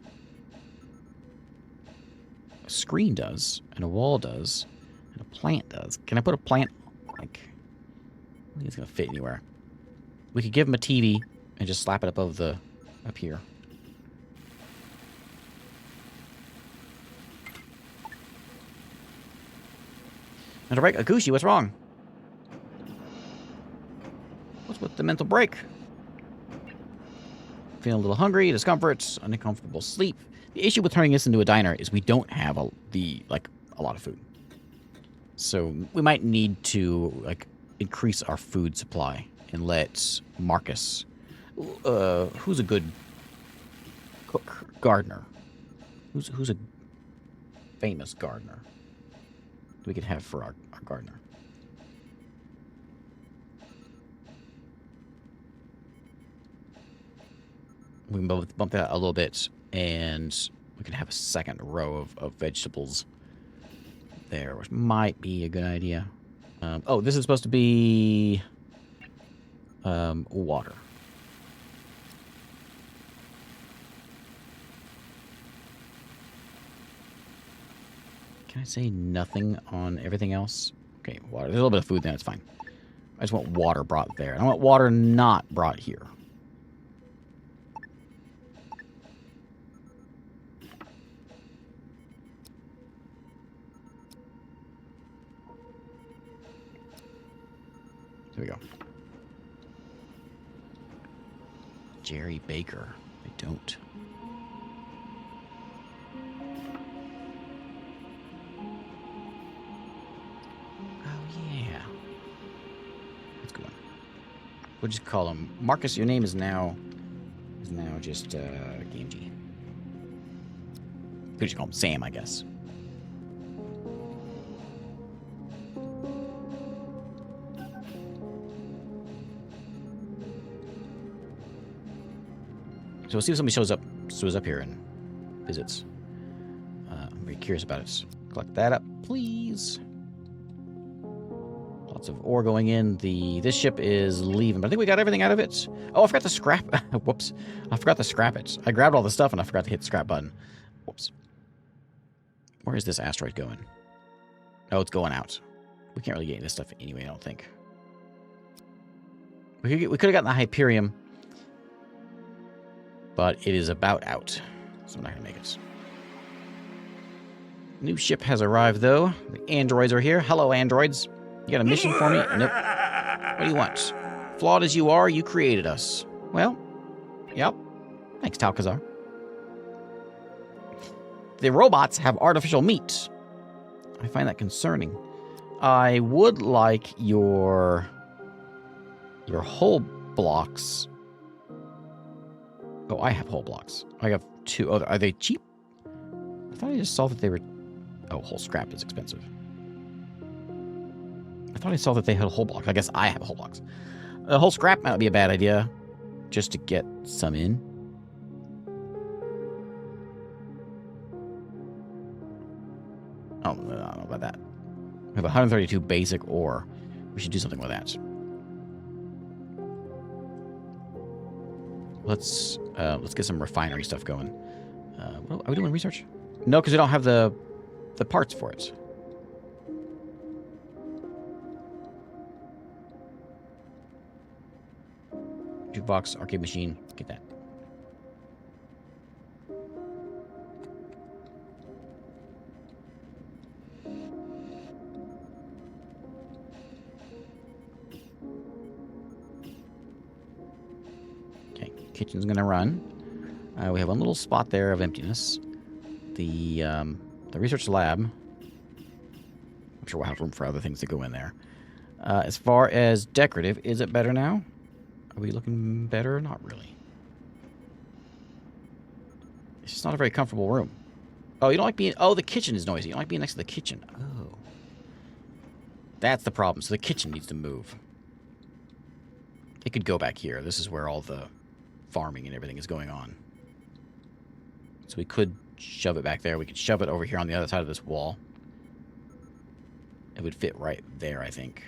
A: A screen does, and a wall does, and a plant does. Can I put a plant? Like, I don't think it's gonna fit anywhere. We could give him a TV and just slap it up here. And to break, Akushi, what's wrong? What's with the mental break? Feeling a little hungry, discomfort, uncomfortable sleep. The issue with turning this into a diner is we don't have a lot of food. So we might need to increase our food supply and let Marcus, who's a good cook, gardener, who's a famous gardener, we could have for our gardener. We can bump that a little bit, and we can have a second row of vegetables there, which might be a good idea. Oh, this is supposed to be water. Can I say nothing on everything else? Okay, water. There's a little bit of food there. That's fine. I just want water brought there. And I want water not brought here. There we go. Jerry Baker. I don't. Oh, yeah. Let's go on. We'll just call him Marcus. Your name is now just Gamgee. We'll just call him Sam, I guess. So we'll see if somebody shows up here and visits. I'm very curious about it. Collect that up, please. Lots of ore going in. This ship is leaving, but I think we got everything out of it. Oh, I forgot to scrap. Whoops. I forgot to scrap it. I grabbed all the stuff and I forgot to hit the scrap button. Whoops. Where is this asteroid going? Oh, it's going out. We can't really get this stuff anyway, I don't think. We could have gotten the Hyperium, but it is about out, so I'm not going to make it. New ship has arrived, though. The androids are here. Hello, androids. You got a mission for me? Nope. What do you want? Flawed as you are, you created us. Well, yep. Thanks, Talcazar. The robots have artificial meat. I find that concerning. I would like your hull blocks. Oh, I have hull blocks. I have 2. Oh, are they cheap? I thought I just saw that they were... Oh, hull scrap is expensive. I thought I saw that they had hull blocks. I guess I have hull blocks. Hull scrap might not be a bad idea, just to get some in. Oh, I don't know about that. We have 132 basic ore. We should do something with that. Let's get some refinery stuff going. Are we doing research? No, because we don't have the parts for it. Jukebox, arcade machine, get that. Okay, kitchen's gonna run. We have one little spot there of emptiness. The research lab. I'm sure we'll have room for other things to go in there. As far as decorative, is it better now? Are we looking better? Not really. It's just not a very comfortable room. Oh, you don't like being... Oh, the kitchen is noisy. You don't like being next to the kitchen. Oh. That's the problem. So the kitchen needs to move. It could go back here. This is where all the farming and everything is going on. So we could shove it back there. We could shove it over here on the other side of this wall. It would fit right there, I think.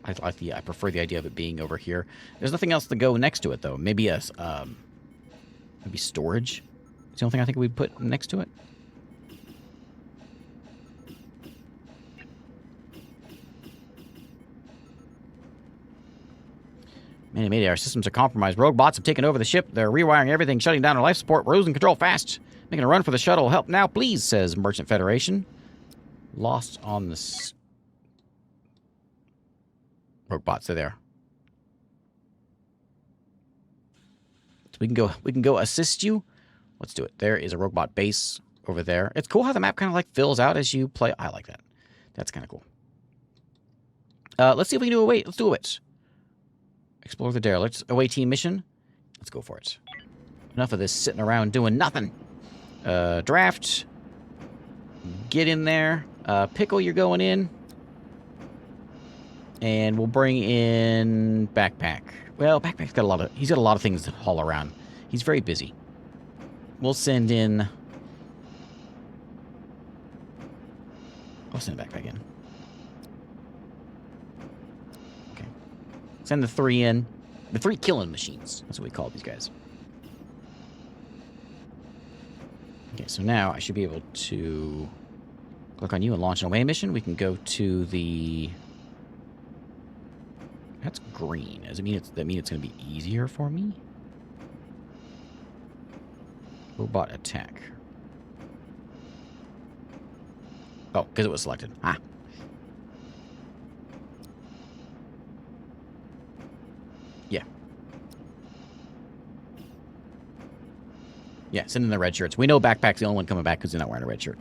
A: I prefer the idea of it being over here. There's nothing else to go next to it, though. Maybe maybe storage. It's the only thing I think we'd put next to it. Mayday, our systems are compromised. Rogue bots have taken over the ship. They're rewiring everything, shutting down our life support. We're losing control fast. Making a run for the shuttle. Help now, please, says Merchant Federation. Lost on the... Rogue bots, they're there. So we can go assist you. Let's do it. There is a rogue bot base over there. It's cool how the map kind of like fills out as you play. I like that. That's kind of cool. Let's see if we can do a wait. Let's do a wait. Explore the derelict. Away team mission. Let's go for it. Enough of this sitting around doing nothing. Draft. Get in there. Pickle, you're going in. And we'll bring in Backpack. Well, Backpack's got he's got a lot of things to haul around. He's very busy. We'll send in... I'll send Backpack in. Okay. Send the 3 in. The 3 killing machines. That's what we call these guys. Okay, so now I should be able to click on you and launch an away mission. We can go to the... That's green. Does it mean it's going to be easier for me? Robot attack. Oh, because it was selected. Ah. Yeah, send in the red shirts. We know Backpack's the only one coming back because they're not wearing a red shirt.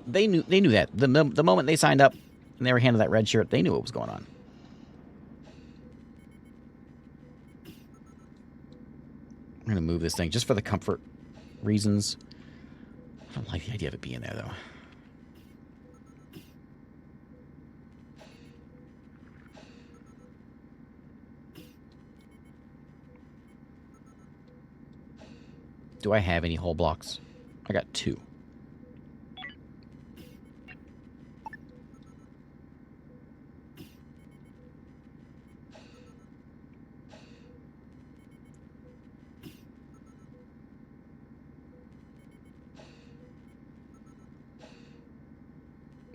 A: They knew that. The moment they signed up and they were handed that red shirt, they knew what was going on. I'm going to move this thing just for the comfort reasons. I don't like the idea of it being there, though. Do I have any hull blocks? I got 2.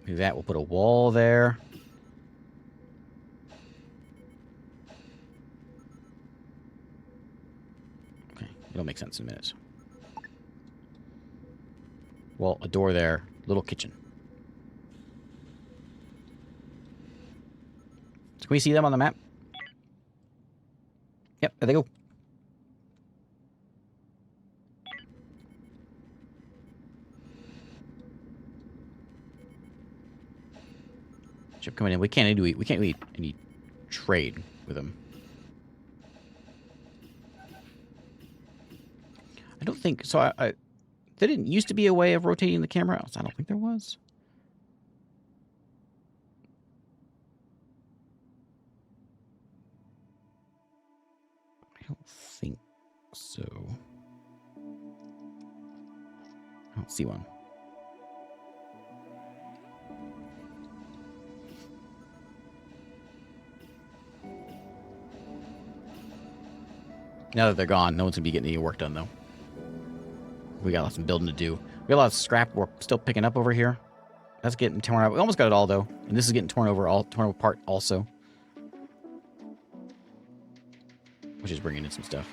A: Do that. We'll put a wall there. Okay, it'll make sense in a minute. Well, a door there. Little kitchen. So can we see them on the map? Yep, there they go. Ship coming in. We can't do any trade with them. I don't think so. There didn't used to be a way of rotating the camera. I don't think there was. I don't think so. I don't see one. Now that they're gone, no one's going to be getting any work done, though. We got some building to do. We got a lot of scrap we're still picking up over here. That's getting torn out. We almost got it all, though. And this is getting torn apart also. Which is bringing in some stuff.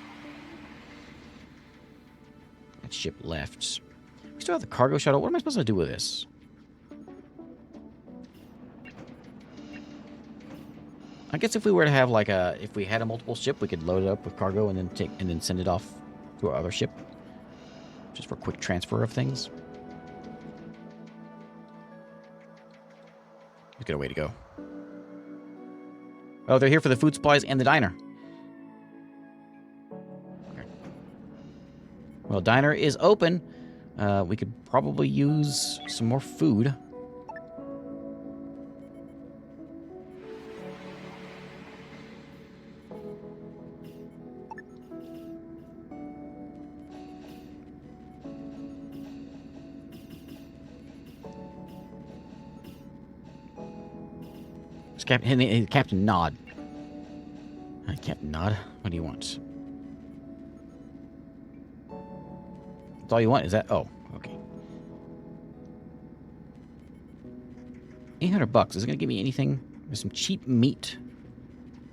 A: That ship left. We still have the cargo shuttle. What am I supposed to do with this? I guess if we were to have like if we had a multiple ship, we could load it up with cargo and then send it off to our other ship, just for quick transfer of things. Let's get a way to go. Oh, they're here for the food supplies and the diner. Okay. Well, diner is open. We could probably use some more food. Captain Nod. Hi, Captain Nod. What do you want? That's all you want? Is that? Oh, okay. $800. Is it going to give me anything? There's some cheap meat.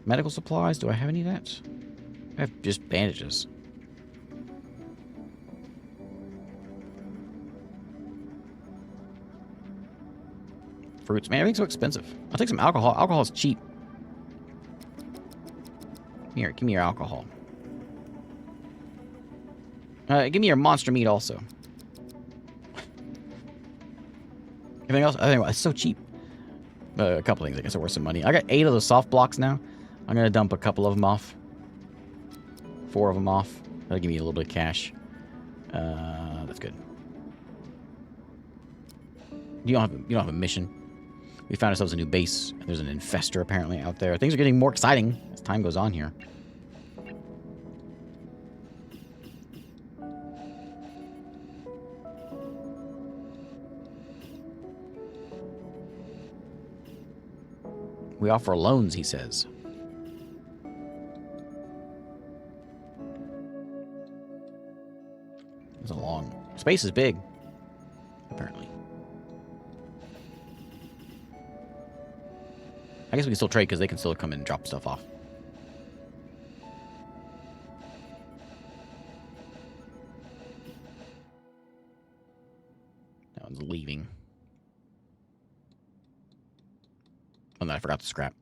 A: Medical supplies. Do I have any of that? I have just bandages. Fruits. Man, everything's so expensive. I'll take some alcohol. Alcohol is cheap. Here, give me your alcohol. Give me your monster meat also. Anything else? I think it's so cheap. A couple things I guess are worth some money. I got 8 of those soft blocks now. I'm going to dump a couple of them off. 4 of them off. That'll give me a little bit of cash. That's good. You don't have a mission. We found ourselves a new base. There's an infestor apparently out there. Things are getting more exciting as time goes on here. We offer loans, he says. It's a long... Space is big, apparently. I guess we can still trade because they can still come in and drop stuff off. That one's leaving. Oh, no, I forgot to scrap.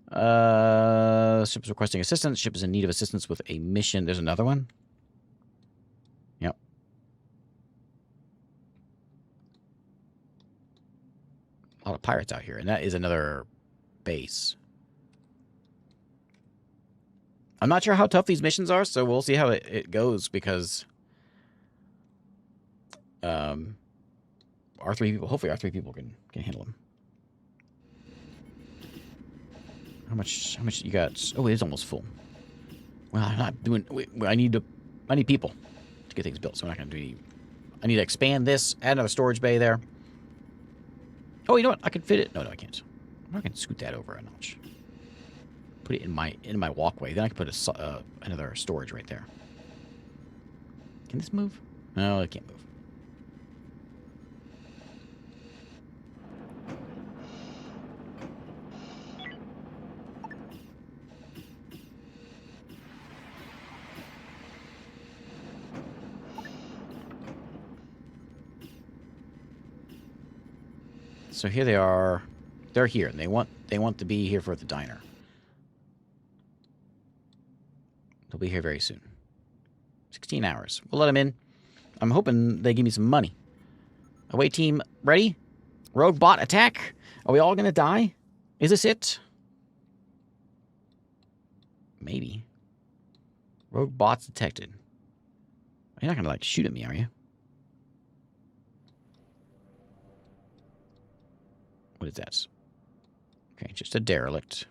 A: Ship is requesting assistance. Ship is in need of assistance with a mission. There's another one. a lot of pirates out here, and that is another base. I'm not sure how tough these missions are, so we'll see how it goes, because our 3 people, hopefully our 3 people can handle them. How much you got? Oh, it is almost full. Well, I'm not doing. I need people to get things built, so we're not going to do any. I need to expand this, add another storage bay there. Oh, you know what? I can fit it. No, I can't. I can scoot that over a notch. Put it in my walkway. Then I can put another storage right there. Can this move? No, it can't move. So here they are. They're here, and they want to be here for the diner. They'll be here very soon. 16 hours. We'll let them in. I'm hoping they give me some money. Away team ready? Rogue bot attack? Are we all going to die? Is this it? Maybe. Rogue bots detected. You're not going to, like, shoot at me, are you? What is that? Okay, just a derelict.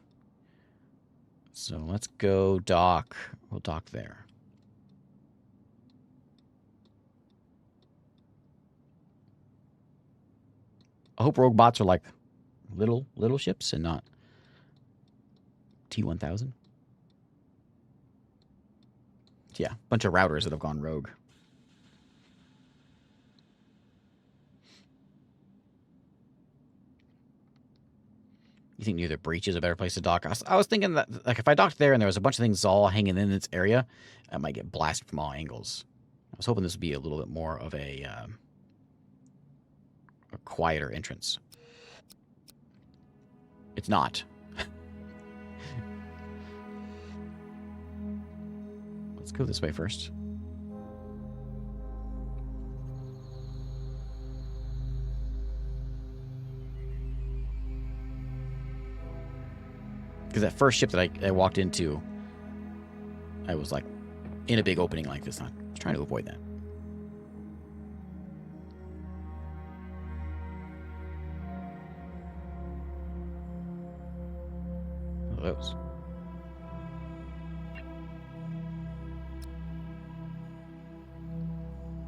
A: So let's go dock. We'll dock there. I hope rogue bots are like little ships and not T-1000. Yeah, bunch of routers that have gone rogue. You think near the breach is a better place to dock? I was thinking that, like, if I docked there and there was a bunch of things all hanging in this area, I might get blasted from all angles. I was hoping this would be a little bit more of a quieter entrance. It's not. Let's go this way first. Because that first ship that I walked into, I was like in a big opening like this. I was trying to avoid that. What are those?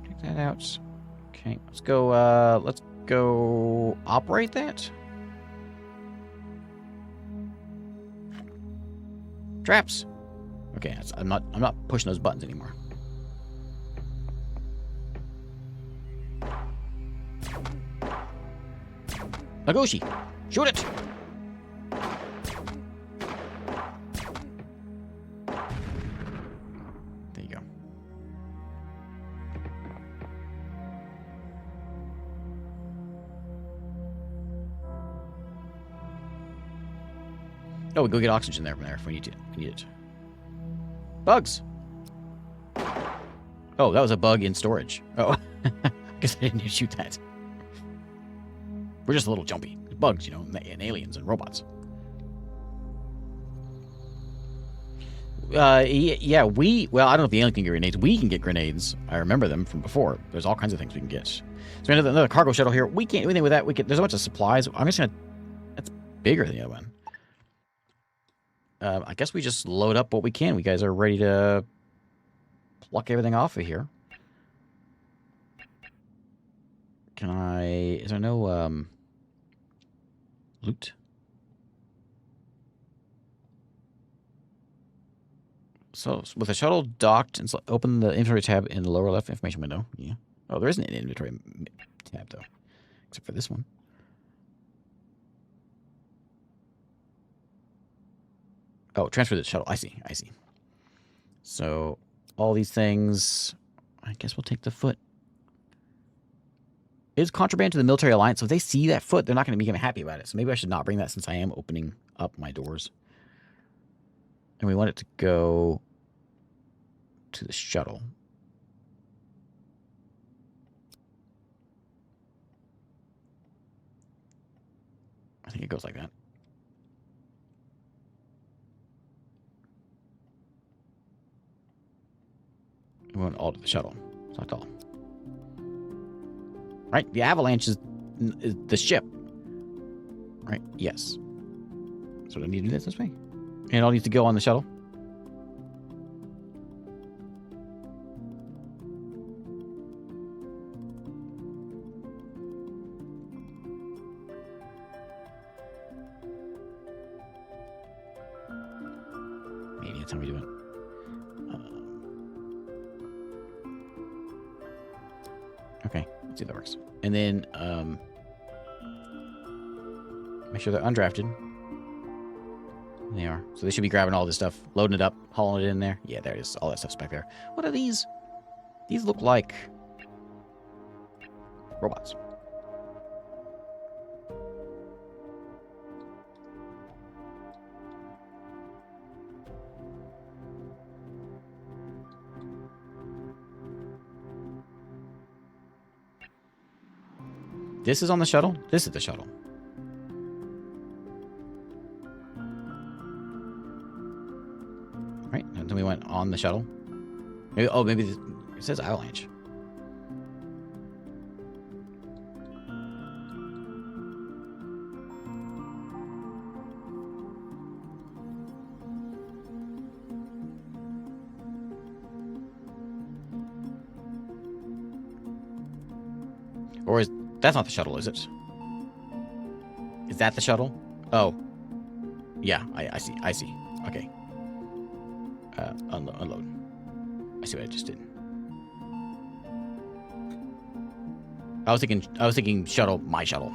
A: Check that out. Okay, let's go operate that. Traps. Okay, I'm not pushing those buttons anymore. Nagoshi, shoot it. There you go. Oh, we go get oxygen there from there if we need it. Bugs. Oh, that was a bug in storage. Oh, I guess I didn't need to shoot that. We're just a little jumpy. Bugs, you know, and aliens and robots. Yeah, well, I don't know if the alien can get grenades. We can get grenades. I remember them from before. There's all kinds of things we can get. So another cargo shuttle here. We can't do anything with that. There's a bunch of supplies. I'm just gonna. That's bigger than the other one. I guess we just load up what we can. We guys are ready to pluck everything off of here. Is there no, loot? So, with the shuttle docked, and open the inventory tab in the lower left information window. Yeah. Oh, there isn't an inventory tab, though. Except for this one. Oh, transfer the shuttle. I see. So, all these things, I guess we'll take the foot. It is contraband to the military alliance, so if they see that foot, they're not going to be happy about it. So maybe I should not bring that since I am opening up my doors. And we want it to go to the shuttle. I think it goes like that. We went all to the shuttle. Select all. Right? The avalanche is the ship. Right? Yes. So do I need to do this way? And it all needs to go on the shuttle? Maybe that's how we do it. Okay, let's see if that works. And then, make sure they're undrafted. They are. So they should be grabbing all this stuff, loading it up, hauling it in there. Yeah, there it is. All that stuff's back there. What are these? These look like robots. This is on the shuttle? This is the shuttle. Right? And then we went on the shuttle. Maybe, oh, maybe this, it says avalanche. Or is that's not the shuttle, is it? Is that the shuttle? Oh. Yeah, I see. I see. Okay. Unload. I see what I just did. I was thinking shuttle, my shuttle.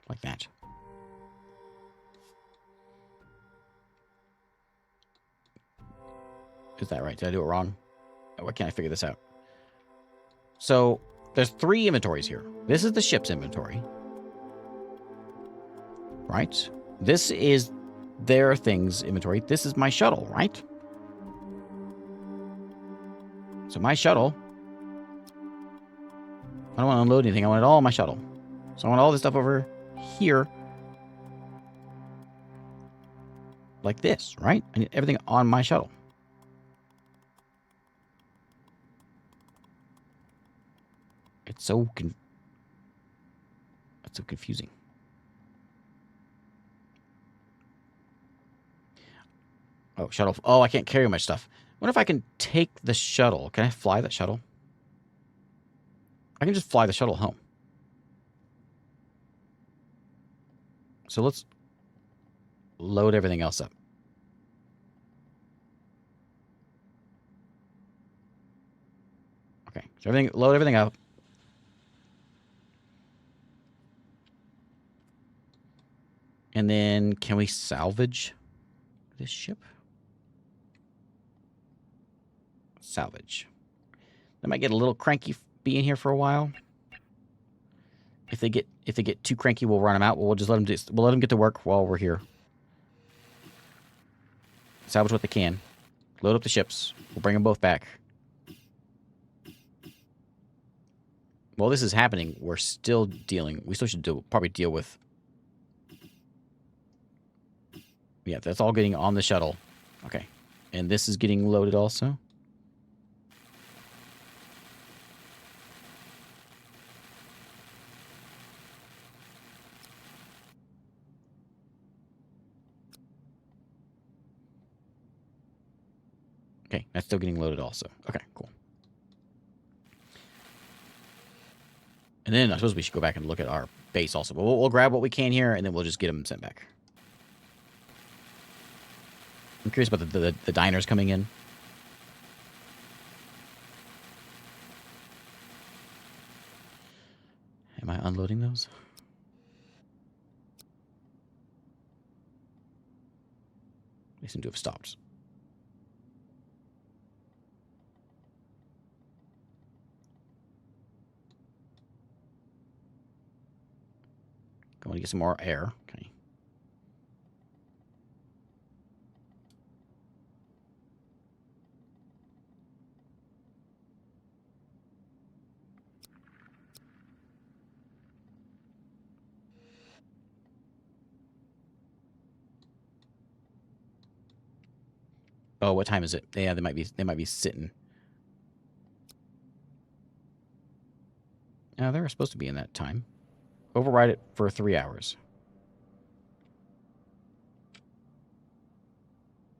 A: Like that. Is that right? Did I do it wrong? Why can't I figure this out? So, there's 3 inventories here. This is the ship's inventory. Right? This is their things inventory. This is my shuttle, right? So my shuttle... I don't want to unload anything. I want it all on my shuttle. So I want all this stuff over here. Like this, right? I need everything on my shuttle. It's so confusing. Oh, shuttle. Oh, I can't carry much stuff. What if I can take the shuttle? Can I fly that shuttle? I can just fly the shuttle home. So let's load everything else up. Okay, so load everything up. And then can we salvage this ship? Salvage. They might get a little cranky being here for a while. If they get too cranky, we'll run them out. We'll just let them we'll let them get to work while we're here. Salvage what they can. Load up the ships. We'll bring them both back. While this is happening, we're still dealing. We still should probably deal with. Yeah, that's all getting on the shuttle. Okay, and this is getting loaded also. Okay, that's still getting loaded also. Okay, cool. And then I suppose we should go back and look at our base also. But we'll grab what we can here, and then we'll just get them sent back. I'm curious about the diners coming in. Am I unloading those? They seem to have stopped. I want to get some more air. Okay. Oh, what time is it? Yeah, they might be sitting. No, they're supposed to be in that time. Override it for 3 hours.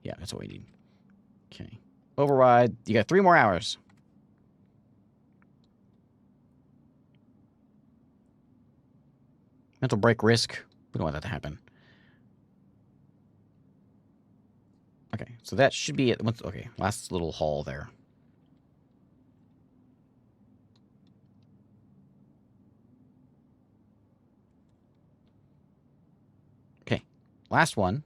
A: Yeah, that's what we need. Okay. Override. You got 3 more hours. Mental break risk. We don't want that to happen. Okay, so that should be it. Okay, last little haul there. Okay, last one.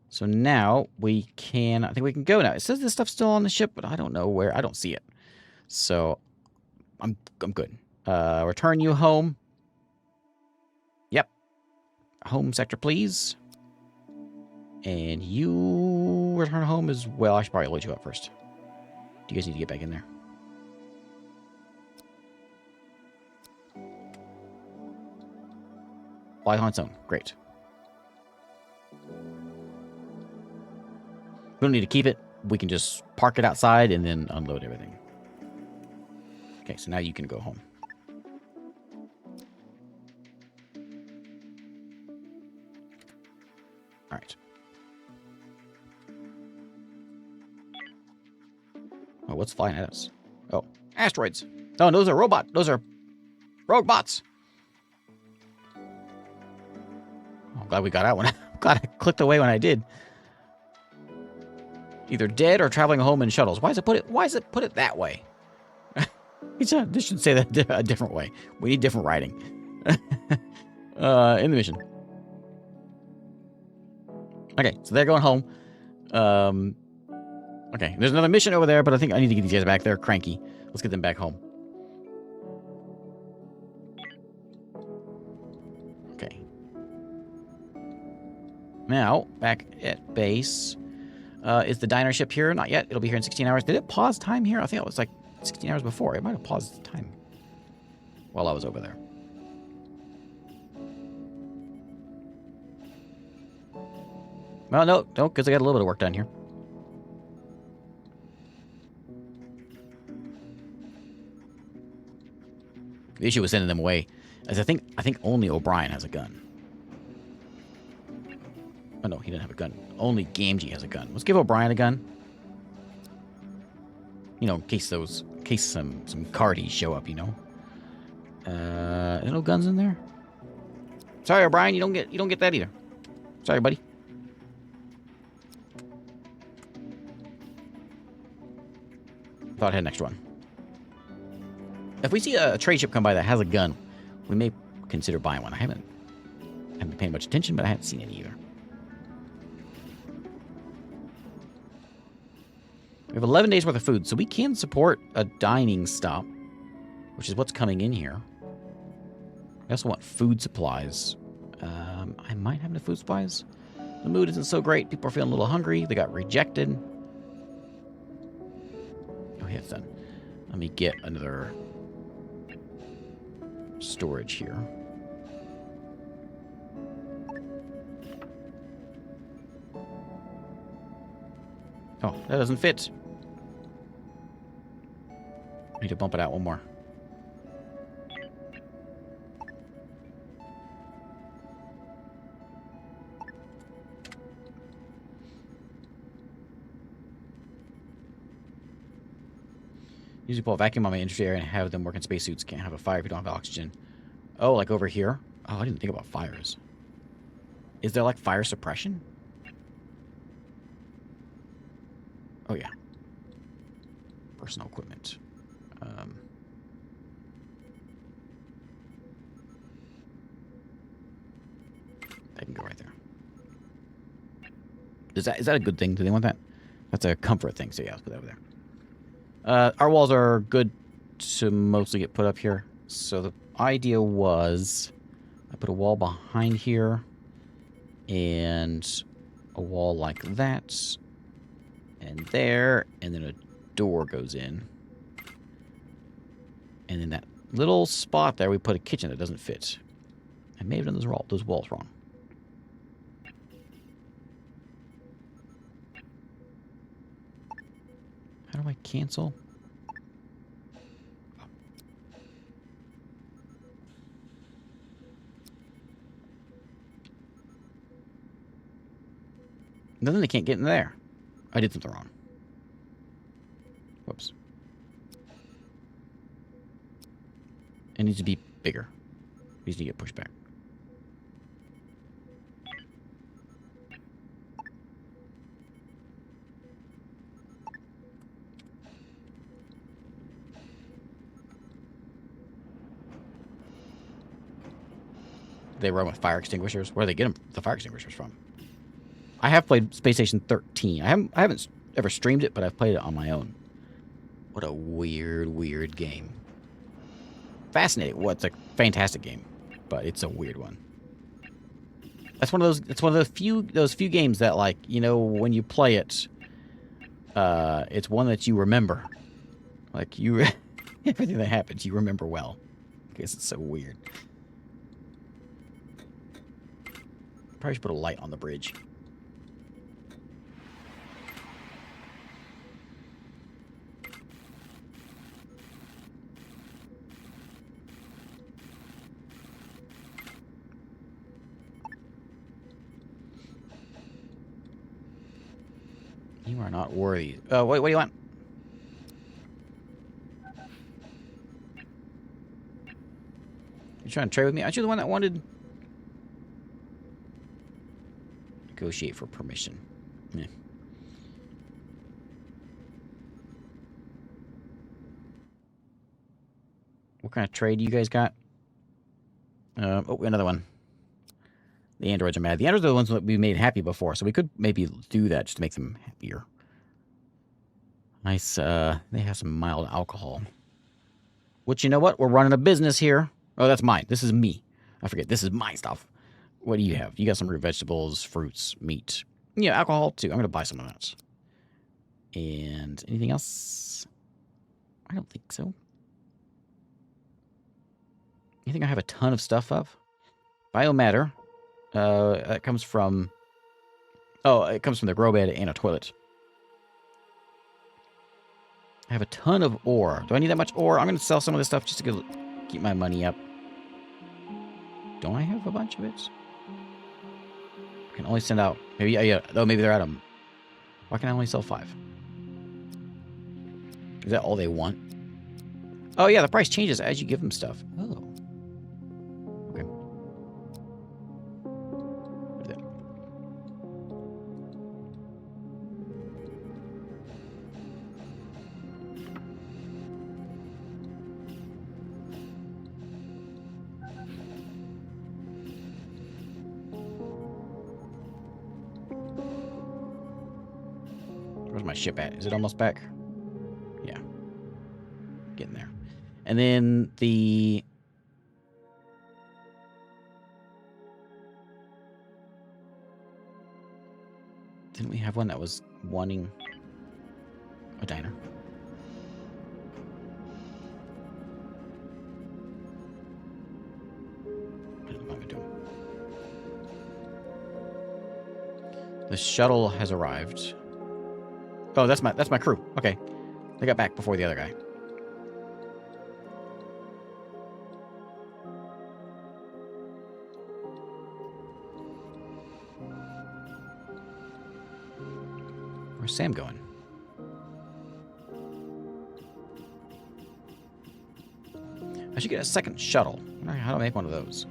A: So now we can, I think we can go now. It says this stuff's still on the ship, but I don't know where. I don't see it. So I'm good. Return you home. Yep. Home sector, please. And you return home as well. I should probably load you up first. Do you guys need to get back in there? Fly on its own. Great. We don't need to keep it. We can just park it outside and then unload everything. Okay, so now you can go home. All right. Oh, what's flying at us? Oh, asteroids. No, those are robots. Those are rogue bots. Oh, I'm glad we got out when glad I clicked away when I did. Either dead or traveling home in shuttles. Why is it put it that way? This should say that a different way. We need different writing. In the mission. Okay, so they're going home. Okay, there's another mission over there, but I think I need to get these guys back. They're cranky. Let's get them back home. Okay. Now, back at base. Is the diner ship here? Not yet. It'll be here in 16 hours. Did it pause time here? I think it was like 16 hours before. It might have paused the time while I was over there. Well, no, because I got a little bit of work done here. The issue with sending them away is I think only O'Brien has a gun. Oh no, he didn't have a gun. Only Gamgee has a gun. Let's give O'Brien a gun. You know, in case some cardies show up, you know. No guns in there? Sorry, O'Brien, you don't get that either. Sorry, buddy. Thought I had an extra one. If we see a trade ship come by that has a gun, we may consider buying one. I haven't been paying much attention, but I haven't seen any either. We have 11 days worth of food, so we can support a dining stop, which is what's coming in here. I also want food supplies. I might have enough food supplies. The mood isn't so great. People are feeling a little hungry. They got rejected. Oh, yeah, it's done. Let me get another storage here. Oh, that doesn't fit. Need to bump it out one more. Usually pull a vacuum on my industry area and have them work in spacesuits. Can't have a fire if you don't have oxygen. Oh, like over here? Oh, I didn't think about fires. Is there like fire suppression? Oh, yeah. Personal equipment. That can go right there. Is that a good thing? Do they want that? That's a comfort thing, so yeah, let's put that over there. Our walls are good to mostly get put up here. So the idea was I put a wall behind here and a wall like that and there, and then a door goes in. And in that little spot there, we put a kitchen that doesn't fit. I may have done those walls wrong. How do I cancel? Then they can't get in there. I did something wrong. Whoops. It needs to be bigger. It needs to get pushed back. They run with fire extinguishers. Where do they get the fire extinguishers from? I have played Space Station 13. I haven't ever streamed it, but I've played it on my own. What a weird game. Fascinating. Well, it's a fantastic game, but it's a weird one. That's one of those. It's one of those few games that, like, you know, when you play it, it's one that you remember. Like, you, everything that happens, you remember well. Because it's so weird. Probably should put a light on the bridge. You are not worthy. Oh, wait, what do you want? You trying to trade with me? Aren't you the one that wanted... Negotiate for permission. Yeah. What kind of trade you guys got? Oh, another one. The androids are mad. The androids are the ones that we made happy before, so we could maybe do that just to make them happier. Nice, they have some mild alcohol. Which, you know what? We're running a business here. Oh, that's mine. This is me. I forget. This is my stuff. What do you have? You got some root vegetables, fruits, meat. Yeah, alcohol, too. I'm going to buy some of that. And anything else? I don't think so. You think I have a ton of stuff of? Biomatter. That comes from... Oh, it comes from the grow bed and a toilet. I have a ton of ore. Do I need that much ore? I'm going to sell some of this stuff just to keep my money up. Don't I have a bunch of it? I can only send out... Maybe, yeah. Oh, maybe they're out of... Why can I only sell 5? Is that all they want? Oh, yeah, the price changes as you give them stuff. Oh. Okay. Where's my ship at? Is it almost back? Yeah. Getting there. And then the... Didn't we have one that was wanting a diner? What am I doing? The shuttle has arrived. Oh, that's my crew. Okay. They got back before the other guy. Where's Sam going? I should get a second shuttle. I don't know how to make one of those.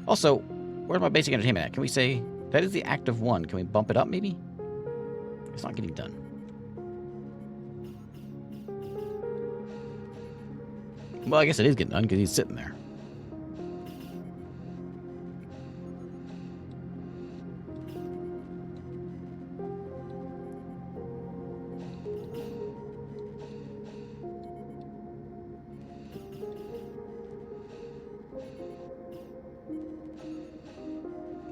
A: Also, where's my basic entertainment at? Can we say that is the active one? Can we bump it up maybe? It's not getting done. Well, I guess it is getting done because he's sitting there.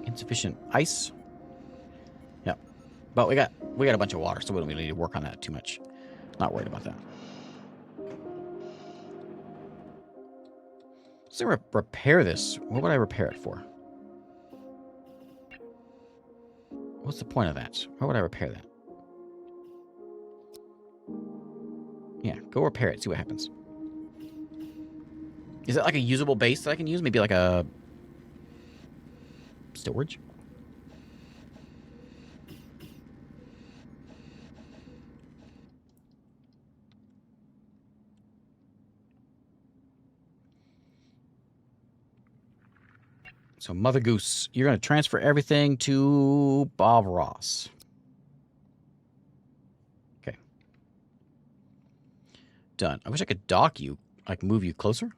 A: Insufficient ice. Yep. But we got a bunch of water, so we don't really need to work on that too much. Not worried about that. So repair this. What would I repair it for? What's the point of that? Why would I repair that? Yeah, go repair it. See what happens. Is it like a usable base that I can use? Maybe like a storage? So, Mother Goose, you're going to transfer everything to Bob Ross. Okay. Done. I wish I could dock you, like move you closer.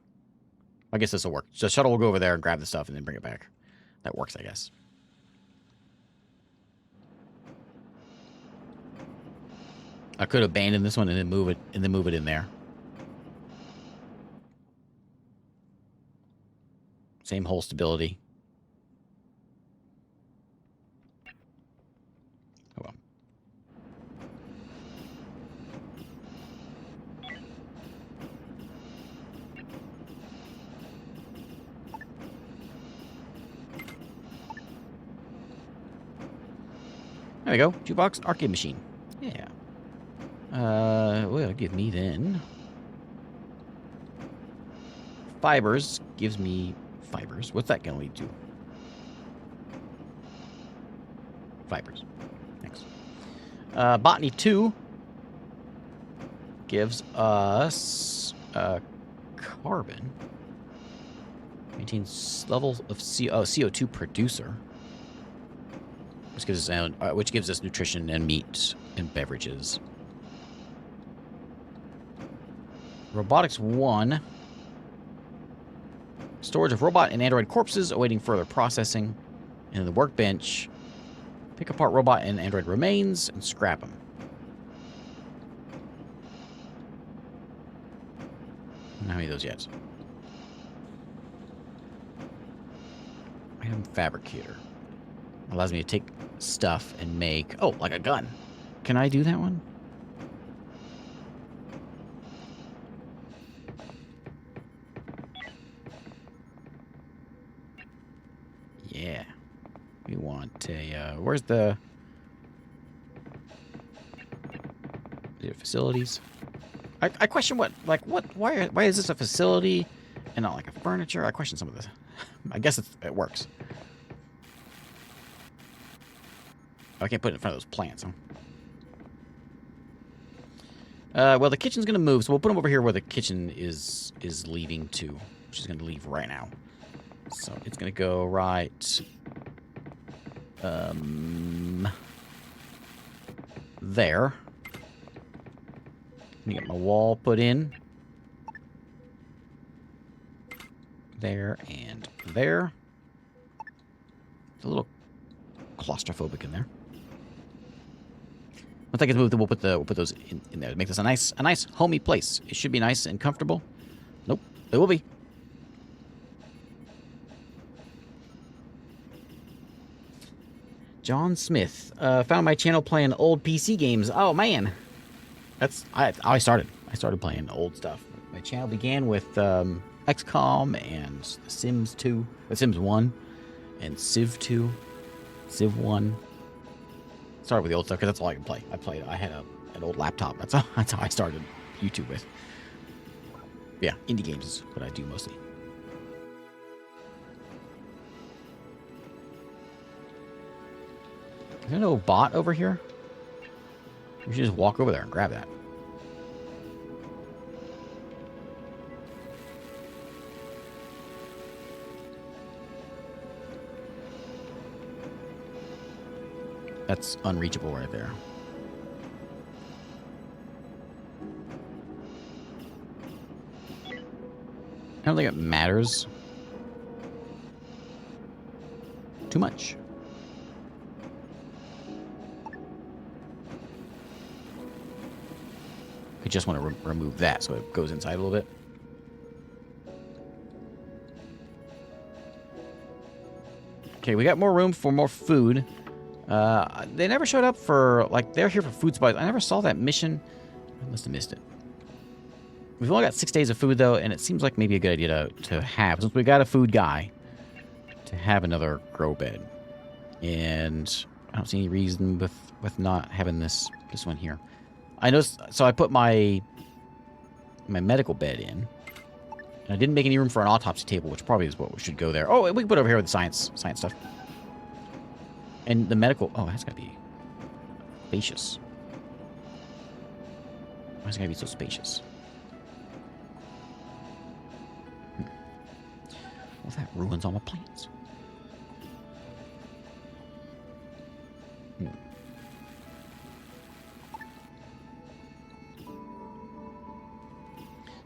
A: I guess this will work. So, shuttle will go over there and grab the stuff and then bring it back. That works, I guess. I could abandon this one and then move it in there. Same hull stability. Oh well. There we go. Jukebox arcade machine. Yeah. Well, give me then. Fibers gives me fibers. What's that going to do? Fibers. Thanks. Botany 2 gives us carbon. Maintains levels of CO2 producer. Which gives us nutrition and meat and beverages. Robotics 1. Storage of robot and android corpses awaiting further processing. And the workbench. Pick apart robot and android remains and scrap them. How many of those yet? Item fabricator. Allows me to take stuff and make... Oh, like a gun. Can I do that one? Yeah. We want a... where's the... facilities? I question what... Like, what... Why is this a facility and not like a furniture? I question some of this. I guess it works. I can't put it in front of those plants, huh? Well, the kitchen's going to move, so we'll put them over here where the kitchen is leaving to. She's going to leave right now. So it's going to go right... there. Let me get my wall put in. There and there. It's a little claustrophobic in there. Once I get moved, we'll put those in there to make this a nice homey place. It should be nice and comfortable. Nope, it will be. John Smith found my channel playing old PC games. Oh man, that's I started playing old stuff. My channel began with XCOM and The Sims 2, The Sims 1, and Civ 2, Civ 1. Started with the old stuff because that's all I can play. I had an old laptop. That's how I started YouTube with. Yeah, indie games is what I do mostly. Is there no bot over here? We should just walk over there and grab that. That's unreachable right there. I don't think it matters too much. I just want to remove that so it goes inside a little bit. Okay, we got more room for more food. They never showed up for, like, they're here for food supplies. I never saw that mission. I must have missed it. We've only got 6 days of food, though, and it seems like maybe a good idea to have, since we got a food guy, to have another grow bed. And I don't see any reason with not having this one here. I noticed, so I put my my medical bed in. And I didn't make any room for an autopsy table, which probably is what we should go there. Oh, we can put it over here with the science stuff. And the medical... Oh, that's got to be spacious. Why is it got to be so spacious? Well, that ruins all my plans.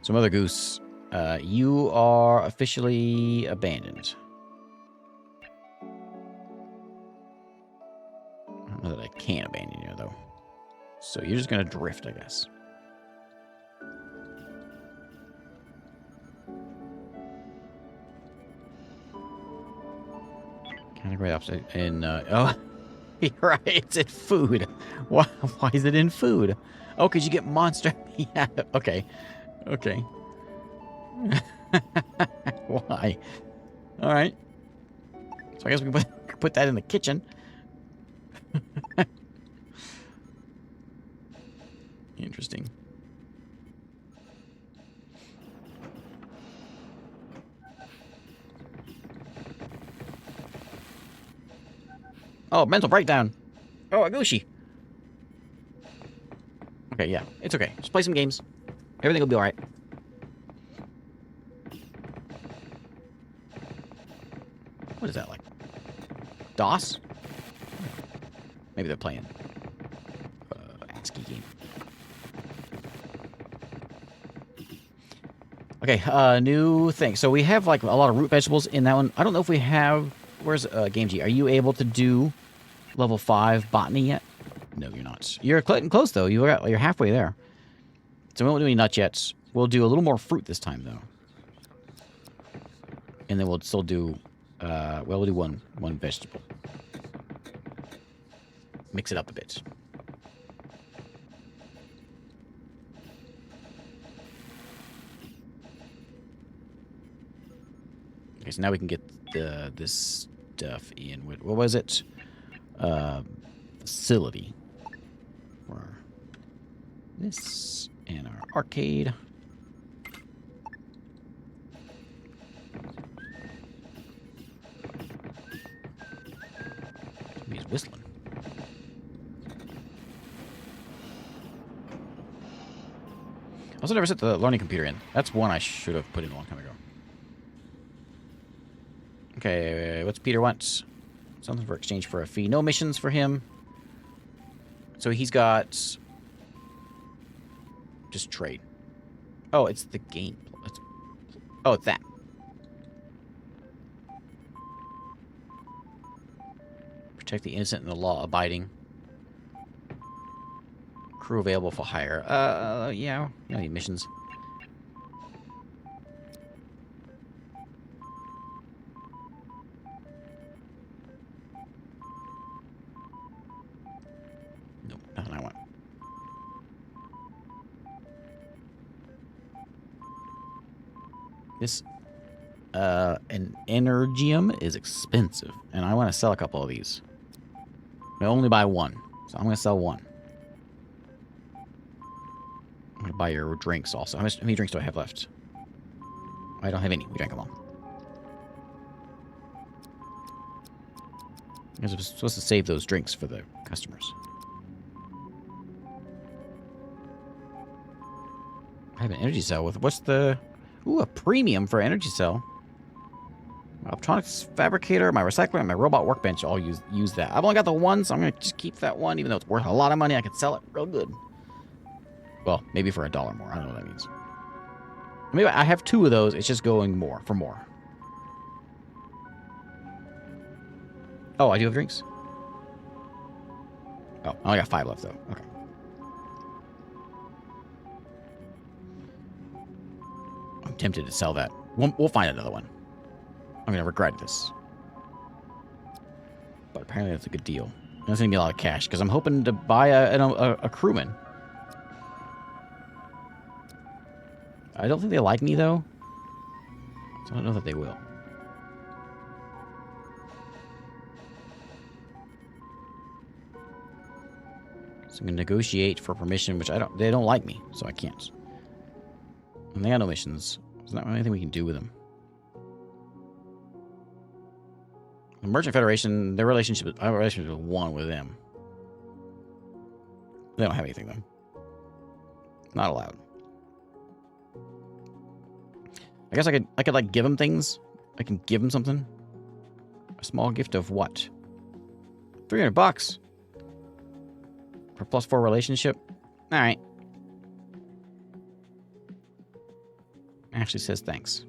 A: So, Mother Goose, you are officially abandoned. I don't know that I can abandon you, though. So, you're just going to drift, I guess. Category opposite in, oh, you're right, it's in food. Why is it in food? Oh, because you get monster. Yeah, okay. Okay. Why? All right. So I guess we can put that in the kitchen. Interesting. Oh, mental breakdown. Oh, a Gucci. Okay, yeah. It's okay. Just play some games. Everything will be alright. What is that like? DOS? Maybe they're playing ASCII game. Okay, new thing. So we have like a lot of root vegetables in that one. I don't know if we have... Where's Game G? Are you able to do level 5 botany yet? No, you're not. You're close though. You're halfway there. So we won't do any nuts yet. We'll do a little more fruit this time though. And then we'll still do well, we'll do one vegetable. Mix it up a bit. Okay, so now we can get this stuff in with, what was it? Facility. Or this and our arcade. He's whistling. I also never set the learning computer in. That's one I should have put in a long time ago. Okay, what's Peter want? Something for exchange for a fee. No missions for him. So he's got... just trade. Oh, it's the game. Oh, it's that. Protect the innocent and the law-abiding. Crew available for hire. Yeah. No need missions. Nope, nothing I want. This, an energium is expensive, and I want to sell a couple of these. I only buy one, so I'm going to sell one. I'm going to buy your drinks also. How many drinks do I have left? I don't have any. We drank them all. I was supposed to save those drinks for the customers. I have an energy cell with... What's the... Ooh, a premium for energy cell. My electronics fabricator, my recycler, and my robot workbench all use that. I've only got the one, so I'm going to just keep that one. Even though it's worth a lot of money, I can sell it real good. Well, maybe for $1 more. I don't know what that means. Maybe I have 2 of those. It's just going more for more. Oh, I do have drinks? Oh, I only got 5 left, though. Okay. I'm tempted to sell that. We'll find another one. I'm going to regret this. But apparently that's a good deal. That's going to be a lot of cash, because I'm hoping to buy a crewman. I don't think they like me, though. So I don't know that they will. So I'm going to negotiate for permission, which they don't like me, so I can't. And they got no missions. There's not really anything we can do with them. The Merchant Federation, their relationship, our relationship is one with them. They don't have anything, though. Not allowed. I guess I could like give them things. I can give them something. A small gift of what? $300 for +4 relationship. All right. Actually says thanks.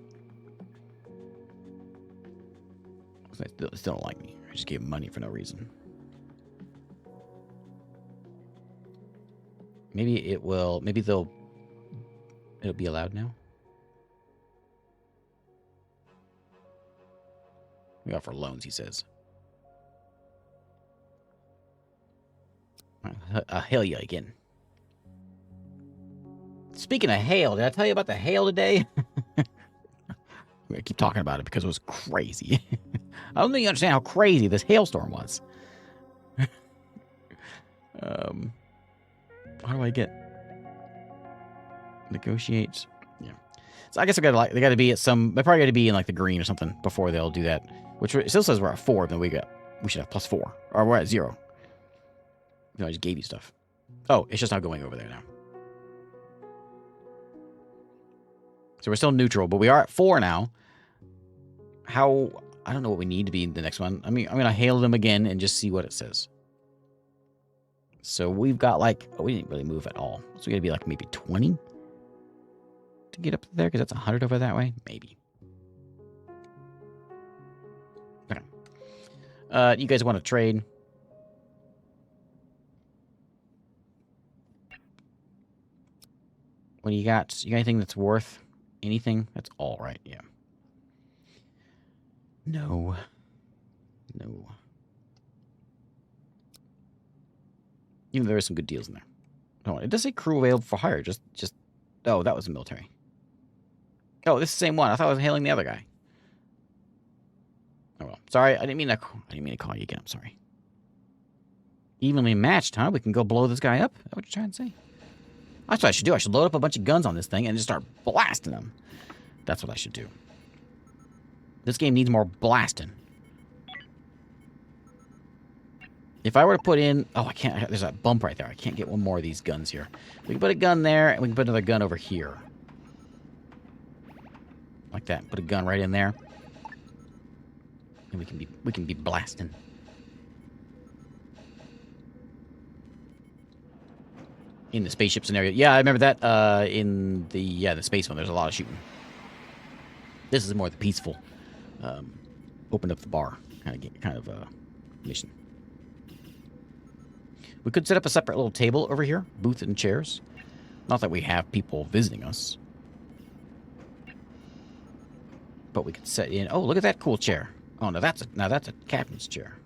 A: They still don't like me. I just gave them money for no reason. Maybe it will. Maybe it'll be allowed now. We offer loans, he says. Hail you again. Speaking of hail, did I tell you about the hail today? I'm going to keep talking about it because it was crazy. I don't think you understand how crazy this hailstorm was. How do I get... Negotiate? Yeah. So I guess they got to be at some... They probably got to be in like the green or something before they'll do that. Which it still says we're at 4, then we should have +4. Or we're at 0. No, I just gave you stuff. Oh, it's just not going over there now. So we're still neutral, but we are at 4 now. How... I don't know what we need to be in the next one. I mean, I'm going to hail them again and just see what it says. So we've got like... Oh, we didn't really move at all. So we got to be like maybe 20 to get up there, because that's 100 over that way. Maybe. Okay. You guys want to trade? What do you got? You got anything that's worth anything? That's all right, yeah. No. No. Even though there are some good deals in there. Oh, it does say crew available for hire. Just. Oh, that was the military. Oh, this is the same one. I thought I was hailing the other guy. Oh well. Sorry, I didn't mean to call you again. I'm sorry. Evenly matched, huh? We can go blow this guy up? Is that what you're trying to say? That's what I should do. I should load up a bunch of guns on this thing and just start blasting them. That's what I should do. This game needs more blasting. If I were to put in... Oh, I can't... There's that bump right there. I can't get one more of these guns here. We can put a gun there, and we can put another gun over here. Like that. Put a gun right in there. And we can be blasting. In the spaceship scenario. Yeah, I remember that in the space one. There's a lot of shooting. This is more the peaceful. Open up the bar kind of mission. We could set up a separate little table over here. Booth and chairs. Not that we have people visiting us. But we could set in... Oh, look at that cool chair. Oh, now that's a captain's chair.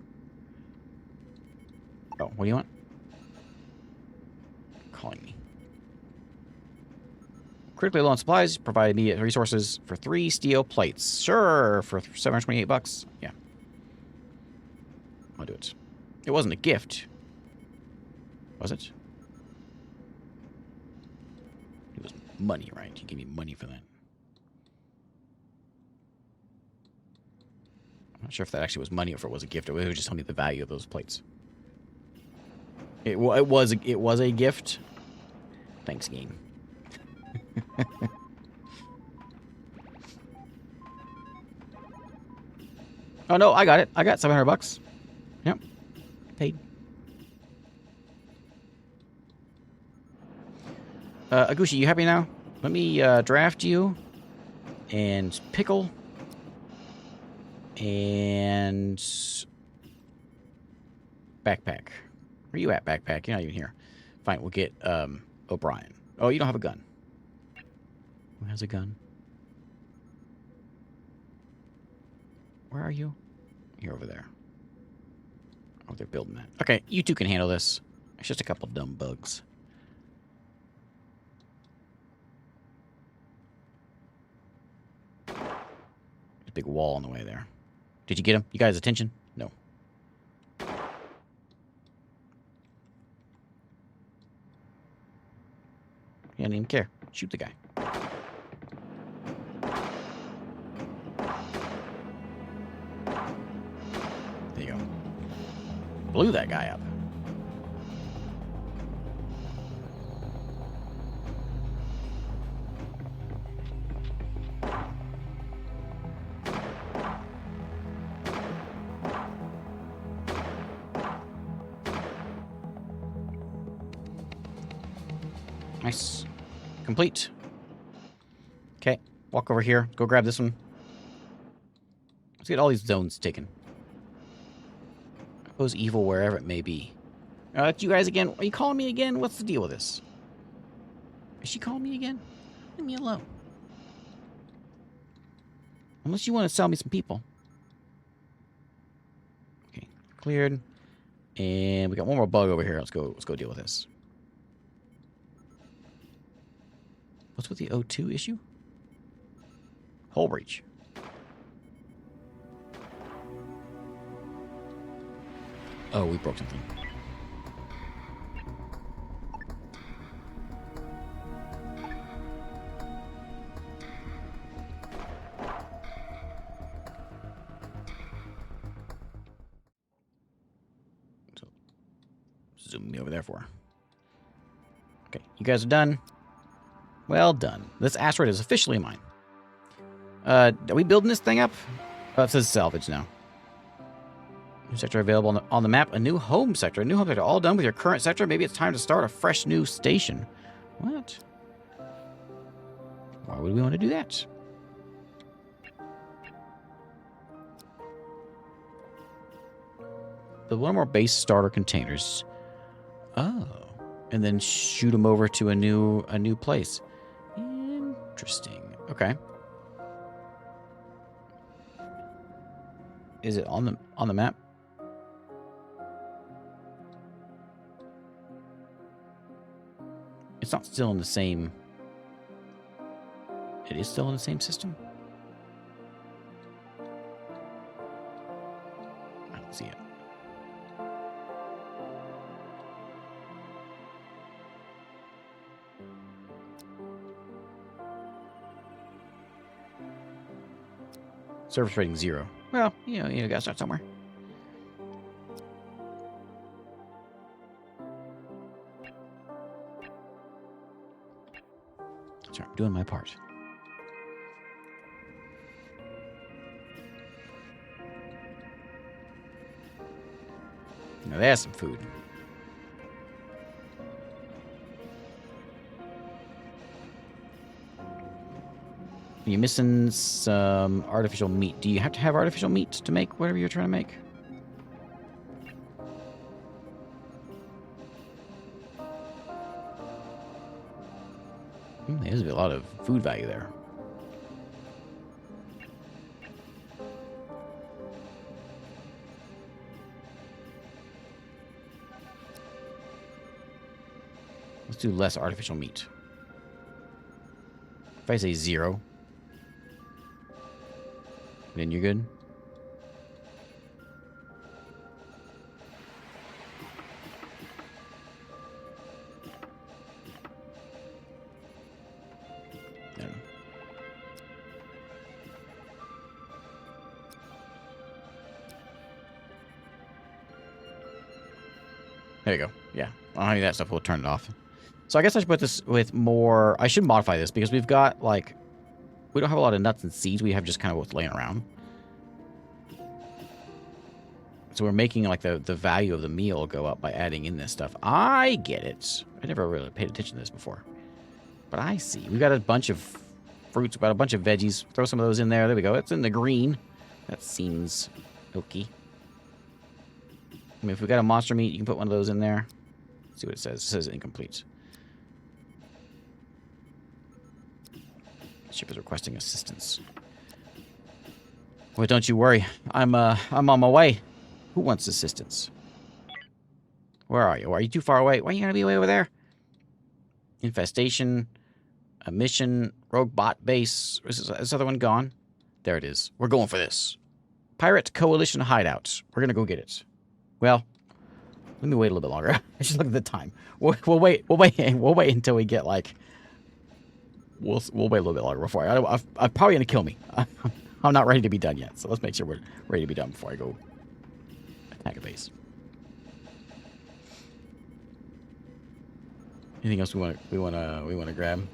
A: Oh, what do you want? Calling me. Critically low on supplies. Provide immediate resources for 3 steel plates. Sure, for $728. Yeah. I'll do it. It wasn't a gift. Was it? It was money, right? You gave me money for that. I'm not sure if that actually was money or if it was a gift. It was just telling me the value of those plates. It was a gift. Thanks, game. Oh no, I got it. I got $700. Yep, paid. Agushi, you happy now? Let me draft you and pickle and backpack. Where you at, backpack? You're not even here. Fine, we'll get O'Brien. Oh, you don't have a gun. Who has a gun? Where are you? You're over there. Oh, they're building that. Okay, you two can handle this. It's just a couple dumb bugs. There's a big wall on the way there. Did you get him? You got his attention? No. He didn't even care. Shoot the guy. blew that guy up. Nice. Complete. Okay, walk over here. Go grab this one. Let's get all these zones taken. Oppose evil wherever it may be. That's you guys again. Are you calling me again? What's the deal with this? Is she calling me again? Leave me alone. Unless you want to sell me some people. Okay, cleared. And we got one more bug over here. Let's go deal with this. What's with the O2 issue? Hull breach. Oh, we broke something. So, zoom me over there for. Okay, you guys are done. Well done. This asteroid is officially mine. Are we building this thing up? Oh, it says salvage now. New sector available on the map. A new home sector. A new home sector. All done with your current sector. Maybe it's time to start a fresh new station. What? Why would we want to do that? Build one more base starter containers. Oh. And then shoot them over to a new place. Interesting. Okay. Is it on the map? It's not still in the same. It is still in the same system? I don't see it. Service rating 0. Well, you gotta start somewhere. Sorry, I'm doing my part. Now there's some food. You're missing some artificial meat. Do you have to have artificial meat to make whatever you're trying to make? There's a lot of food value there. Let's do less artificial meat. If I say 0, then you're good. There you go. Yeah. I don't need that stuff. We'll turn it off. So I guess I should put this with more... I should modify this because we've got, like... We don't have a lot of nuts and seeds. We have just kind of what's laying around. So we're making, like, the value of the meal go up by adding in this stuff. I get it. I never really paid attention to this before. But I see. We've got a bunch of fruits. We've got a bunch of veggies. Throw some of those in there. There we go. It's in the green. That seems okay. I mean, if we've got a monster meat, you can put one of those in there. Let's see what it says. It says incomplete. Ship is requesting assistance. Well, don't you worry. I'm on my way. Who wants assistance? Where are you? Are you too far away? Why are you gonna be way over there? Infestation, a mission, rogue bot base. Is this other one gone? There it is. We're going for this. Pirate Coalition hideout. We're gonna go get it. Well, let me wait a little bit longer. I should look at the time. We'll wait. We'll wait until we get like. We'll wait a little bit longer before I'm probably gonna kill me. I'm not ready to be done yet, so let's make sure we're ready to be done before I go attack a base. Anything else we wanna grab?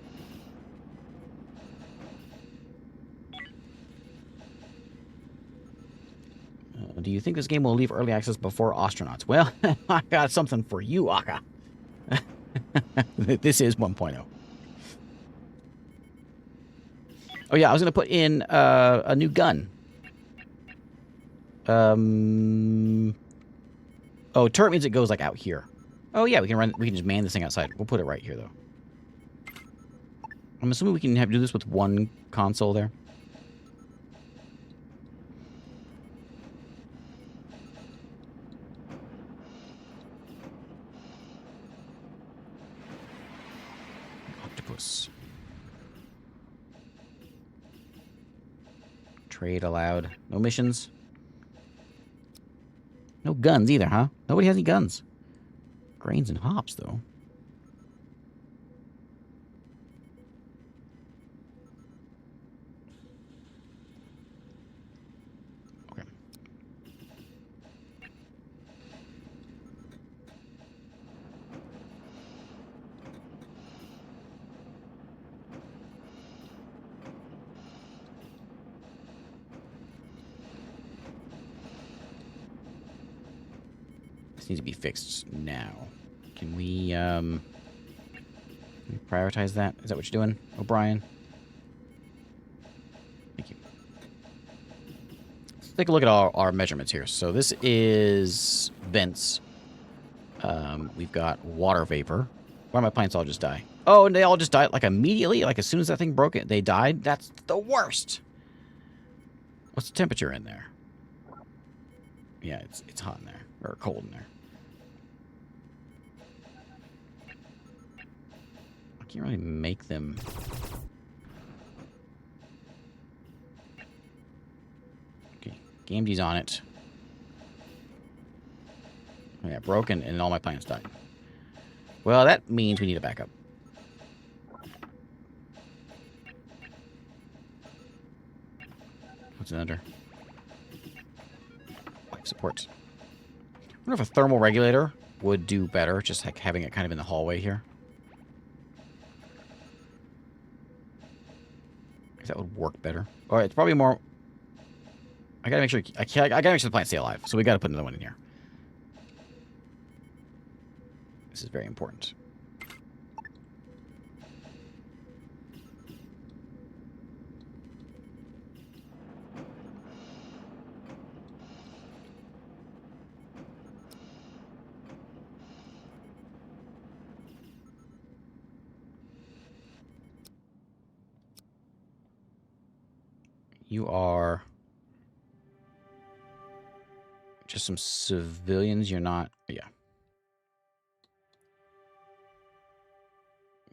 A: Do you think this game will leave early access before astronauts? Well, I got something for you, Aka. This is 1.0. Oh yeah, I was gonna put in a new gun. Oh, turret means it goes like out here. Oh yeah, we can just man this thing outside. We'll put it right here though. I'm assuming we can do this with one console there. Octopus. Trade allowed. No missions. No guns either, huh? Nobody has any guns. Grains and hops, though. Okay. This needs to be fixed now. Can we prioritize that? Is that what you're doing, O'Brien? Thank you. Let's take a look at our measurements here. So this is vents. We've got water vapor. Why did my plants all just die? Oh, and they all just died like immediately? Like as soon as that thing broke it, they died? That's the worst. What's the temperature in there? Yeah, it's hot in there. Or cold in there. I can't really make them. Okay, GameD's on it. Oh, yeah, broken, and all my plants died. Well, that means we need a backup. What's it under? Life supports. I wonder if a thermal regulator would do better, just like having it kind of in the hallway here. If that would work better. Or it's probably more. I gotta make sure. I gotta make sure the plants stay alive. So we gotta put another one in here. This is very important. You are just some civilians. You're not. Yeah.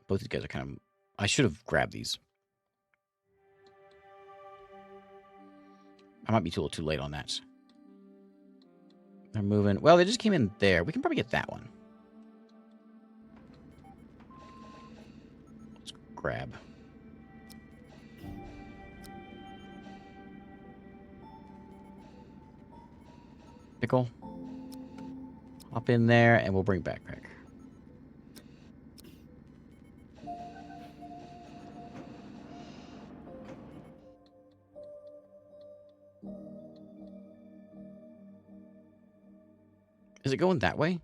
A: Both these guys are kind of... I should have grabbed these. I might be a little too late on that. They're moving. Well, they just came in there. We can probably get that one. Let's grab. Pickle. Hop in there, and we'll bring backpack. Is it going that way?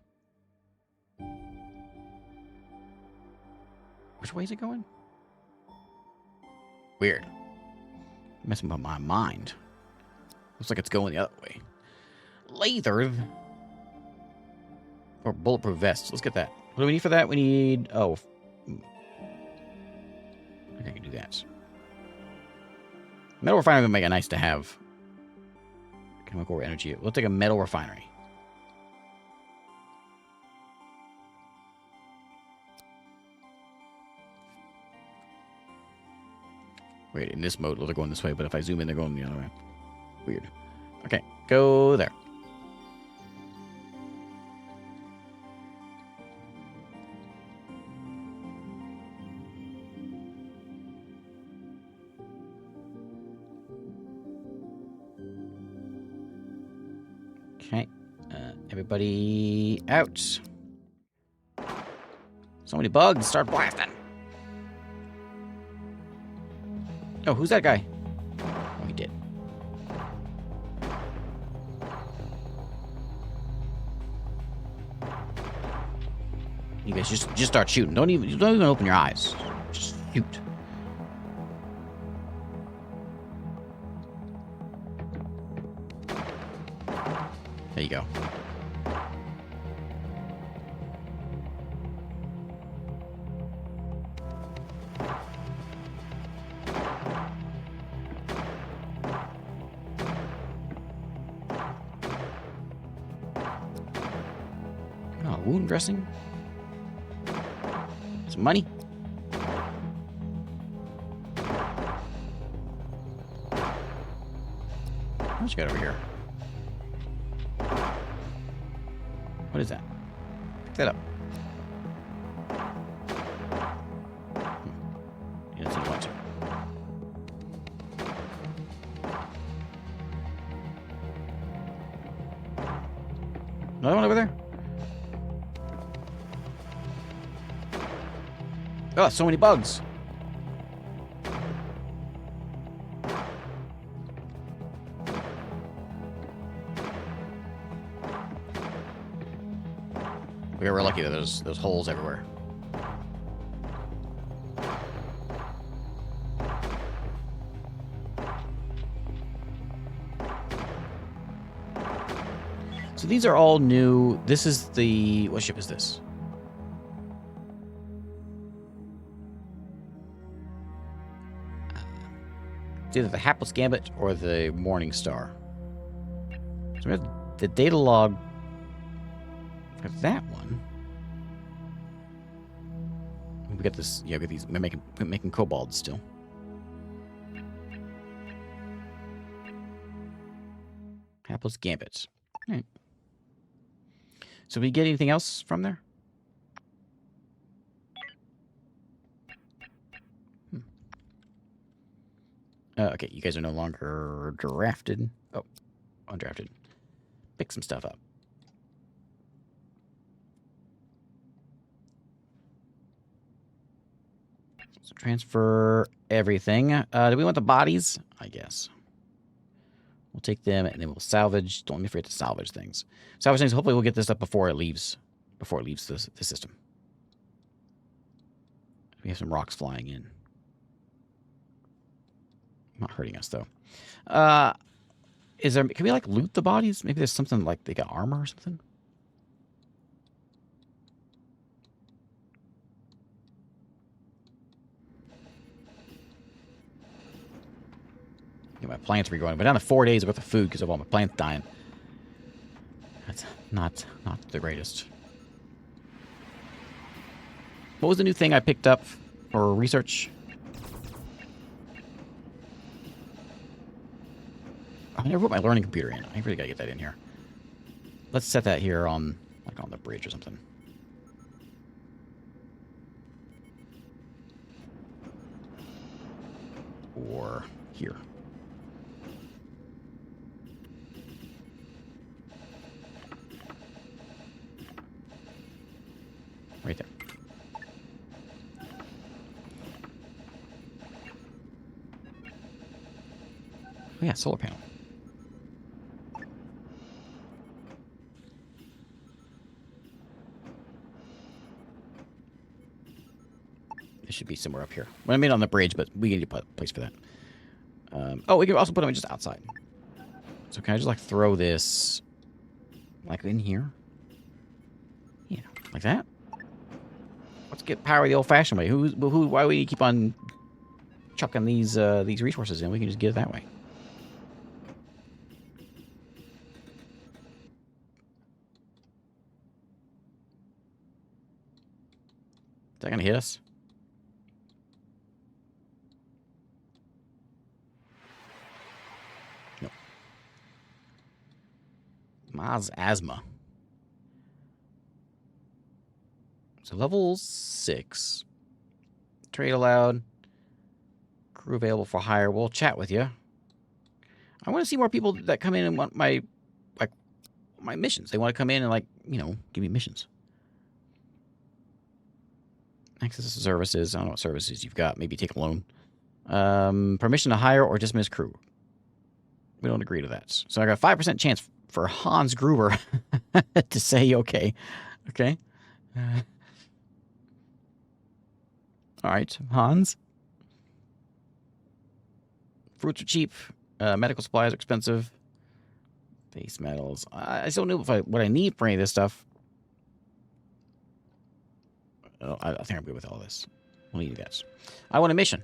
A: Which way is it going? Weird. Messing with my mind. Looks like it's going the other way. Lather. Or bulletproof vests. Let's get that. What do we need for that? We need... Oh. I think I can do that. Metal refinery would make it nice to have. Chemical energy. We'll take a metal refinery. Wait, in this mode, they're going this way, but if I zoom in, they're going the other way. Weird. Okay, go there. Okay, everybody out. So many bugs. Start blasting. Oh, who's that guy? Oh, he did. You guys just start shooting. Don't even open your eyes. Just shoot. There you go. Oh, wound dressing. Some money. What you got over here? What is that? Pick that up. He doesn't want to. Another one over there? Oh, so many bugs. We were lucky that there's holes everywhere. So these are all new. This is the... What ship is this? It's either the Hapless Gambit or the Morning Star. So we have the data log for that one. We got this. Yeah, we got these. We're making kobolds still. Hapless Gambit. All right. So we get anything else from there? Okay, you guys are no longer drafted. Oh, undrafted. Pick some stuff up. So transfer everything. Do we want the bodies? I guess. We'll take them and then we'll salvage. Don't be afraid to salvage things. Salvage things. Hopefully we'll get this up before it leaves. Before it leaves the system. We have some rocks flying in. Not hurting us though. Is there? Can we like loot the bodies? Maybe there's something like they got armor or something. Get my plants regrowing. But down to 4 days worth of food because of all my plants dying. That's not the greatest. What was the new thing I picked up for research? I never put my learning computer in. I really gotta get that in here. Let's set that here on, like, on the bridge or something. Or here. Right there. Oh yeah, solar panel. It should be somewhere up here. Well, I mean on the bridge, but we need a place for that. Oh, we can also put them just outside. So can I just like throw this like in here? Yeah, like that. Let's get power the old-fashioned way. Why do we keep on chucking these resources in? We can just get it that way. Is that gonna hit us? No. Maz asthma. So level 6. Trade allowed. Crew available for hire. We'll chat with you. I want to see more people that come in and want my missions. They want to come in and, like, you know, give me missions. Access to services. I don't know what services you've got. Maybe take a loan. Permission to hire or dismiss crew. We don't agree to that. So I got 5% chance for Hans Gruber to say okay. Okay. All right, Hans. Fruits are cheap. Medical supplies are expensive. Base metals. I still know what I need for any of this stuff. Oh, I think I'm good with all this. We'll need that. I want a mission.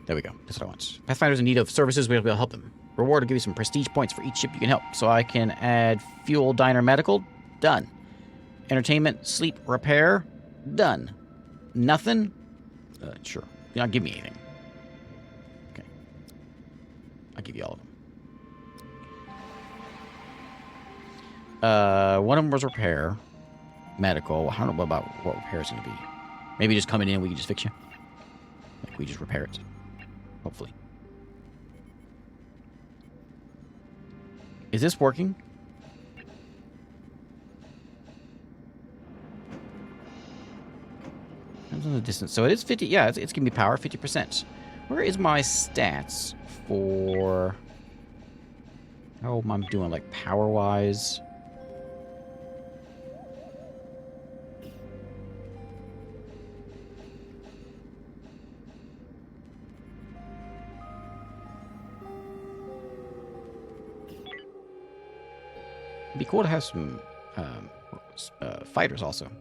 A: There we go. That's what I want. Pathfinders in need of services, we'll be able to help them. Reward will give you some prestige points for each ship you can help. So I can add fuel, diner, medical. Done. Entertainment, sleep, repair. Done. Nothing? Sure. You're not giving me anything. Okay. I'll give you all of them. One of them was repair. Medical. I don't know about what repair is going to be. Maybe just coming in, we can just fix you. Like, we just repair it. Hopefully. Is this working? Depends on the distance. So it is 50. Yeah, it's giving me power, 50%. Where is my stats for how am I doing, like, power-wise? It'd be cool to have some fighters also. I'm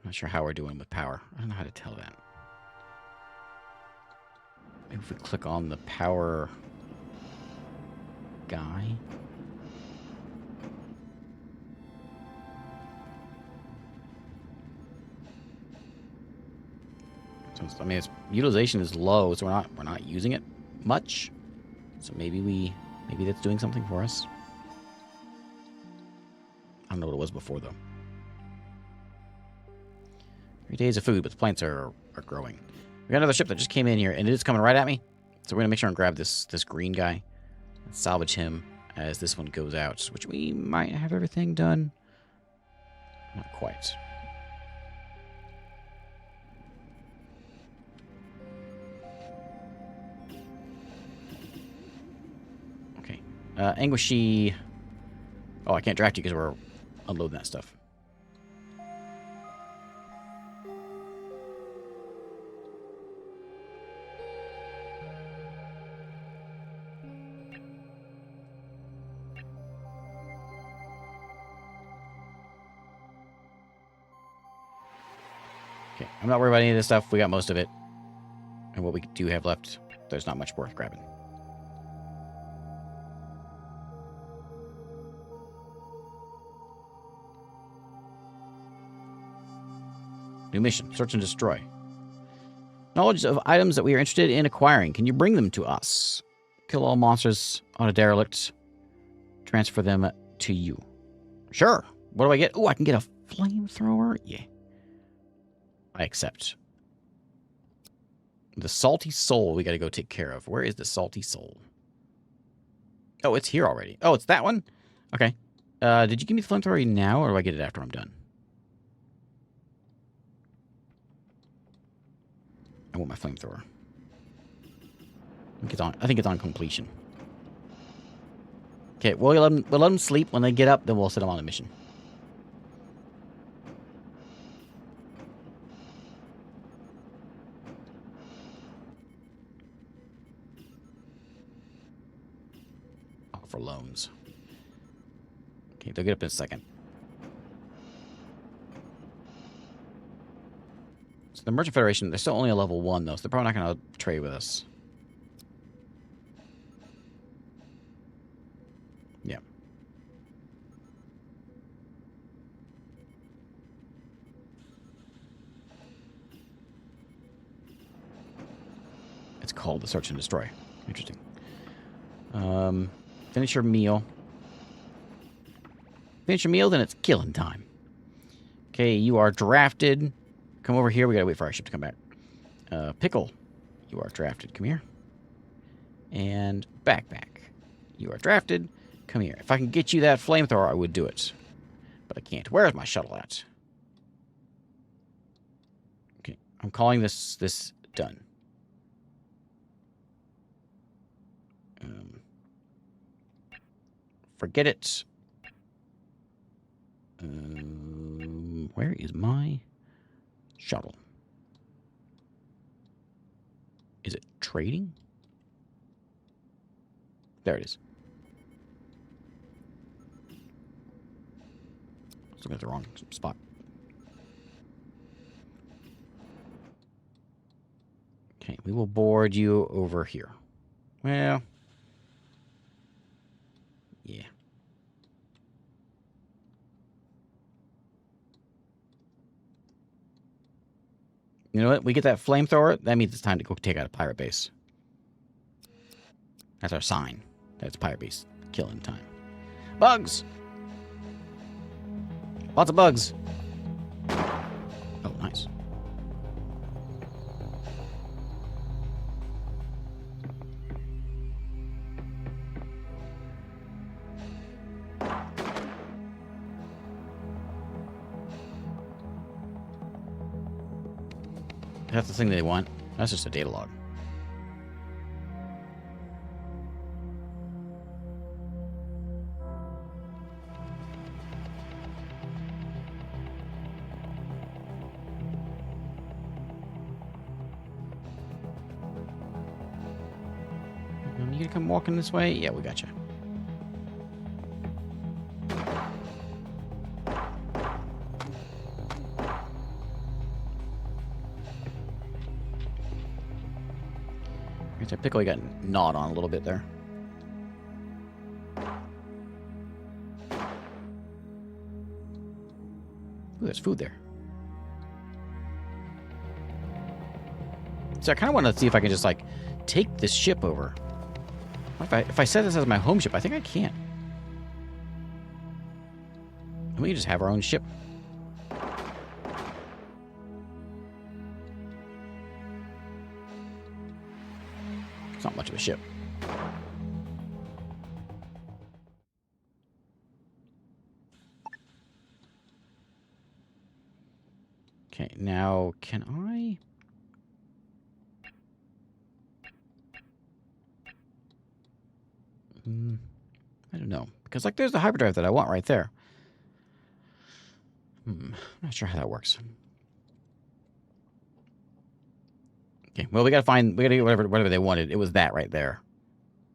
A: not sure how we're doing with power. I don't know how to tell that. Maybe if we click on the power guy. I mean, its utilization is low, so we're not using it much. So maybe that's doing something for us. I don't know what it was before though. 3 days of food, but the plants are growing. We got another ship that just came in here, and it is coming right at me. So we're gonna make sure and grab this green guy and salvage him as this one goes out, which we might have everything done. Not quite. Anguishy. Oh, I can't draft you because we're unloading that stuff. Okay, I'm not worried about any of this stuff. We got most of it. And what we do have left, there's not much worth grabbing. New mission. Search and destroy. Knowledge of items that we are interested in acquiring. Can you bring them to us? Kill all monsters on a derelict. Transfer them to you. Sure. What do I get? Oh, I can get a flamethrower? Yeah. I accept. The salty soul we got to go take care of. Where is the salty soul? Oh, it's here already. Oh, it's that one? Okay. Did you give me the flamethrower now, or do I get it after I'm done? I want my flamethrower. I think it's on completion. Okay, we'll let them sleep. When they get up, then we'll set them on a mission. For loans. Okay, they'll get up in a second. So the Merchant Federation, they're still only a level 1, though, so they're probably not going to trade with us. Yeah. It's called the Search and Destroy. Interesting. Finish your meal. Finish your meal, then it's killing time. Okay, you are drafted. Come over here. We gotta wait for our ship to come back. Pickle, you are drafted. Come here. And backpack, you are drafted. Come here. If I can get you that flamethrower, I would do it. But I can't. Where is my shuttle at? Okay, I'm calling this done. Forget it. Where is my shuttle? Is it trading? There it is. I was looking at the wrong spot. Okay, we will board you over here. Well, yeah. You know what? We get that flamethrower. That means it's time to go take out a pirate base. That's our sign. That's pirate base killing time. Bugs! Lots of bugs. Oh, nice. That's the thing they want. That's just a data log. You gonna come walking this way? Yeah, we got you. That pickle got gnawed on a little bit there. Ooh, there's food there. So I kind of want to see if I can just, like, take this ship over. If I set this as my home ship, I think I can. And we can just have our own ship. It's not much of a ship. Okay, now can I... I don't know. Because, like, there's the hyperdrive that I want right there. I'm not sure how that works. Okay, well, we gotta get whatever they wanted. It was that right there.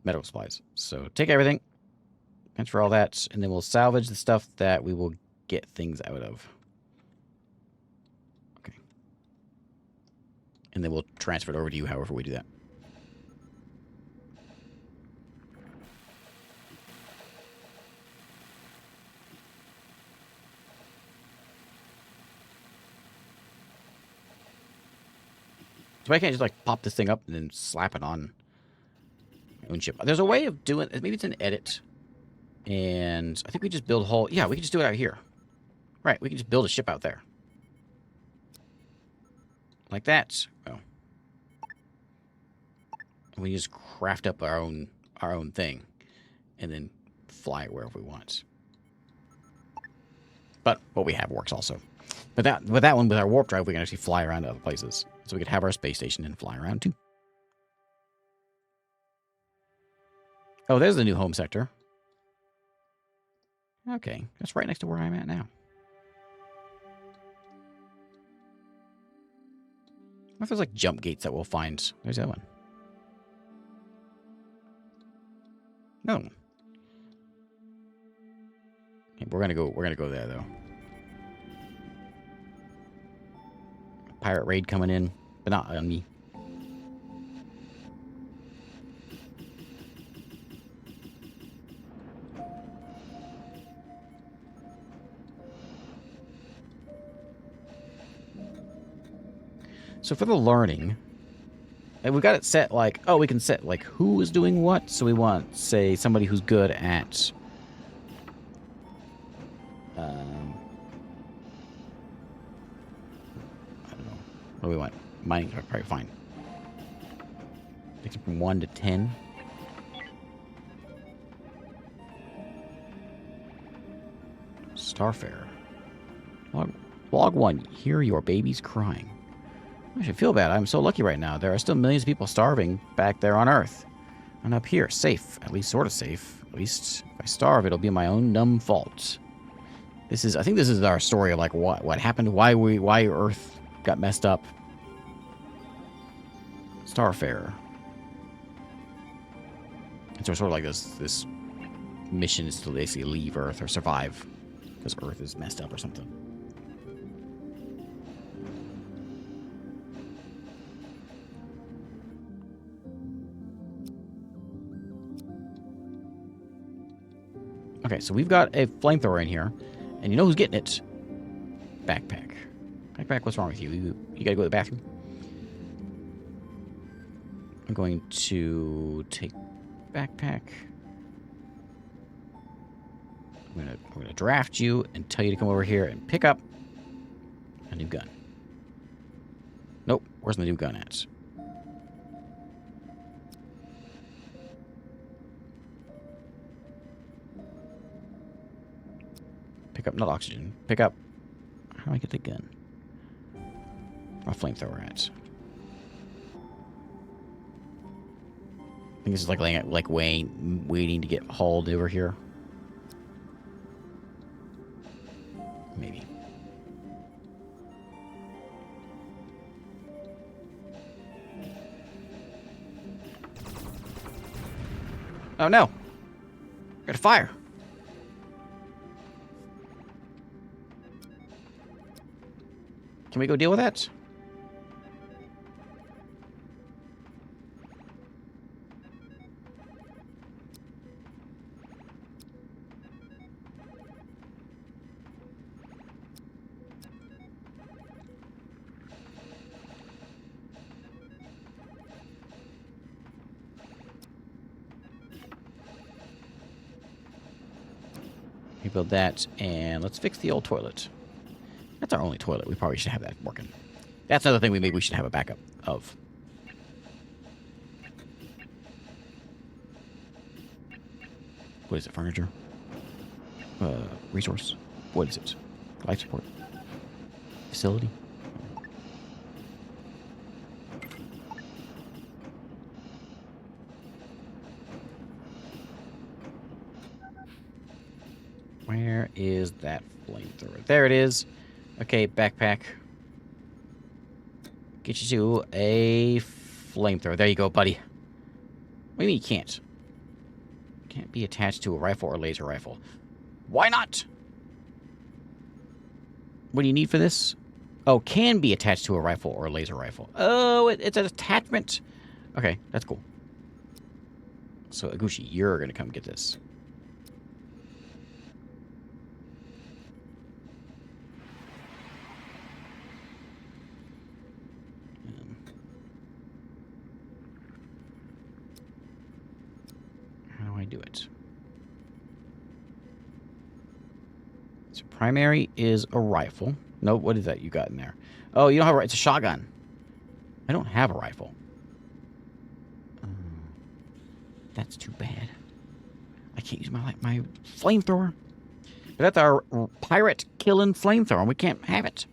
A: Medical supplies. So take everything, transfer all that, and then we'll salvage the stuff that we will get things out of. Okay. And then we'll transfer it over to you however we do that. So I can't just, like, pop this thing up and then slap it on my own ship. There's a way of doing it. Maybe it's an edit. And I think we just build a whole... Yeah, we can just do it out here. Right, we can just build a ship out there. Like that. Oh. And we just craft up our own thing. And then fly it wherever we want. But what we have works also. But with that one, with our warp drive, we can actually fly around to other places. So we could have our space station and fly around too. Oh, there's the new home sector. Okay, that's right next to where I'm at now. What if there's, like, jump gates that we'll find? There's that one. No. Okay, we're gonna go there though. Pirate raid coming in, but not on me. So for the learning, And we got it set like, oh, we can set like who is doing what. So we want, say, somebody who's good at I don't know. What do we want? Mining, probably fine. Takes it from 1 to 10. Starfarer. Log 1. Hear your babies crying. I should feel bad. I'm so lucky right now. There are still millions of people starving back there on Earth. And up here, safe. At least sort of safe. At least if I starve, it'll be my own dumb fault. This is, I think this is our story of like what happened, why Earth got messed up. Starfarer. And so sort of like this mission is to basically leave Earth or survive because Earth is messed up or something. Okay, so we've got a flamethrower in here, and you know who's getting it? Backpack. Backpack, what's wrong with you? You gotta go to the bathroom? I'm going to take backpack. I'm gonna draft you and tell you to come over here and pick up a new gun. Nope, where's the new gun at? Pick up, not oxygen. Pick up. How do I get the gun? My flamethrower at. I think this is like waiting to get hauled over here. Maybe. Oh no! Got a fire. Can we go deal with that? Rebuild that, and let's fix the old toilet. That's our only toilet. We probably should have that working. That's another thing we should have a backup of. What is it? Furniture? Resource? What is it? Life support? Facility? Where is that flamethrower? There it is. Okay, backpack. Get you to a flamethrower. There you go, buddy. What do you mean you can't? Can't be attached to a rifle or laser rifle. Why not? What do you need for this? Oh, can be attached to a rifle or a laser rifle. Oh, it's an attachment. Okay, that's cool. So, Agushi, you're going to come get this. Do it. So primary is a rifle. No, what is that you got in there? Oh, you don't have a... It's a shotgun. I don't have a rifle. That's too bad. I can't use my flamethrower. But that's our pirate killing flamethrower, and we can't have it.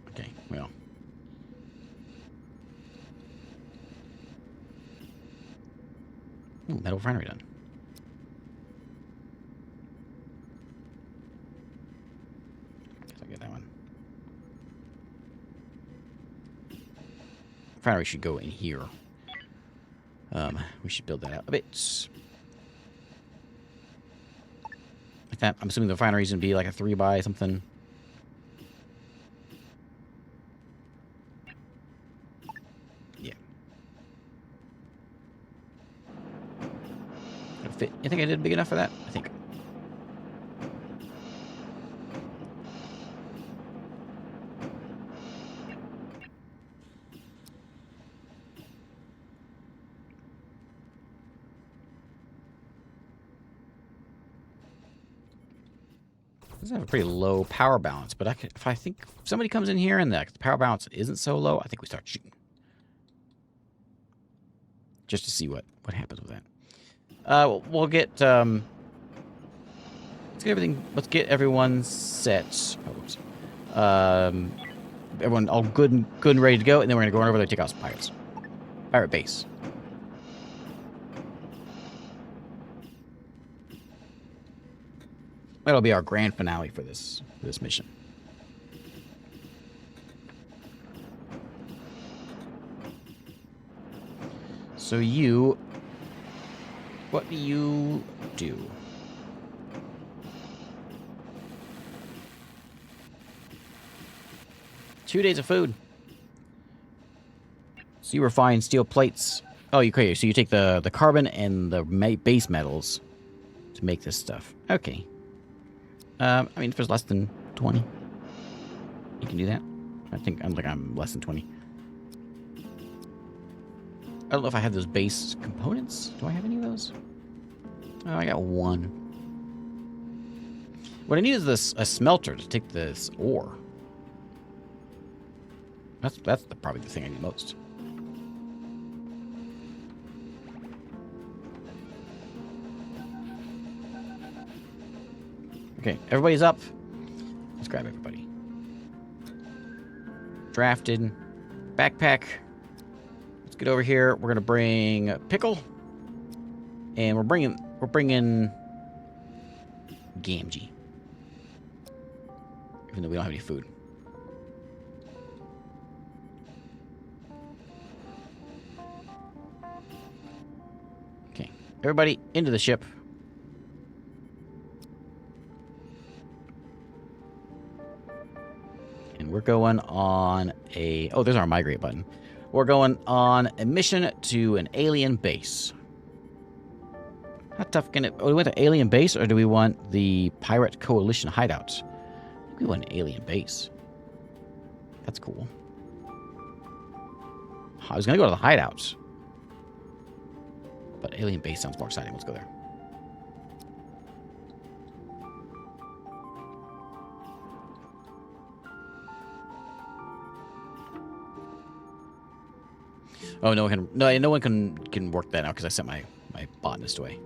A: Okay, well. Ooh, metal refinery done. Guess I'll get that one. Refinery should go in here. We should build that out a bit. Like that. I'm assuming the refinery's gonna be like a 3 by something. Yeah. Fit. You think I did big enough for that? I think. Does have a pretty low power balance, but if I think if somebody comes in here and the power balance isn't so low, I think we start shooting. Just to see what happens with that. We'll get let's get everyone set. Oh, whoops. Everyone all good and ready to go, and then we're gonna go over there and take out some pirates. Pirate base. That'll be our grand finale for this mission. So what do you do? Two days of food. So you refine steel plates. Oh, okay. So you take the carbon and the base metals to make this stuff. Okay. I mean, if there's less than 20, you can do that. I think I'm less than 20. I don't know if I have those base components. Do I have any of those? Oh, I got one. What I need is a smelter to take this ore. That's probably the thing I need most. Okay, everybody's up. Let's grab everybody. Drafted. Backpack. Let's get over here. We're gonna bring Pickle. And we're bringing Gamgee. Even though we don't have any food. Okay. Everybody into the ship. And we're going on a... Oh, there's our migrate button. We're going on a mission to an alien base. How tough can it... Oh, we want the alien base, or do we want the pirate coalition hideouts? I think we want an alien base. That's cool. I was going to go to the hideouts. But alien base sounds more exciting. Let's go there. Oh, no one can work that out because I sent my botanist away.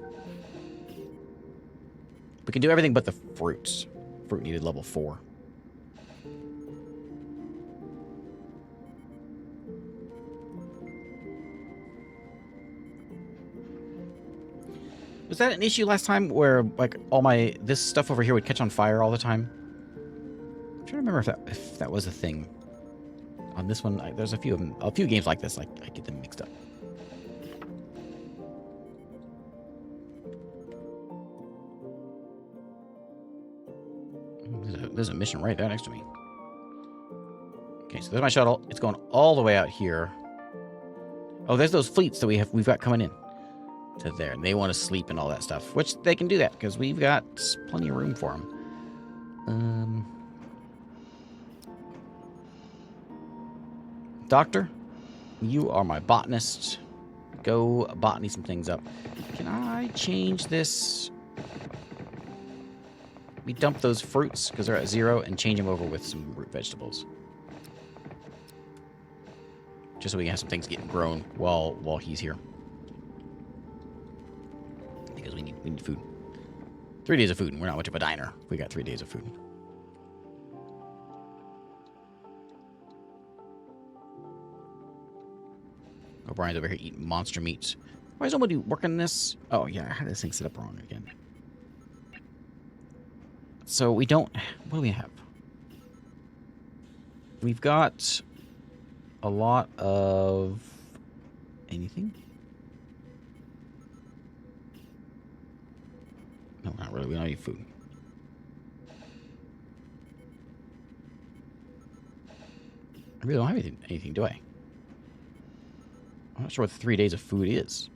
A: We can do everything but the fruits. Fruit needed level 4. Was that an issue last time where like this stuff over here would catch on fire all the time? I'm trying to remember if that was a thing. On this one, there's a few games like this. I get them mixed up. There's a mission right there next to me. Okay, so there's my shuttle. It's going all the way out here. Oh, there's those fleets that we've got coming in to there, and they want to sleep and all that stuff, which they can do that because we've got plenty of room for them. Doctor, you are my botanist. Go botany some things up. Can I change this? We dump those fruits because they're at 0 and change them over with some root vegetables. Just so we can have some things getting grown while he's here. Because we need food. 3 days of food, and we're not much of a diner. We got 3 days of food. O'Brien's over here eating monster meats. Why is nobody working this? Oh, yeah, I had this thing set up wrong again. So we don't... What do we have? We've got a lot of... Anything? No, not really. We don't need food. I really don't have anything, do I? I'm not sure what the 3 days of food is.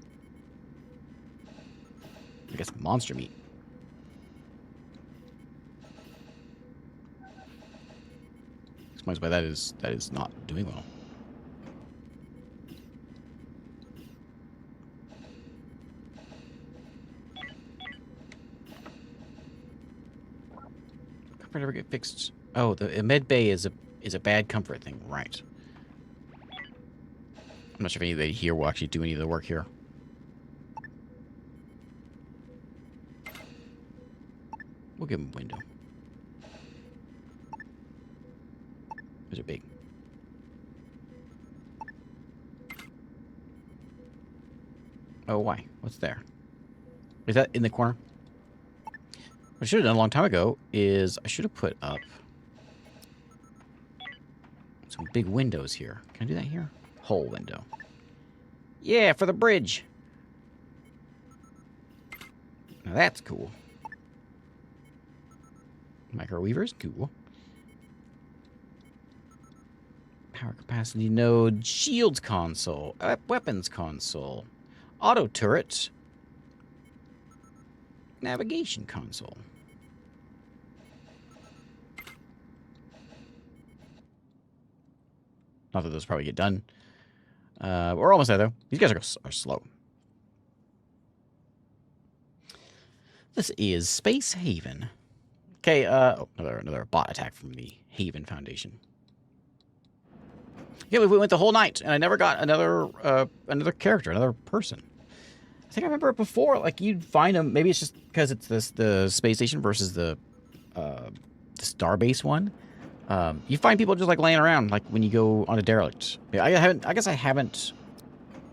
A: I guess monster meat. Explains why that is not doing well. upgrade ever get fixed? Oh, the med bay is a bad comfort thing, right? I'm not sure if anybody here will actually do any of the work here. We'll give them a window. Those are big. Oh, why? What's there? Is that in the corner? What I should have done a long time ago is I should have put up some big windows here. Can I do that here? Whole window. Yeah, for the bridge. Now that's cool. Microweavers, cool. Power capacity node, shields console, weapons console, auto turret, navigation console. Not that those probably get done. We're almost there, though. These guys are slow. This is Spacehaven. Okay, oh, another bot attack from the Haven Foundation. Yeah, we went the whole night, and I never got another character, another person. I think I remember it before. Like, you'd find them. Maybe it's just because it's the space station versus the Starbase one. You find people just like laying around, like when you go on a derelict. Yeah, I guess I haven't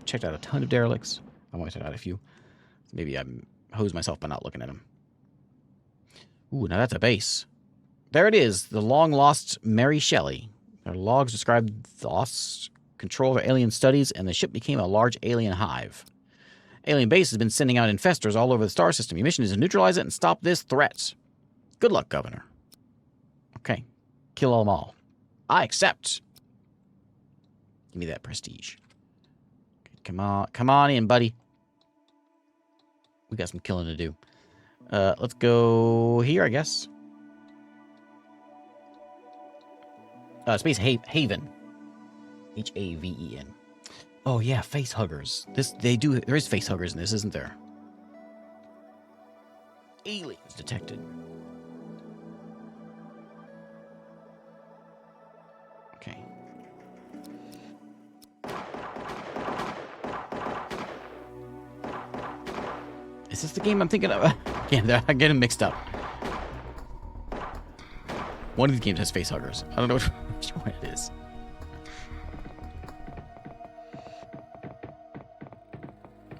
A: checked out a ton of derelicts. I've only checked out a few. Maybe I'm hose myself by not looking at them. Ooh, now that's a base. There it is, the long-lost Mary Shelly. Their logs describe the lost control of their alien studies, and the ship became a large alien hive. Alien base has been sending out infestors all over the star system. Your mission is to neutralize it and stop this threat. Good luck, Governor. Okay. Kill them all. I accept. Give me that prestige. Okay, come on in, buddy. We got some killing to do. Let's go here, I guess. Space Haven. Haven. Oh yeah, face huggers. There is face huggers in this, isn't there? Aliens detected. Okay. Is this the game I'm thinking of? Yeah, I'm getting mixed up. One of the games has face huggers. I don't know which one it is.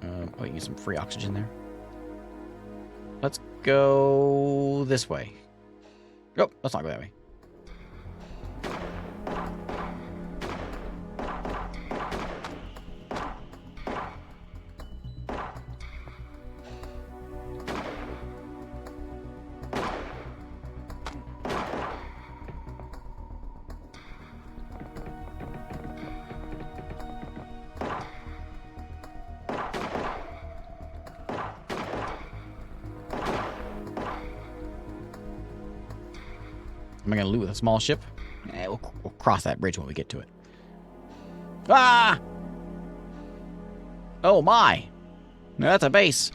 A: Oh, you get some free oxygen there. Let's go this way. Nope, let's not go that way. Am I going to loot with a small ship? We'll cross that bridge when we get to it. Ah! Oh, my. No, that's a base.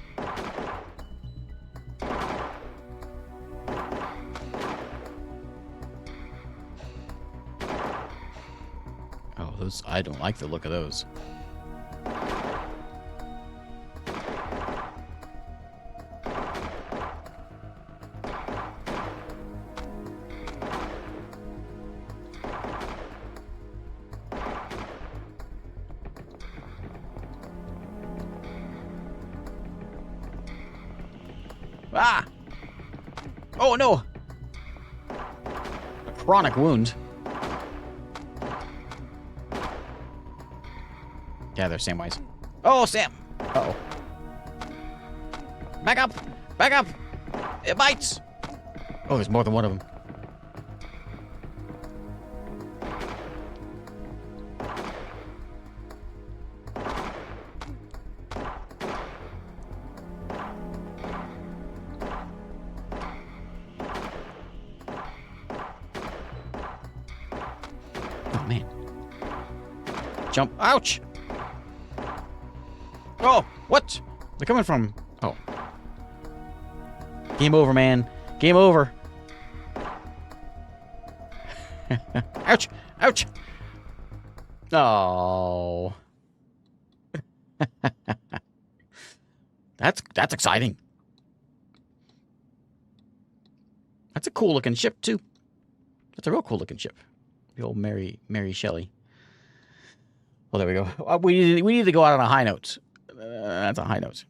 A: Oh, those... I don't like the look of those. Ah! Oh, no! A chronic wound. Yeah, they're Samwise. Oh, Sam! Uh-oh. Back up! Back up! It bites! Oh, there's more than one of them. Oh, man. Jump. Ouch! Oh, what? They're coming from... Oh. Game over, man. Game over. Ouch! Ouch! Oh. That's exciting. That's a cool looking ship too. That's a real cool looking ship. The old Mary Shelly. Well, there we go. We need to go out on a high note. That's a high note.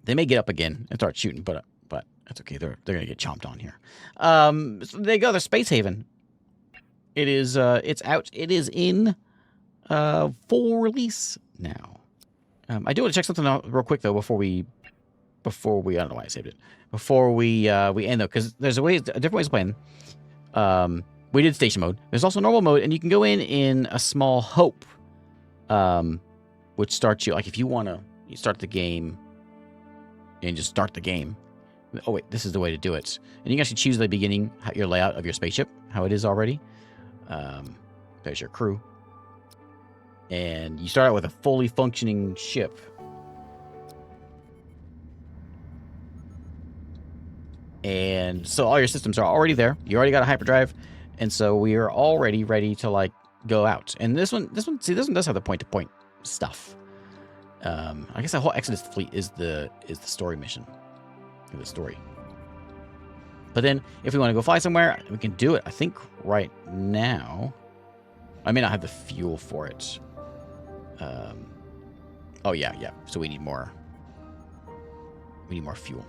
A: They may get up again and start shooting, but that's okay. They're gonna get chomped on here. So there you go. The spacehaven. It is. It's out. It is in full release now. I do want to check something out real quick though before we. I don't know why I saved it. Before we end though, because there's different ways of playing. We did station mode. There's also normal mode, and you can go in a small hope, which starts you like if you want to start the game and just start the game. Oh wait, this is the way to do it. And you can actually choose the beginning, your layout of your spaceship, how it is already. There's your crew, and you start out with a fully functioning ship. And so all your systems are already there. You already got a hyperdrive, and so we are already ready to like go out. And this one, see, this one does have the point-to-point stuff. I guess the whole Exodus fleet is the story mission, the story. But then, if we want to go fly somewhere, we can do it. I think right now, I may not have the fuel for it. Oh yeah. So we need more. We need more fuel.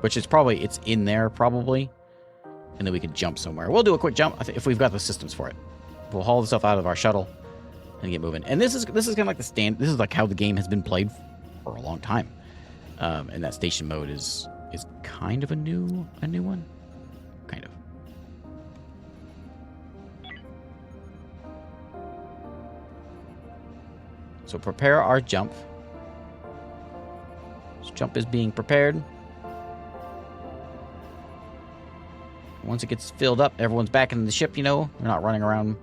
A: Which is probably, it's in there probably. And then we could jump somewhere. We'll do a quick jump if we've got the systems for it. We'll haul the stuff out of our shuttle and get moving. And this is kind of like this is like how the game has been played for a long time. And that station mode is kind of a new one. Kind of. So prepare our jump. This jump is being prepared. Once it gets filled up, everyone's back in the ship, you know. We're not running around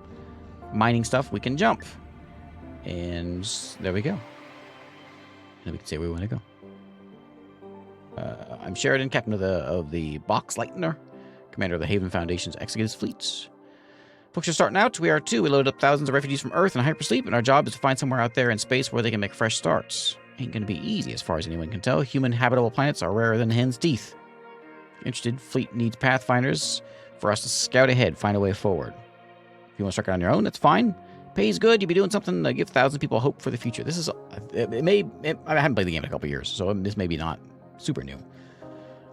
A: mining stuff. We can jump. And there we go. And then we can say where we want to go. I'm Sheridan, captain of the Box Lightener, commander of the Haven Foundation's Executive Fleet. Folks are starting out. We are too. We loaded up thousands of refugees from Earth in hypersleep, and our job is to find somewhere out there in space where they can make fresh starts. Ain't gonna be easy as far as anyone can tell. Human habitable planets are rarer than hen's teeth. Interested, fleet needs pathfinders for us to scout ahead, find a way forward. If you want to strike it on your own, that's fine. Pays good. You'll be doing something to give thousands of people hope for the future. This is, I haven't played the game in a couple years, so this may be not super new.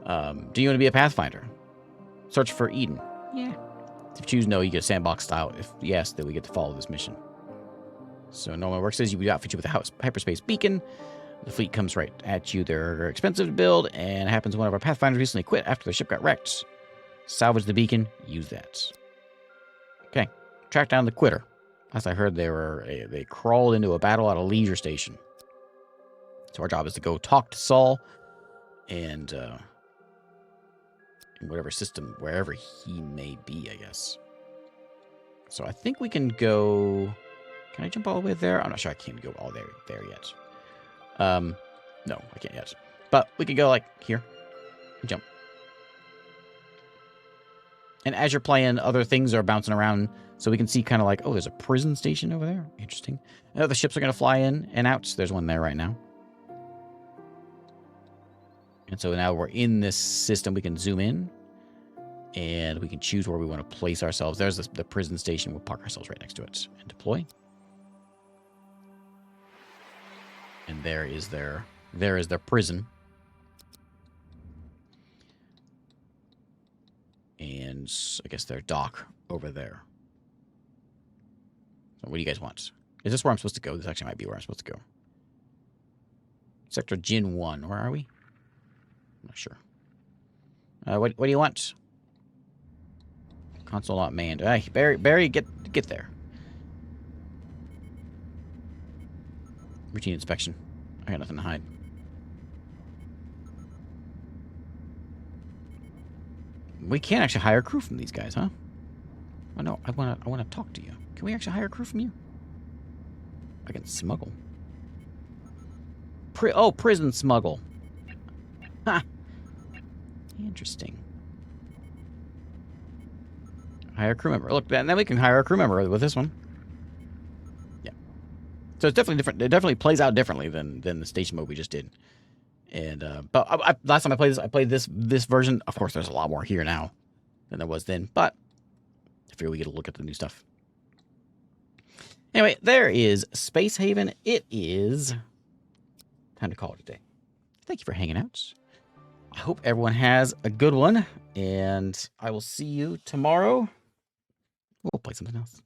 A: Do you want to be a pathfinder? Search for Eden. Yeah. If you choose no, you get a sandbox style. If yes, then we get to follow this mission. So normal work says you be outfitted with a hyperspace beacon. The fleet comes right at you. They're expensive to build, and it happens one of our pathfinders recently quit after the ship got wrecked. Salvage the beacon. Use that. Okay. Track down the quitter. Last I heard, they crawled into a battle at a leisure station. So our job is to go talk to Saul, and in whatever system, wherever he may be, I guess. So I think we can go. Can I jump all the way there? I'm not sure I can go all there yet. No, I can't yet. But we can go like here and jump. And as you're playing, other things are bouncing around, so we can see kind of like, oh, there's a prison station over there. Interesting. And other ships are going to fly in and out. There's one there right now. And so now we're in this system. We can zoom in, and we can choose where we want to place ourselves. There's the prison station. We'll park ourselves right next to it and deploy. And there is their prison. And I guess their dock over there. So what do you guys want? Is this where I'm supposed to go? This actually might be where I'm supposed to go. Sector Jin 1. Where are we? I'm not sure. What do you want? Console not manned. Barry, get there. Routine inspection. I got nothing to hide. We can't actually hire crew from these guys, huh? Oh no, I wanna talk to you. Can we actually hire crew from you? I can smuggle. Prison smuggle. Ha! Interesting. Hire a crew member. Look, and then we can hire a crew member with this one. Yeah. So it's definitely different. It definitely plays out differently than the station mode we just did. And but last time I played this version. Of course, there's a lot more here now than there was then. But I figure we get a look at the new stuff. Anyway, there is Spacehaven. It is time to call it a day. Thank you for hanging out. I hope everyone has a good one, and I will see you tomorrow. We'll play something else.